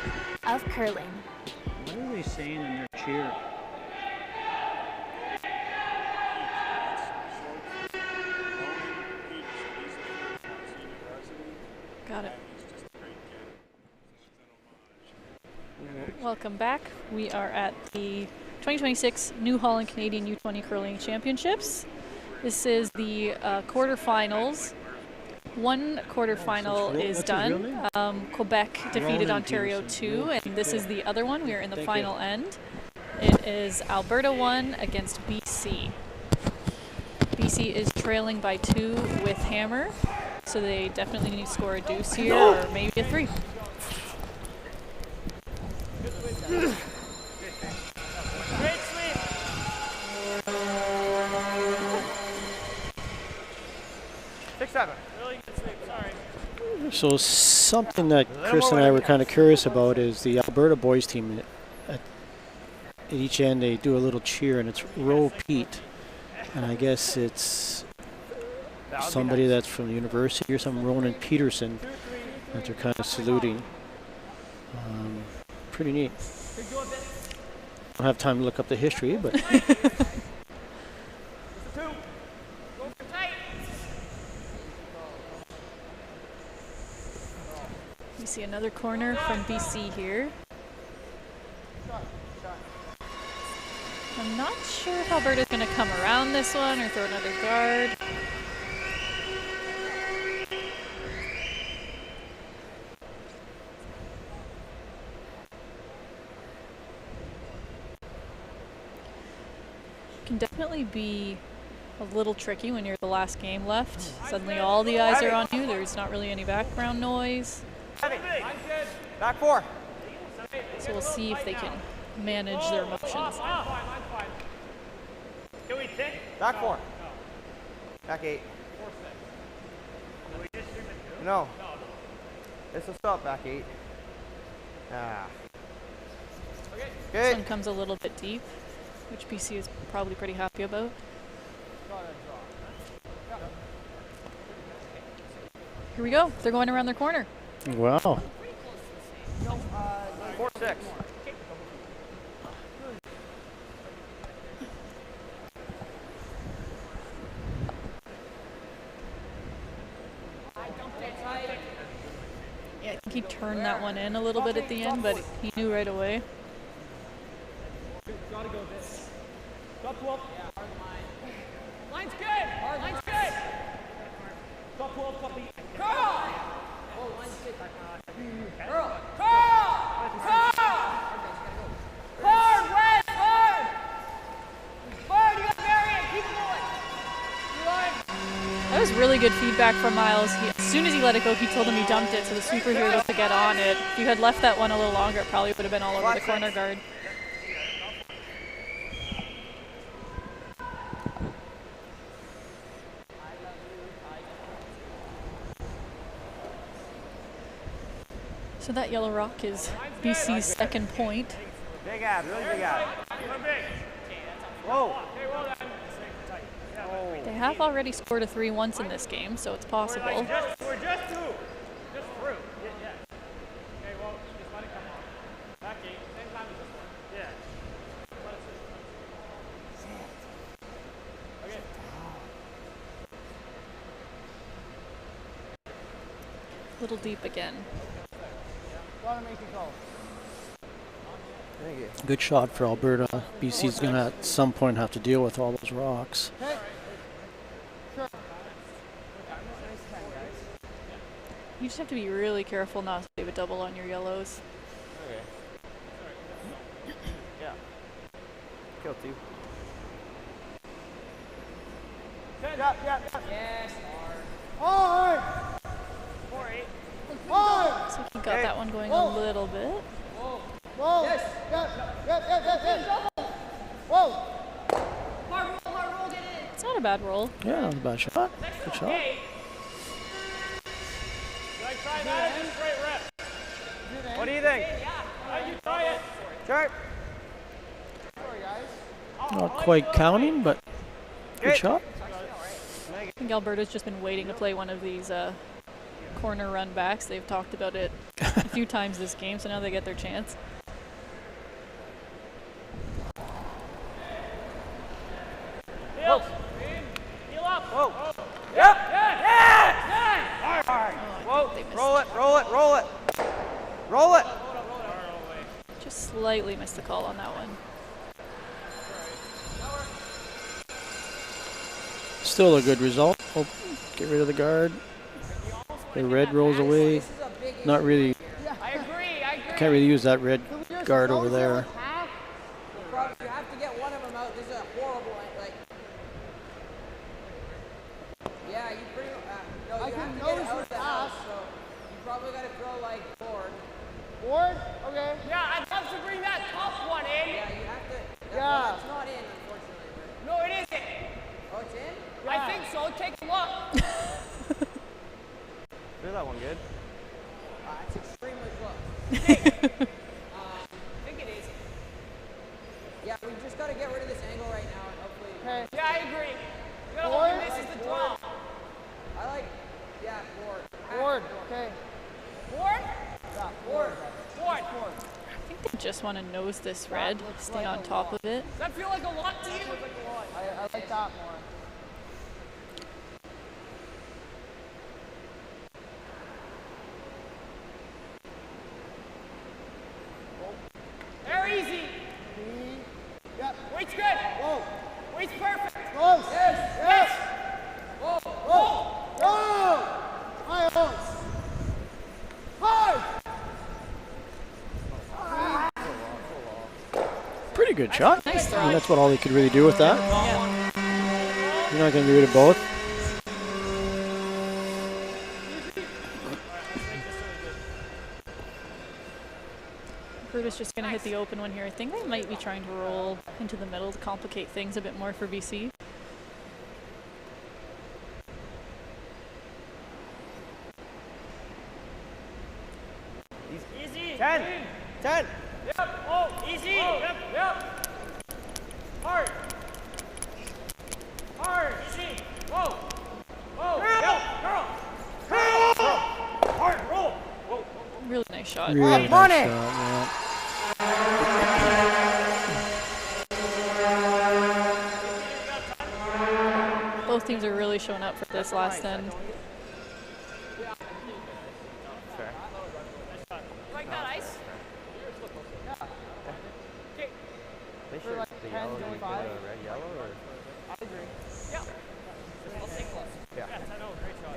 Speaker 7: of curling.
Speaker 1: What are they saying in their cheer?
Speaker 2: Got it. Welcome back. We are at the 2026 New Holland Canadian U-20 Curling Championships. This is the quarterfinals. One quarterfinal is done. Quebec defeated Ontario 2, and this is the other one. We are in the final end. It is Alberta 1 against BC. BC is trailing by 2 with Hammer, so they definitely need to score a deuce here, or maybe a 3.
Speaker 3: Great sweep.
Speaker 5: 6-7.
Speaker 3: Really good sweep. Sorry.
Speaker 1: So something that Chris and I were kind of curious about is the Alberta boys team. At each end, they do a little cheer, and it's Row Pete. And I guess it's somebody that's from the university or some Ronan Peterson that they're kind of saluting. Pretty neat. Don't have time to look up the history, but
Speaker 2: You see another corner from BC here. I'm not sure if Alberta's going to come around this one or throw another guard. Can definitely be a little tricky when you're the last game left. Suddenly all the eyes are on you. There's not really any background noise.
Speaker 5: Back 4.
Speaker 2: So we'll see if they can manage their emotions.
Speaker 3: Can we tick?
Speaker 5: Back 4. Back 8. No. It's a stop, back 8. Ah.
Speaker 2: This
Speaker 5: Good.
Speaker 2: one comes a little bit deep, which BC is probably pretty happy about. Here we go. They're going around their corner.
Speaker 1: wow.
Speaker 5: 4-6.
Speaker 2: Yeah, I think he turned that one in a little bit at the end, but he knew right away.
Speaker 3: Gotta go this. Top 12. Line's good. Line's good. Top 12, copy. Carl! Oh, line's good. Carl! Carl! Carl! Hard, Wes, hard! Hard, you got variant. Keep going. You line.
Speaker 2: That was really good feedback from Miles. As soon as he let it go, he told him he dumped it, so the sweeper's were able to get on it. If you had left that one a little longer, it probably would have been all over the corner guard. So that yellow rock is BC's second point.
Speaker 5: Big ab, really big ab. Whoa.
Speaker 2: They have already scored a 3 once in this game, so it's possible.
Speaker 3: We're just through. Just through. Yeah. Okay, well, just let it come on. Back 8. Same time as this one. Yeah. Let it sit. Okay.
Speaker 2: Little deep again.
Speaker 5: Thank you.
Speaker 1: Good shot for Alberta. BC's going to at some point have to deal with all those rocks.
Speaker 2: You just have to be really careful not to leave a double on your yellows.
Speaker 5: Okay. Yeah. Kill 2.
Speaker 4: Yes.
Speaker 3: Hard. 4-8.
Speaker 2: So he got that one going a little bit.
Speaker 4: Whoa. Yes. Yes. Whoa. Hard roll, get in.
Speaker 2: It's not a bad roll.
Speaker 1: Yeah, not a bad shot. Good shot.
Speaker 3: Should I try that or just straight rep?
Speaker 5: What do you think?
Speaker 3: You try it.
Speaker 5: Sharp.
Speaker 1: Not quite counting, but good shot.
Speaker 2: I think Alberta's just been waiting to play one of these corner run backs. They've talked about it a few times this game, so now they get their chance.
Speaker 3: Heels. Heel up.
Speaker 5: Whoa.
Speaker 3: Yep.
Speaker 5: Yep.
Speaker 3: Hard.
Speaker 5: Whoa.
Speaker 2: They missed.
Speaker 5: Roll it. Roll it. Roll it. Roll it.
Speaker 2: Just slightly missed the call on that one.
Speaker 1: Still a good result. Oh, get rid of the guard. The red rolls away. Not really.
Speaker 4: I agree.
Speaker 1: Can't really use that red guard over there.
Speaker 4: You have to get one of them out. This is a horrible, like. Yeah, you pretty. No, you have to get it out of the house. So you probably got to throw like board. Board? Okay.
Speaker 3: Yeah, I'd love to bring that top one in.
Speaker 4: Yeah, you have to.
Speaker 3: Yeah.
Speaker 4: It's not in, unfortunately.
Speaker 3: No, it isn't.
Speaker 4: Oh, it's in?
Speaker 3: I think so. Take a look.
Speaker 5: Clear that one good.
Speaker 4: It's extremely close. I think it is. Yeah, we just got to get rid of this angle right now and hopefully.
Speaker 3: Okay. Yeah, I agree. You gotta hold this is the draw.
Speaker 4: I like, yeah, board.
Speaker 3: Board. Okay. Board?
Speaker 4: Yeah, board.
Speaker 3: Board.
Speaker 2: I think they just want to nose this red, stay on top of it.
Speaker 3: Does that feel like a lot to you?
Speaker 4: I like that more.
Speaker 3: Very easy.
Speaker 4: Yep.
Speaker 3: Weight's good.
Speaker 4: Whoa.
Speaker 3: Weight's perfect.
Speaker 4: Close.
Speaker 3: Yes.
Speaker 4: Yes.
Speaker 3: Whoa.
Speaker 4: Whoa. Whoa. High holds. Hard.
Speaker 1: Pretty good shot.
Speaker 2: Nice throw.
Speaker 1: I mean, that's what all they could really do with that.
Speaker 2: Yeah.
Speaker 1: You're not going to do it at both.
Speaker 2: Brutus just going to hit the open one here. I think they might be trying to roll into the middle to complicate things a bit more for BC.
Speaker 3: Easy.
Speaker 5: 10. 10.
Speaker 3: Yep. Oh, easy. Yep. Yep. Hard. Hard. Easy. Whoa. Whoa. Yep. Girl. Hard. Roll. Whoa.
Speaker 2: Really nice shot.
Speaker 1: Really nice shot, yeah.
Speaker 2: Both teams are really showing up for this last end.
Speaker 3: Like that ice? Okay.
Speaker 5: They should the yellow, do you get a red, yellow, or?
Speaker 3: I agree. Yeah. I'll stay close.
Speaker 5: Yeah.
Speaker 3: Yes, I know. Great shot.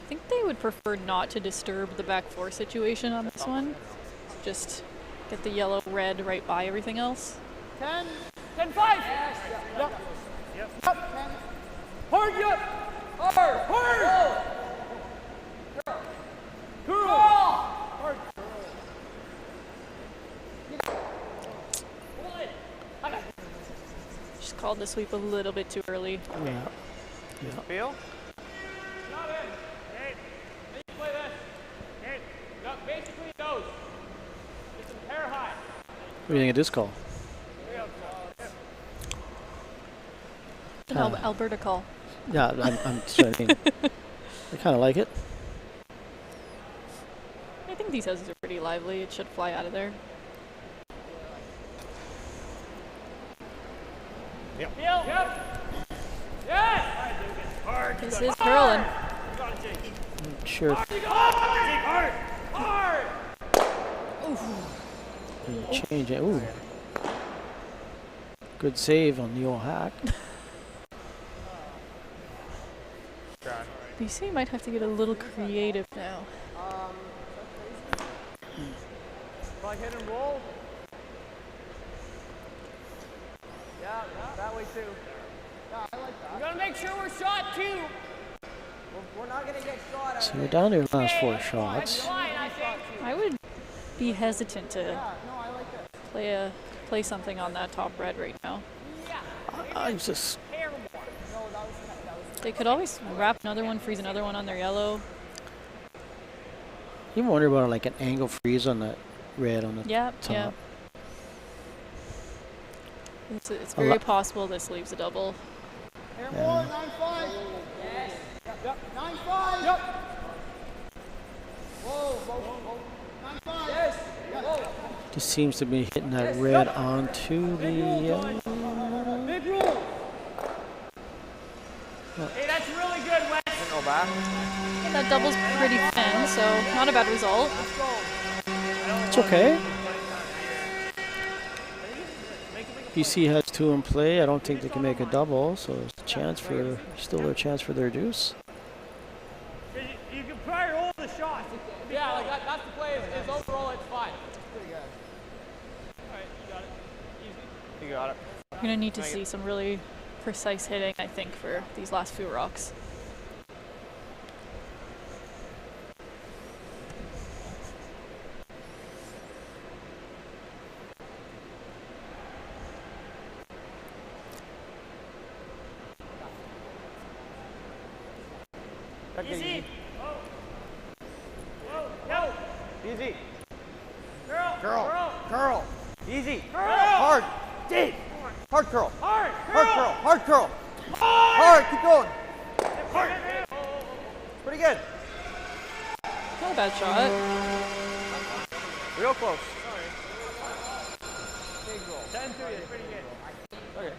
Speaker 2: I think they would prefer not to disturb the back four situation on this one. Just get the yellow, red right by everything else.
Speaker 3: 10. 10-5. Yes. Yep. Yep. Yep. Hard. Yep. Hard. Hard. Cool. Hard.
Speaker 2: Just called the sweep a little bit too early.
Speaker 1: Yeah.
Speaker 5: Feel?
Speaker 3: Not in. Okay. Then you play this. Okay. Yep. Basically those. It's some pair high.
Speaker 1: What do you think of this call?
Speaker 2: An Alberta call.
Speaker 1: Yeah, that's what I mean. I kind of like it.
Speaker 2: I think these houses are pretty lively. It should fly out of there.
Speaker 3: Yep. Yep. Yes. Hard.
Speaker 2: This is curling.
Speaker 3: You got it, Jake.
Speaker 1: Sure.
Speaker 3: Hard. Hard.
Speaker 1: Change it. Ooh. Good save on the old hack.
Speaker 2: BC might have to get a little creative now.
Speaker 3: Like hit and roll. Yeah, that way too.
Speaker 4: Yeah, I like that.
Speaker 3: We gotta make sure we're shot too.
Speaker 4: We're not going to get shot out
Speaker 1: So
Speaker 4: of
Speaker 1: we're
Speaker 4: it.
Speaker 1: down to the last 4
Speaker 3: That's
Speaker 1: shots.
Speaker 3: fine, I think.
Speaker 2: I would be hesitant to
Speaker 4: Yeah, no, I like this.
Speaker 2: play something on that top red right now.
Speaker 3: Yeah.
Speaker 1: I'm just.
Speaker 3: Hair more.
Speaker 4: No, that was
Speaker 2: They could always wrap another one, freeze another one on their yellow.
Speaker 1: You wonder about like an angle freeze on that red on the
Speaker 2: Yeah,
Speaker 1: top.
Speaker 2: yeah. It's very possible this leaves a double.
Speaker 4: Hair
Speaker 1: Yeah.
Speaker 4: more, 9-5. Yes. Yep. 9-5. Yep. Whoa. 9-5. Yes. Whoa.
Speaker 1: Just seems to be hitting that red onto the yellow.
Speaker 3: Big rule. Hey, that's really good, Wes.
Speaker 5: Go back.
Speaker 2: That double's pretty thin, so not a bad result.
Speaker 1: It's okay. BC has 2 in play. I don't think they can make a double, so there's a chance for still a chance for their deuce.
Speaker 3: You can probably roll the shot. Yeah, like that's the play. Is overall, it's fine.
Speaker 4: Pretty good.
Speaker 3: All right, you got it. Easy.
Speaker 5: You got it.
Speaker 2: You're going to need to see some really precise hitting, I think, for these last few rocks.
Speaker 5: Easy.
Speaker 3: Go.
Speaker 5: Easy.
Speaker 3: Curl.
Speaker 5: Curl. Easy.
Speaker 3: Curl.
Speaker 5: Hard. Deep. Hard curl.
Speaker 3: Hard.
Speaker 5: Hard curl. Hard curl. Hard. Keep going.
Speaker 3: Hard.
Speaker 5: Pretty good.
Speaker 2: Not a bad shot.
Speaker 5: Real close.
Speaker 3: 10-3 is pretty good.
Speaker 5: Okay.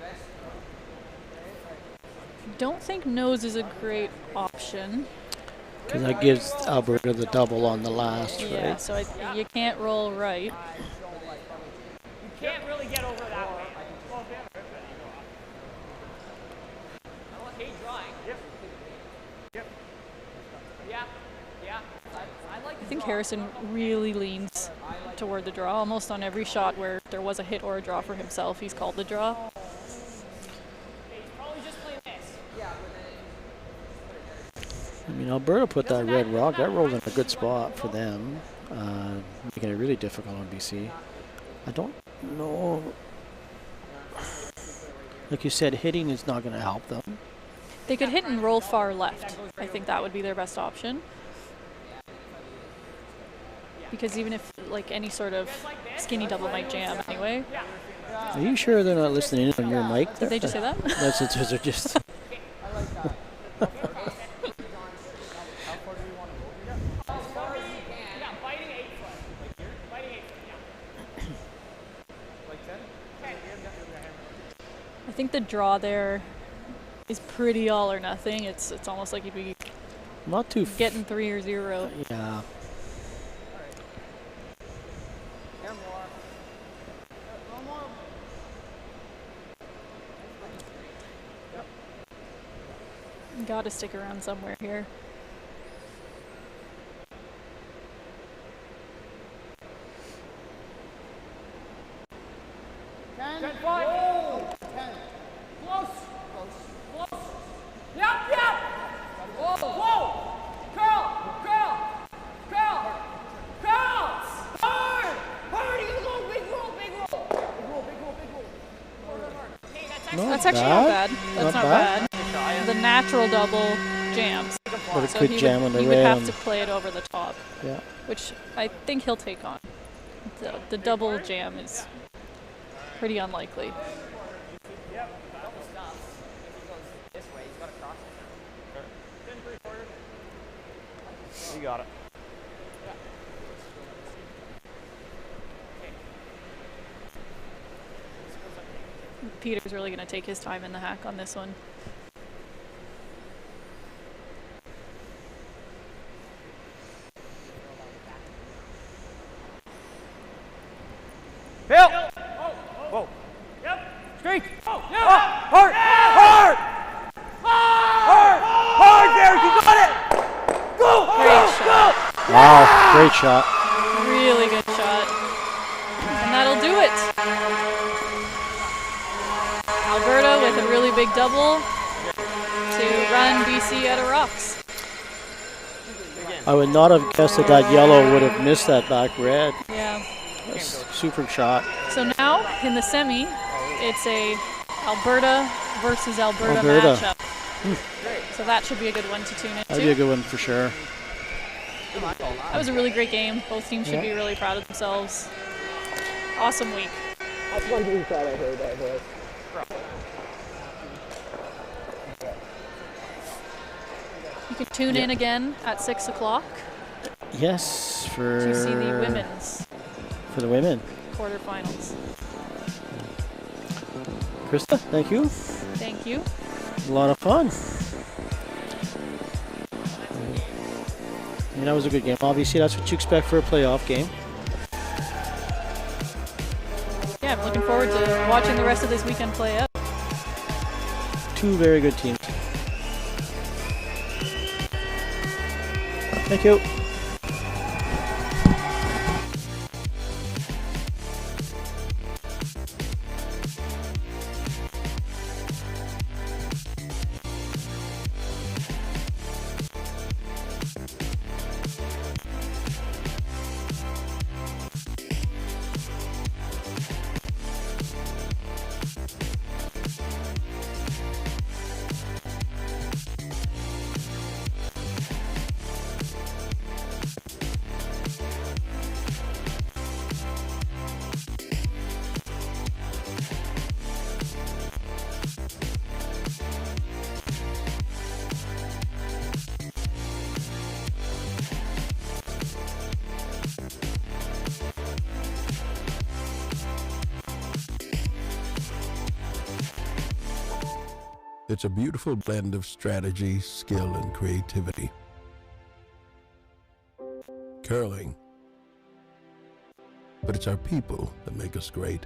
Speaker 2: Don't think nose is a great option.
Speaker 1: Because that gives Alberta the double on the last,
Speaker 2: Yeah,
Speaker 1: right?
Speaker 2: so you can't roll right.
Speaker 3: You can't really get over that way. Okay, drawing. Yep. Yeah.
Speaker 2: I think Harrison really leans toward the draw. Almost on every shot where there was a hit or a draw for himself, he's called the draw.
Speaker 3: He's probably just playing this.
Speaker 1: I mean, Alberta put that red rock. That rolled in a good spot for them, making it really difficult on BC. I don't know. Like you said, hitting is not going to help them.
Speaker 2: They could hit and roll far left. I think that would be their best option. Because even if like any sort of skinny double might jam anyway.
Speaker 1: Are you sure they're not listening in on your mic?
Speaker 2: Did they just say that?
Speaker 1: That's it. They're just.
Speaker 2: I think the draw there is pretty all or nothing. It's almost like you'd be
Speaker 1: Not too.
Speaker 2: getting 3 or 0.
Speaker 1: Yeah.
Speaker 2: Got to stick around somewhere here. That's actually not bad. That's not bad. The natural double jams.
Speaker 1: But it
Speaker 2: So
Speaker 1: could
Speaker 2: he
Speaker 1: jam
Speaker 2: would,
Speaker 1: on the
Speaker 2: he would have
Speaker 1: rim.
Speaker 2: to play it over the top,
Speaker 1: Yeah.
Speaker 2: which I think he'll take on. The double jam is pretty unlikely.
Speaker 5: You got it.
Speaker 2: Peter's really going to take his time in the hack on this one.
Speaker 5: Bill! Whoa.
Speaker 3: Yep.
Speaker 5: Straight!
Speaker 3: Oh,
Speaker 5: Hard!
Speaker 3: yeah.
Speaker 5: Hard! Hard! Hard! Hard, Derek! You got it! Go!
Speaker 2: Great shot.
Speaker 1: Wow, great shot.
Speaker 2: Really good shot. And that'll do it. Alberta with a really big double to run BC out of rocks.
Speaker 1: I would not have guessed that that yellow would have missed that back red.
Speaker 2: Yeah.
Speaker 1: That's super shot.
Speaker 2: So now in the semi, it's a Alberta versus Alberta
Speaker 1: Alberta.
Speaker 2: matchup. So that should be a good one to tune into.
Speaker 1: That'd be a good one for sure.
Speaker 2: That was a really great game. Both teams should be really proud of themselves. Awesome week.
Speaker 5: That's one green shot I heard that was.
Speaker 2: You can tune in again at 6 o'clock
Speaker 1: Yes, for
Speaker 2: to see the women's
Speaker 1: For the women.
Speaker 2: quarterfinals.
Speaker 1: Krista, thank you.
Speaker 2: Thank you.
Speaker 1: A lot of fun. I mean, that was a good game. Obviously, that's what you expect for a playoff game.
Speaker 2: Yeah, I'm looking forward to watching the rest of this weekend play out.
Speaker 1: Two very good teams. Thank you.
Speaker 8: It's a beautiful blend of strategy, skill, and creativity. Curling. But it's our people that make us great.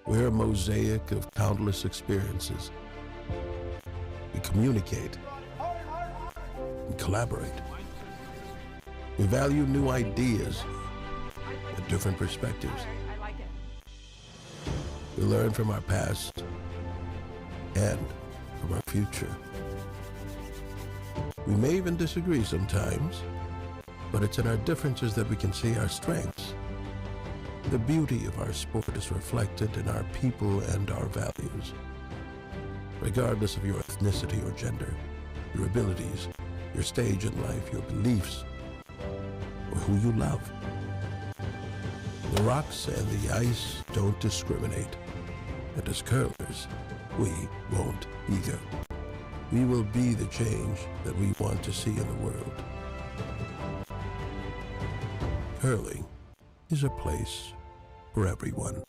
Speaker 8: We're a mosaic of countless experiences. We communicate and collaborate. We value new ideas and different perspectives. We learn from our past and from our future. We may even disagree sometimes, but it's in our differences that we can see our strengths. The beauty of our sport is reflected in our people and our values. Regardless of your ethnicity or gender, your abilities, your stage in life, your beliefs, or who you love. The rocks and the ice don't discriminate. And as curlers, we won't either. We will be the change that we want to see in the world. Curling is a place for everyone.